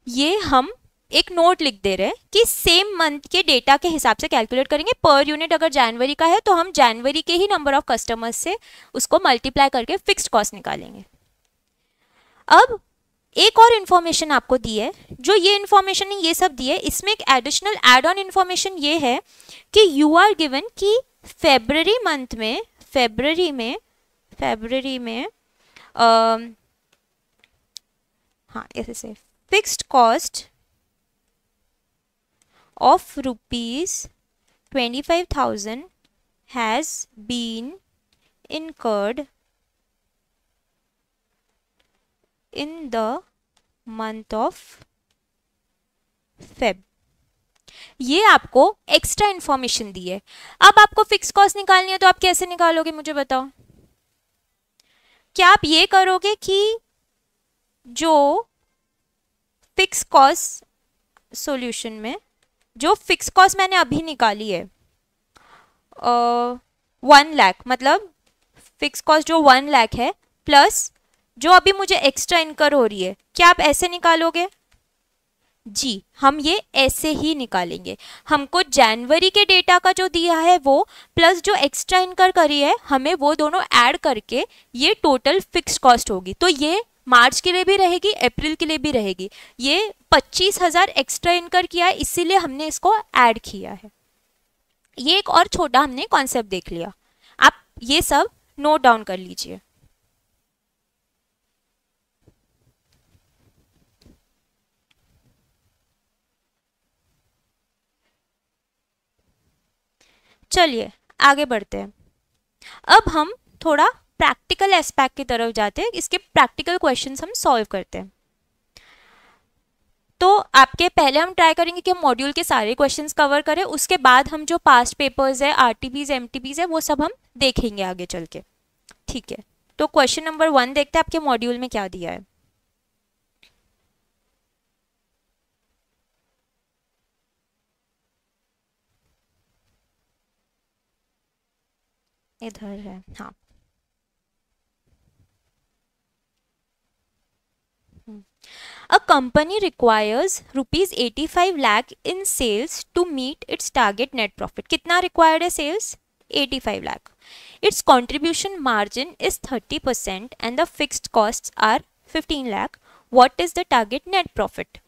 ये हम एक नोट लिख दे रहे हैं कि सेम मंथ के डेटा के हिसाब से कैलकुलेट करेंगे। पर यूनिट अगर जनवरी का है तो हम जनवरी के ही नंबर ऑफ कस्टमर्स से उसको मल्टीप्लाई करके फिक्स्ड कॉस्ट निकालेंगे। अब एक और इन्फॉर्मेशन आपको दी है, जो ये इन्फॉर्मेशन ये सब दी है, इसमें एक एडिशनल एड ऑन इन्फॉर्मेशन ये है कि यू आर गिवन कि फरवरी मंथ में हाँ ऐसे से fixed cost of ₹25,000 has been incurred in the month of Feb। ये आपको एक्स्ट्रा इंफॉर्मेशन दी है। अब आपको फिक्स कॉस्ट निकालनी है तो आप कैसे निकालोगे मुझे बताओ? क्या आप ये करोगे कि जो फिक्स कॉस्ट सॉल्यूशन में जो फिक्स कॉस्ट मैंने अभी निकाली है 1 लाख, मतलब फिक्स कॉस्ट जो 1 लाख है प्लस जो अभी मुझे एक्स्ट्रा इनकर हो रही है, क्या आप ऐसे निकालोगे? जी, हम ये ऐसे ही निकालेंगे। हमको जनवरी के डेटा का जो दिया है वो प्लस जो एक्स्ट्रा इनकर करी है, हमें वो दोनों ऐड करके ये टोटल फिक्स्ड कॉस्ट होगी। तो ये मार्च के लिए भी रहेगी, अप्रैल के लिए भी रहेगी। ये 25,000 एक्स्ट्रा इनकर किया है, इसीलिए हमने इसको ऐड किया है। ये एक और छोटा हमने कॉन्सेप्ट देख लिया, आप ये सब नोट डाउन कर लीजिए। चलिए आगे बढ़ते हैं। अब हम थोड़ा प्रैक्टिकल एस्पेक्ट की तरफ जाते हैं, इसके प्रैक्टिकल क्वेश्चंस हम सॉल्व करते हैं। तो आपके पहले हम ट्राई करेंगे कि हम मॉड्यूल के सारे क्वेश्चंस कवर करें, उसके बाद हम जो पास्ट पेपर्स है, आरटीपीज, एमटीपीज है, वो सब हम देखेंगे आगे चल के। ठीक है, तो क्वेश्चन नंबर 1 देखते हैं आपके मॉड्यूल में क्या दिया है। इधर है, हाँ। A company requires ₹85 lakh in sales to meet its target net profit। कितना required है sales? 85 lakh। Its contribution margin is 30% and the fixed costs are 15 lakh। What is the target net profit?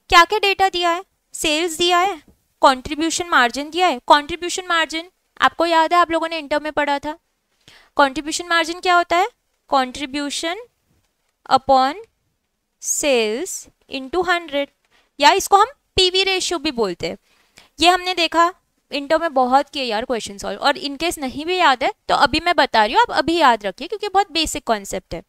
क्या क्या data दिया है? Sales दिया है, contribution margin दिया है। कंट्रीब्यूशन मार्जिन आपको याद है, आप लोगों ने इंटर में पढ़ा था। कंट्रीब्यूशन मार्जिन क्या होता है? Contribution upon sales into 100। या इसको हम पीवी रेशियो भी बोलते हैं। ये हमने देखा इंटर में बहुत किए यार क्वेश्चन सॉल्व, और इनकेस नहीं भी याद है तो अभी मैं बता रही हूँ, आप अभी याद रखिए क्योंकि बहुत बेसिक कॉन्सेप्ट है।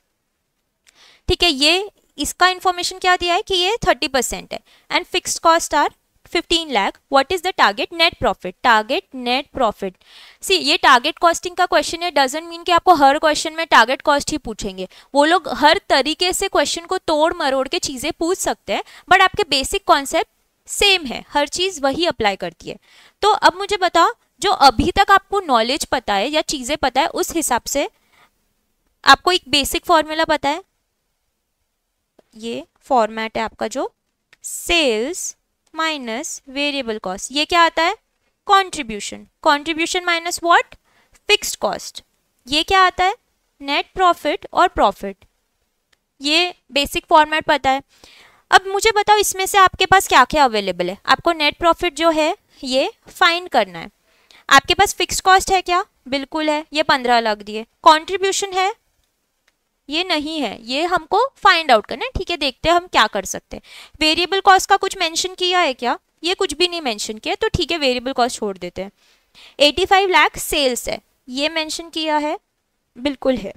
ठीक है, ये इसका इंफॉर्मेशन क्या दिया है कि ये 30% है and fixed cost are 15 lakh. What is the target net profit? Target net profit, see ये टारगेट कॉस्टिंग का क्वेश्चन है, डजंट मीन कि आपको हर क्वेश्चन में टारगेट कॉस्ट ही पूछेंगे। वो लोग हर तरीके से क्वेश्चन को तोड़ मरोड़ के चीजें पूछ सकते हैं, बट आपके बेसिक कॉन्सेप्ट सेम है, हर चीज वही अप्लाई करती है। तो अब मुझे बताओ, जो अभी तक आपको नॉलेज पता है या चीजें पता है, उस हिसाब से आपको एक बेसिक फॉर्मूला पता है। ये फॉर्मेट है आपका, जो सेल्स माइनस वेरिएबल कॉस्ट, ये क्या आता है? Contribution. Contribution minus what? Fixed cost. ये क्या आता है? नेट प्रॉफिट और प्रॉफिट। ये बेसिक फॉर्मेट पता है। अब मुझे बताओ इसमें से आपके पास क्या क्या अवेलेबल है। आपको नेट प्रॉफिट जो है ये फाइंड करना है। आपके पास फिक्स्ड कॉस्ट है क्या? बिल्कुल है, ये 15 लाख दिए। कंट्रीब्यूशन है? ये नहीं है, ये हमको फाइंड आउट करना है। ठीक है, देखते हैं हम क्या कर सकते हैं। वेरिएबल कॉस्ट का कुछ मेंशन किया है क्या? ये कुछ भी नहीं मेंशन किया, तो ठीक है वेरिएबल कॉस्ट छोड़ देते हैं। 85 लाख सेल्स है, ये मेंशन किया है? बिल्कुल है।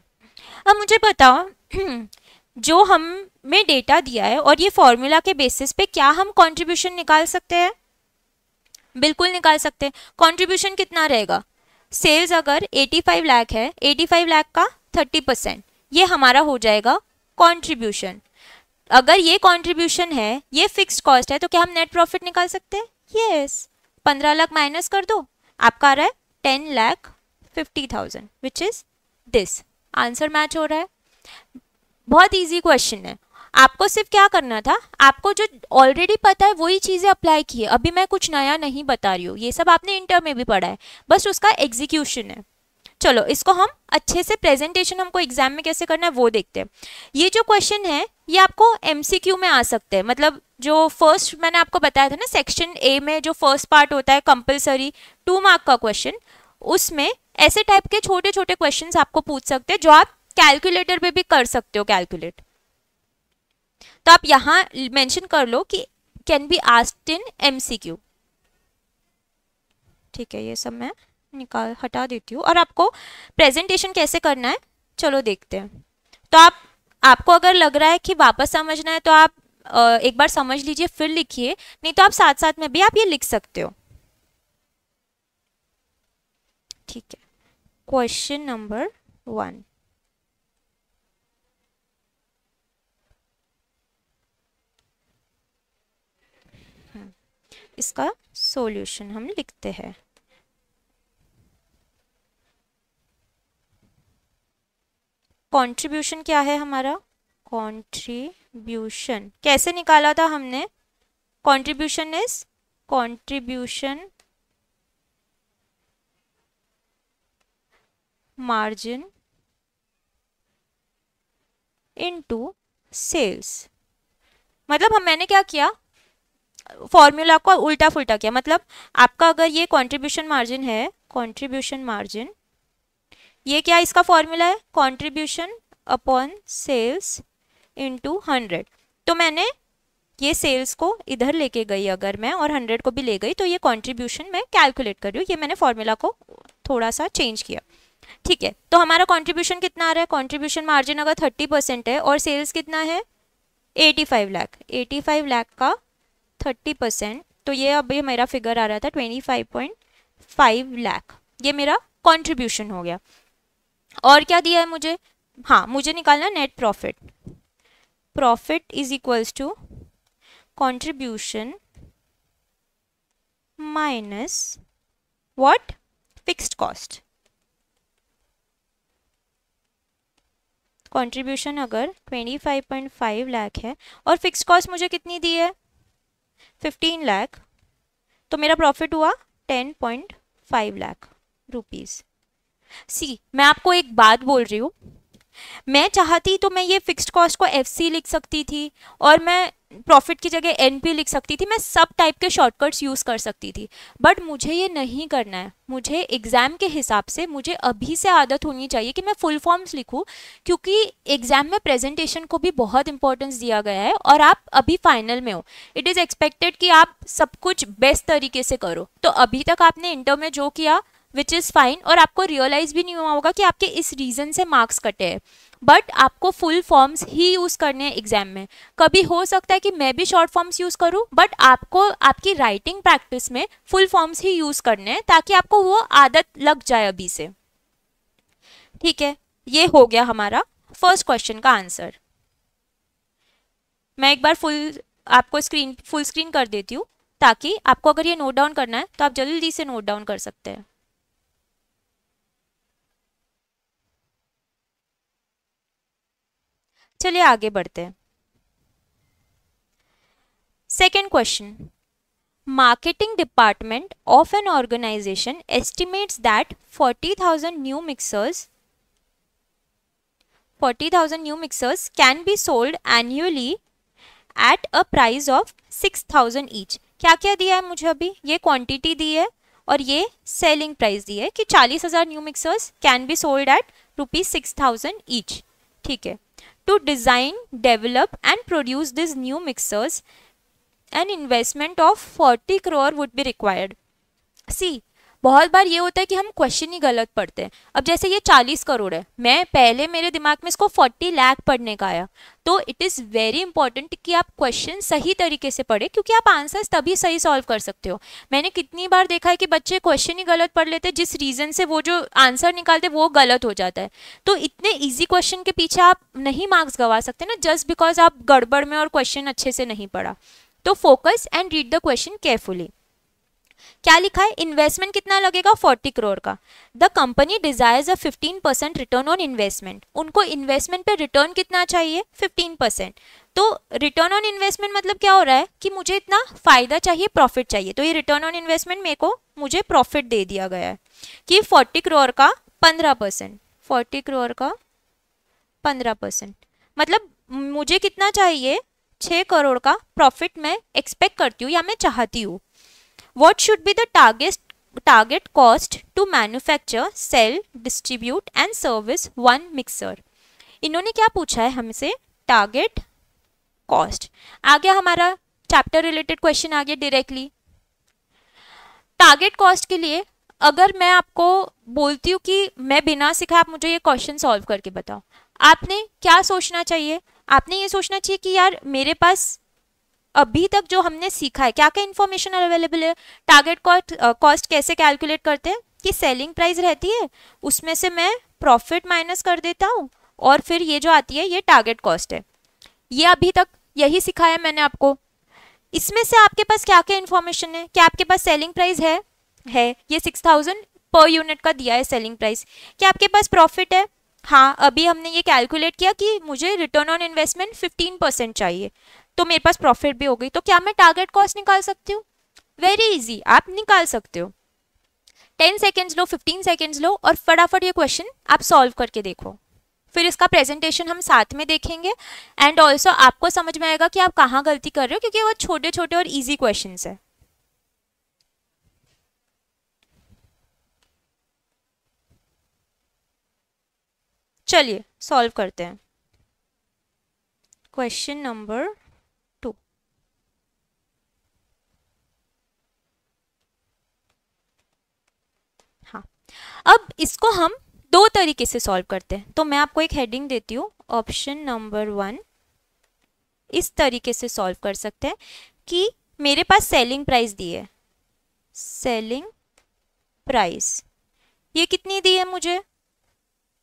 अब मुझे बताओ जो हमें डेटा दिया है और ये फॉर्मूला के बेसिस पे क्या हम कंट्रीब्यूशन निकाल सकते हैं? बिल्कुल निकाल सकते हैं। कंट्रीब्यूशन कितना रहेगा? सेल्स अगर 85 लाख है, 85 लाख का 30%, ये हमारा हो जाएगा कंट्रीब्यूशन। अगर ये कंट्रीब्यूशन है, ये फिक्स्ड कॉस्ट है, तो क्या हम नेट प्रॉफिट निकाल सकते हैं? यस। 15 लाख माइनस कर दो, आपका आ रहा है 10,50,000 which is this. Answer match हो रहा है। बहुत इजी क्वेश्चन है। आपको सिर्फ क्या करना था, आपको जो ऑलरेडी पता है वही चीजें अप्लाई की है। अभी मैं कुछ नया नहीं बता रही हूँ, ये सब आपने इंटर में भी पढ़ा है, बस उसका एग्जीक्यूशन है। चलो इसको हम अच्छे से प्रेजेंटेशन हमको एग्जाम में कैसे करना है वो देखते हैं। ये जो क्वेश्चन है ये आपको एमसीक्यू में आ सकते हैं। मतलब जो फर्स्ट मैंने आपको बताया था ना, सेक्शन ए में जो फर्स्ट पार्ट होता है कंपलसरी 2 मार्क का क्वेश्चन, उसमें ऐसे टाइप के छोटे छोटे क्वेश्चंस आपको पूछ सकते हैं जो आप कैलकुलेटर पे भी कर सकते हो कैलकुलेट। तो आप यहां मेंशन कर लो कि can be asked in MCQ. ठीक है, ये सब मैं हटा देती हूँ। और आपको प्रेजेंटेशन कैसे करना है चलो देखते हैं। तो आपको अगर लग रहा है कि वापस समझना है तो आप एक बार समझ लीजिए फिर लिखिए, नहीं तो आप साथ साथ में भी आप ये लिख सकते हो। ठीक है, क्वेश्चन नंबर 1। इसका सॉल्यूशन हम लिखते हैं। कंट्रीब्यूशन क्या है हमारा? कंट्रीब्यूशन कैसे निकाला था हमने? Contribution is contribution margin into sales. मतलब मैंने क्या किया, फॉर्मूला को उल्टा फुल्टा किया। मतलब आपका अगर ये कंट्रीब्यूशन मार्जिन है, कंट्रीब्यूशन मार्जिन, ये क्या इसका फॉर्मूला है? Contribution upon sales into 100। तो मैंने ये सेल्स को इधर लेके गई अगर मैं, और 100 को भी ले गई, तो ये कंट्रीब्यूशन मैं कैलकुलेट कर रही हूँ। ये मैंने फॉर्मूला को थोड़ा सा चेंज किया। ठीक है, तो हमारा कंट्रीब्यूशन कितना आ रहा है? कंट्रीब्यूशन मार्जिन अगर 30% है और सेल्स कितना है 85 लाख, 85 लाख का 30%, तो ये अभी मेरा फिगर आ रहा था 25.5 लाख। ये मेरा कंट्रीब्यूशन हो गया। और क्या दिया है मुझे? हाँ, मुझे निकालना net profit. Profit is equals to contribution minus what? Fixed cost. Contribution अगर 25.5 लाख है और फिक्स कॉस्ट मुझे कितनी दी है 15 लाख, तो मेरा प्रॉफिट हुआ 10.5 लाख रुपीस। सी मैं आपको एक बात बोल रही हूँ, मैं चाहती तो मैं ये फिक्स्ड कॉस्ट को FC लिख सकती थी और मैं प्रॉफिट की जगह NP लिख सकती थी, मैं सब टाइप के शॉर्टकट्स यूज़ कर सकती थी, बट मुझे ये नहीं करना है। मुझे एग्ज़ाम के हिसाब से मुझे अभी से आदत होनी चाहिए कि मैं फुल फॉर्म्स लिखूं, क्योंकि एग्ज़ाम में प्रेजेंटेशन को भी बहुत इंपॉर्टेंस दिया गया है और आप अभी फाइनल में हो। इट इज़ एक्सपेक्टेड कि आप सब कुछ बेस्ट तरीके से करो। तो अभी तक आपने इंटर में जो किया विच इज़ फाइन, और आपको रियलाइज़ भी नहीं हुआ होगा कि आपके इस रीज़न से मार्क्स कटे हैं, बट आपको फुल फॉर्म्स ही यूज़ करने हैं एग्जाम में। कभी हो सकता है कि मैं भी शॉर्ट फॉर्म्स यूज़ करूं, बट आपको आपकी राइटिंग प्रैक्टिस में फुल फॉर्म्स ही यूज़ करने हैं ताकि आपको वो आदत लग जाए अभी से। ठीक है, ये हो गया हमारा फर्स्ट क्वेश्चन का आंसर। मैं एक बार आपको फुल स्क्रीन कर देती हूँ ताकि आपको अगर ये नोट डाउन करना है तो आप जल्दी से नोट डाउन कर सकते हैं। चलिए आगे बढ़ते हैं। Second question, marketing department of an organization estimates that 40,000 new mixers can be sold annually at a price of 6,000 each। क्या क्या दिया है मुझे अभी? ये क्वांटिटी दी है और ये सेलिंग प्राइस दी है कि 40,000 new mixers can be sold at ₹6,000 each. ठीक है, to design, develop and produce this new mixers an investment of 40 crore would be required। See, बहुत बार ये होता है कि हम क्वेश्चन ही गलत पढ़ते हैं। अब जैसे ये 40 करोड़ है, मैं पहले मेरे दिमाग में इसको 40 लाख पढ़ने का आया, तो इट इज़ वेरी इंपॉर्टेंट कि आप क्वेश्चन सही तरीके से पढ़े, क्योंकि आप आंसर्स तभी सही सॉल्व कर सकते हो। मैंने कितनी बार देखा है कि बच्चे क्वेश्चन ही गलत पढ़ लेते हैं, जिस रीज़न से वो जो आंसर निकालते वो गलत हो जाता है। तो इतने ईजी क्वेश्चन के पीछे आप नहीं मार्क्स गंवा सकते ना, जस्ट बिकॉज आप गड़बड़ में और क्वेश्चन अच्छे से नहीं पढ़ा। तो focus and read the question carefully. क्या लिखा है? इन्वेस्टमेंट कितना लगेगा? 40 करोड़ का। The company desires a 15% return on investment. उनको इन्वेस्टमेंट पे रिटर्न कितना चाहिए? 15%। तो रिटर्न ऑन इन्वेस्टमेंट मतलब क्या हो रहा है कि मुझे इतना फायदा चाहिए, प्रॉफिट चाहिए। तो ये रिटर्न ऑन इन्वेस्टमेंट मेरे को मुझे प्रॉफिट दे दिया गया है कि 40 करोड़ का 15%, 40 करोड़ का 15%, मतलब मुझे कितना चाहिए? 6 करोड़ का प्रॉफिट मैं एक्सपेक्ट करती हूँ या मैं चाहती हूँ। What should be the target cost to manufacture, sell, distribute and service one mixer? इन्होंने क्या पूछा है हमसे? Target cost. आ गया हमारा चैप्टर रिलेटेड क्वेश्चन, आ गया डायरेक्टली। टारगेट कॉस्ट के लिए अगर मैं आपको बोलती हूँ कि मैं बिना सिखाए आप मुझे ये क्वेश्चन सॉल्व करके बताओ, आपने क्या सोचना चाहिए? आपने ये सोचना चाहिए कि यार मेरे पास अभी तक जो हमने सीखा है, क्या क्या इन्फॉर्मेशन अवेलेबल है। टारगेट कॉस्ट कैसे कैलकुलेट करते हैं कि सेलिंग प्राइस रहती है, उसमें से मैं प्रॉफिट माइनस कर देता हूँ और फिर ये जो आती है ये टारगेट कॉस्ट है। ये अभी तक यही सिखाया मैंने आपको। इसमें से आपके पास क्या क्या इन्फॉर्मेशन है? क्या आपके पास सेलिंग प्राइस है? ये 6,000 पर यूनिट का दिया है सेलिंग प्राइस। क्या आपके पास प्रॉफिट है? हाँ, अभी हमने ये कैलकुलेट किया कि मुझे रिटर्न ऑन इन्वेस्टमेंट 15% चाहिए, तो मेरे पास प्रॉफिट भी हो गई। तो क्या मैं टारगेट कॉस्ट निकाल सकती हूँ? वेरी इजी, आप निकाल सकते हो। 10 सेकेंड्स लो, 15 सेकेंड्स लो और फटाफट ये क्वेश्चन आप सॉल्व करके देखो। फिर इसका प्रेजेंटेशन हम साथ में देखेंगे एंड ऑल्सो आपको समझ में आएगा कि आप कहाँ गलती कर रहे हो, क्योंकि वो छोटे छोटे और ईजी क्वेश्चन है। चलिए सॉल्व करते हैं। Question number 2। हाँ, अब इसको हम दो तरीके से सॉल्व करते हैं। तो मैं आपको एक हेडिंग देती हूँ, ऑप्शन नंबर 1। इस तरीके से सॉल्व कर सकते हैं कि मेरे पास सेलिंग प्राइस दी है, सेलिंग प्राइस ये कितनी दी है मुझे?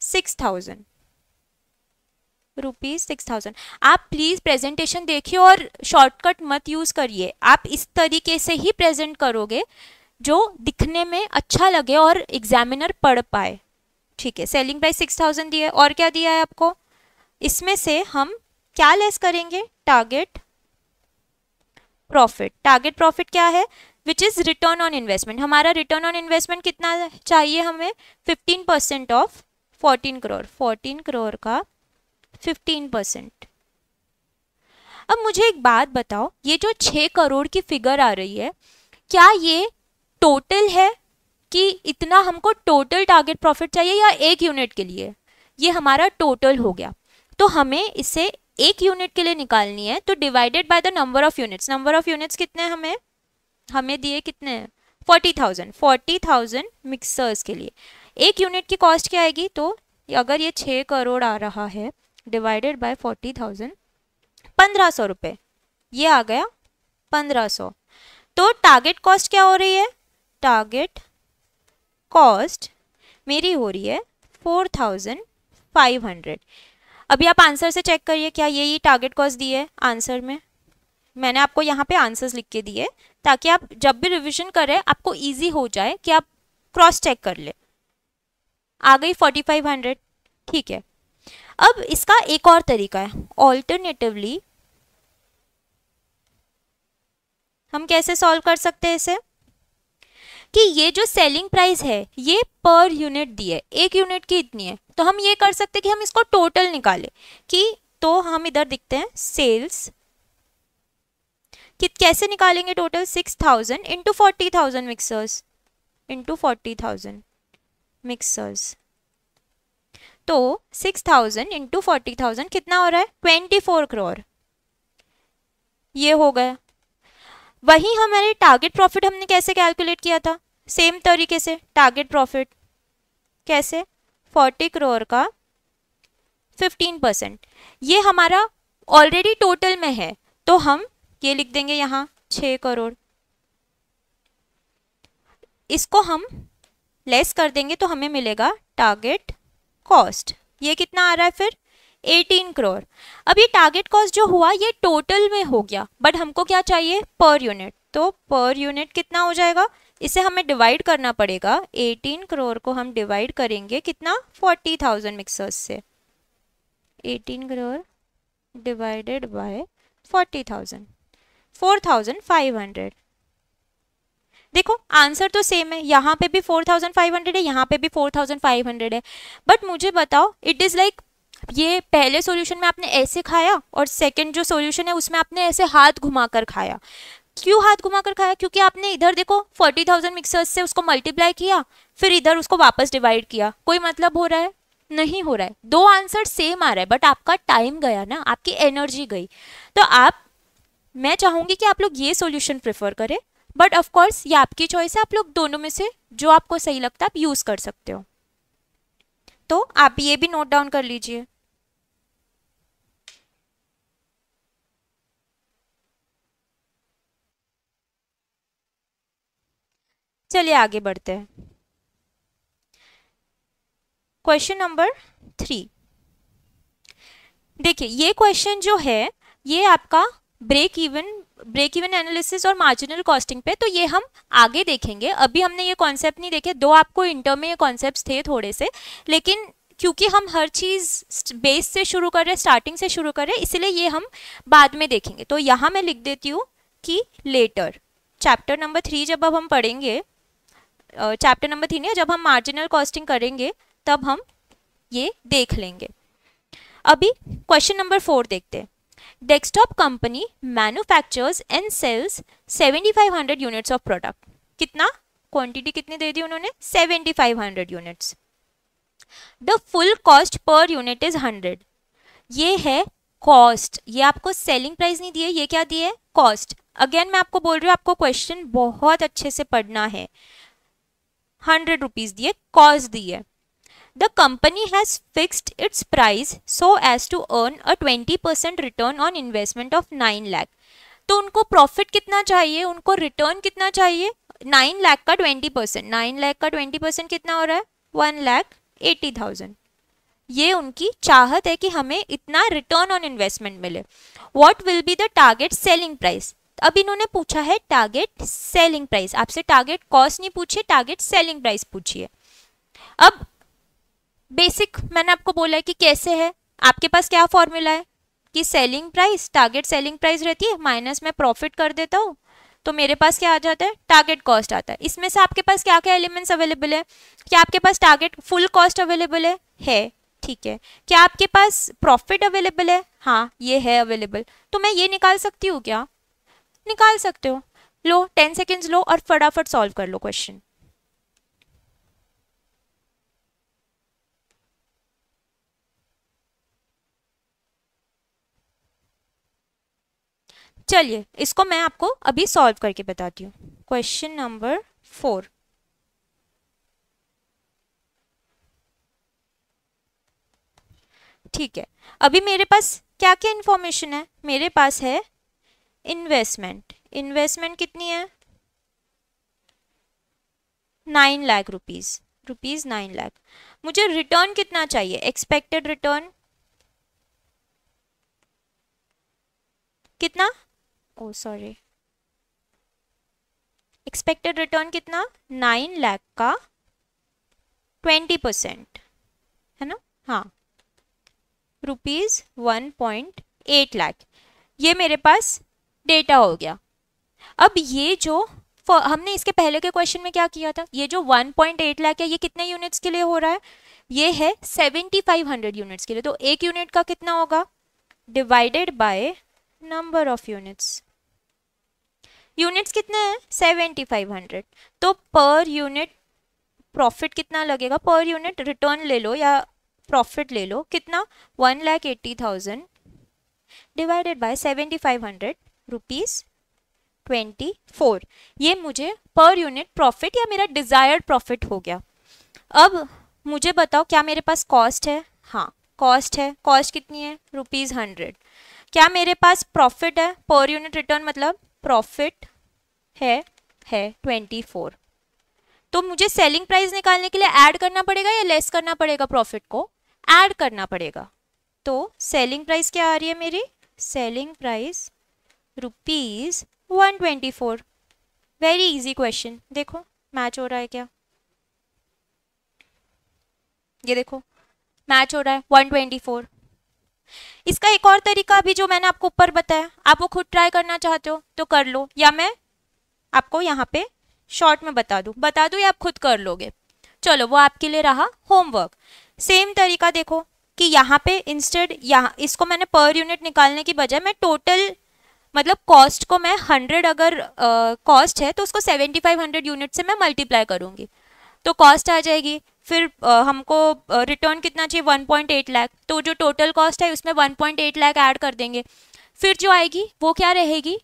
6,000 रुपीज, 6,000। आप प्लीज प्रेजेंटेशन देखिए और शॉर्टकट मत यूज करिए। आप इस तरीके से ही प्रेजेंट करोगे जो दिखने में अच्छा लगे और एग्जामिनर पढ़ पाए। ठीक है, सेलिंग प्राइस 6,000 दिया है और क्या दिया है आपको? इसमें से हम क्या लेस करेंगे? Target profit. टारगेट प्रॉफिट क्या है? Which is return on investment. हमारा रिटर्न ऑन इन्वेस्टमेंट कितना चाहिए हमें? 15% ऑफ 14 करोड़ का 15%। अब मुझे एक बात बताओ, ये जो 6 करोड़ की फिगर आ रही है, क्या ये टोटल है कि इतना हमको टोटल टारगेट प्रॉफिट चाहिए या एक यूनिट के लिए? ये हमारा टोटल हो गया, तो हमें इसे एक यूनिट के लिए निकालनी है, तो divided by the number of units. Number of units कितने हमें दिए, कितने हैं? 40,000 मिक्सर्स के लिए एक यूनिट की कॉस्ट क्या आएगी? तो अगर ये 6 करोड़ आ रहा है डिवाइडेड बाय 40,000, 1500 रुपये, ये आ गया 1500। तो टारगेट कॉस्ट क्या हो रही है? टारगेट कॉस्ट मेरी हो रही है 4500। अभी आप आंसर से चेक करिए, क्या यही टारगेट कॉस्ट दी है आंसर में? मैंने आपको यहाँ पे आंसर्स लिख के दिए ताकि आप जब भी रिवीजन करें आपको इजी हो जाए कि आप क्रॉस चेक कर ले। आ गई 4500, ठीक है। अब इसका एक और तरीका है, ऑल्टरनेटिवली हम कैसे सॉल्व कर सकते हैं इसे, कि ये जो सेलिंग प्राइस है ये पर यूनिट दी है, एक यूनिट की इतनी है, तो हम ये कर सकते हैं कि हम इसको टोटल निकालें कि, तो हम इधर दिखते हैं सेल्स कि कैसे निकालेंगे total, 6000 into 40,000 mixers, into 40,000 mixers. तो 6000 इंटू 40,000 कितना हो रहा है? 24 करोड़, ये हो गया। वही हमारे टारगेट प्रॉफिट हमने कैसे कैलकुलेट किया था? सेम तरीके से टारगेट प्रॉफिट कैसे, 40 करोड़ का 15%, ये हमारा ऑलरेडी टोटल में है, तो हम ये लिख देंगे यहाँ 6 करोड़, इसको हम लेस कर देंगे तो हमें मिलेगा टारगेट कॉस्ट, ये कितना आ रहा है फिर? 18 करोड़। अब ये टारगेट कॉस्ट जो हुआ ये टोटल में हो गया, बट हमको क्या चाहिए? पर यूनिट, तो पर यूनिट कितना हो जाएगा? इसे हमें डिवाइड करना पड़ेगा, 18 करोड़ को हम डिवाइड करेंगे कितना? 40,000 मिक्सर्स से, 18 करोड़ डिवाइडेड बाय 40,000, 4500। देखो आंसर तो सेम है, यहाँ पे भी 4500 है, यहाँ पे भी 4500 है, बट मुझे बताओ इट इज़ लाइक ये पहले सॉल्यूशन में आपने ऐसे खाया और सेकंड जो सॉल्यूशन है उसमें आपने ऐसे हाथ घुमाकर खाया। क्यों हाथ घुमाकर खाया? क्योंकि आपने इधर देखो 40,000 मिक्सर्स से उसको मल्टीप्लाई किया, फिर इधर उसको वापस डिवाइड किया। कोई मतलब हो रहा है? नहीं हो रहा है। दो आंसर सेम आ रहा है बट आपका टाइम गया ना, आपकी एनर्जी गई। तो मैं चाहूंगी कि आप लोग ये सॉल्यूशन प्रेफर करें, बट ऑफ कोर्स ये आपकी चॉइस है, आप लोग दोनों में से जो आपको सही लगता है आप यूज कर सकते हो। तो आप ये भी नोट डाउन कर लीजिए। चलिए आगे बढ़ते हैं। Question number 3। देखिए ये क्वेश्चन जो है ये आपका ब्रेक इवन एनालिसिस और मार्जिनल कॉस्टिंग पे, तो ये हम आगे देखेंगे। अभी हमने ये कॉन्सेप्ट नहीं देखे, दो आपको इंटर में ये कॉन्सेप्ट्स थे थोड़े से, लेकिन क्योंकि हम हर चीज़ बेस से शुरू कर रहे हैं, स्टार्टिंग से शुरू कर रहे हैं, इसलिए ये हम बाद में देखेंगे। तो यहाँ मैं लिख देती हूँ कि लेटर चैप्टर नंबर 3 जब अब हम पढ़ेंगे, चैप्टर नंबर 3 नहीं, जब हम मार्जिनल कॉस्टिंग करेंगे तब हम ये देख लेंगे। अभी क्वेश्चन नंबर 4 देखते हैं। Desktop company manufactures and sells 7500 units of product. कितना क्वांटिटी कितनी दे दी उन्होंने? 7500 units. The full cost per unit is 100। ये है कॉस्ट, ये आपको सेलिंग प्राइस नहीं दिए, ये क्या दिए? कॉस्ट। अगेन मैं आपको बोल रही हूँ आपको क्वेश्चन बहुत अच्छे से पढ़ना है। 100 रुपीज दिए, कॉस्ट दी है। The company has fixed its price so as to earn a 20% return on investment of 9 lakh। तो उनको प्रॉफिट कितना चाहिए, उनको रिटर्न कितना चाहिए? 9 लाख का 20%, 9 लाख का 20% कितना हो रहा है? 1,80,000। ये उनकी चाहत है कि हमें इतना रिटर्न ऑन इन्वेस्टमेंट मिले। What will be the target selling price? अब इन्होंने पूछा है टारगेट सेलिंग प्राइस, आपसे टारगेट कॉस्ट नहीं पूछिए, टारगेट सेलिंग प्राइस पूछिए। अब बेसिक मैंने आपको बोला है कि कैसे है, आपके पास क्या फॉर्मूला है कि selling price, target selling price रहती है माइनस में प्रॉफिट कर देता हूँ, तो मेरे पास क्या आ जाता है, टारगेट कॉस्ट आता है। इसमें से आपके पास क्या क्या एलिमेंट्स अवेलेबल है, क्या आपके पास टारगेट फुल कॉस्ट अवेलेबल है, ठीक है। क्या आपके पास प्रॉफिट अवेलेबल है, हाँ ये है अवेलेबल। तो मैं ये निकाल सकती हूँ क्या, निकाल सकते हो। लो 10 सेकेंड्स लो और फटाफट सॉल्व कर लो क्वेश्चन। चलिए इसको मैं आपको अभी सॉल्व करके बताती हूँ। क्वेश्चन नंबर 4, ठीक है। अभी मेरे पास क्या क्या इंफॉर्मेशन है, मेरे पास है इन्वेस्टमेंट। इन्वेस्टमेंट कितनी है, 9 लाख रुपीज 9 लाख। मुझे रिटर्न कितना चाहिए, एक्सपेक्टेड रिटर्न कितना, ओ सॉरी, एक्सपेक्टेड रिटर्न कितना, 9 लाख का 20% है ना, हाँ ₹1.8 लाख। ये मेरे पास डेटा हो गया। अब ये जो हमने इसके पहले के क्वेश्चन में क्या किया था, ये जो 1.8 लाख है ये कितने यूनिट्स के लिए हो रहा है, ये है 7500 यूनिट्स के लिए। तो एक यूनिट का कितना होगा, divided by number of units. Units कितने हैं, 7500। तो पर यूनिट प्रॉफिट कितना लगेगा, पर यूनिट रिटर्न ले लो या प्रॉफिट ले लो, कितना 1,80,000 डिवाइडेड बाय 7500 ₹24। ये मुझे पर यूनिट प्रॉफिट या मेरा डिजायर्ड प्रॉफिट हो गया। अब मुझे बताओ क्या मेरे पास कॉस्ट है, हाँ कॉस्ट है। कॉस्ट कितनी है, ₹100। क्या मेरे पास प्रॉफिट है, पर यूनिट रिटर्न मतलब प्रॉफिट है 24। तो मुझे सेलिंग प्राइस निकालने के लिए ऐड करना पड़ेगा या लेस करना पड़ेगा, प्रॉफिट को ऐड करना पड़ेगा। तो सेलिंग प्राइस क्या आ रही है मेरी, selling price ₹124। Very easy question, देखो मैच हो रहा है क्या, ये देखो मैच हो रहा है 124। इसका एक और तरीका अभी जो मैंने आपको ऊपर बताया, आप वो खुद ट्राई करना चाहते हो तो कर लो, या मैं आपको यहाँ पे शॉर्ट में बता दूँ या आप खुद कर लोगे। चलो वो आपके लिए रहा होमवर्क। सेम तरीका देखो कि यहाँ पे इंस्टेड यहाँ इसको मैंने पर यूनिट निकालने की बजाय मैं टोटल मतलब कॉस्ट को मैं 100 अगर कॉस्ट है तो उसको 7500 यूनिट से मैं मल्टीप्लाई करूँगी तो कॉस्ट आ जाएगी। फिर हमको रिटर्न कितना चाहिए, 1.8 लाख। तो जो टोटल कॉस्ट है उसमें 1.8 लाख ऐड कर देंगे। फिर जो आएगी वो क्या रहेगी,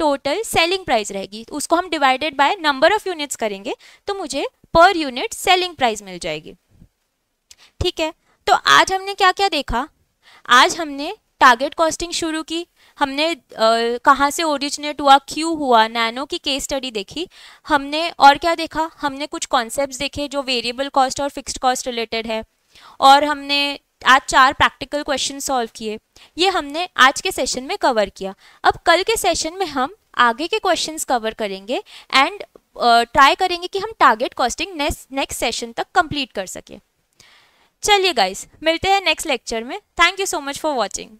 टोटल सेलिंग प्राइस रहेगी। उसको हम divided by number of units करेंगे तो मुझे पर यूनिट सेलिंग प्राइस मिल जाएगी। ठीक है, तो आज हमने क्या क्या देखा, आज हमने टारगेट कॉस्टिंग शुरू की, हमने कहाँ से ओरिजिनेट हुआ, क्यों हुआ, नैनो की केस स्टडी देखी हमने, और क्या देखा, हमने कुछ कॉन्सेप्ट्स देखे जो वेरिएबल कॉस्ट और फिक्स्ड कॉस्ट रिलेटेड है, और हमने आज 4 प्रैक्टिकल क्वेश्चन सॉल्व किए। ये हमने आज के सेशन में कवर किया। अब कल के सेशन में हम आगे के क्वेश्चंस कवर करेंगे एंड ट्राई करेंगे कि हम टारगेट कॉस्टिंग नेक्स्ट सेशन तक कंप्लीट कर सकें। चलिए गाइस, मिलते हैं नेक्स्ट लेक्चर में। Thank you so much for watching.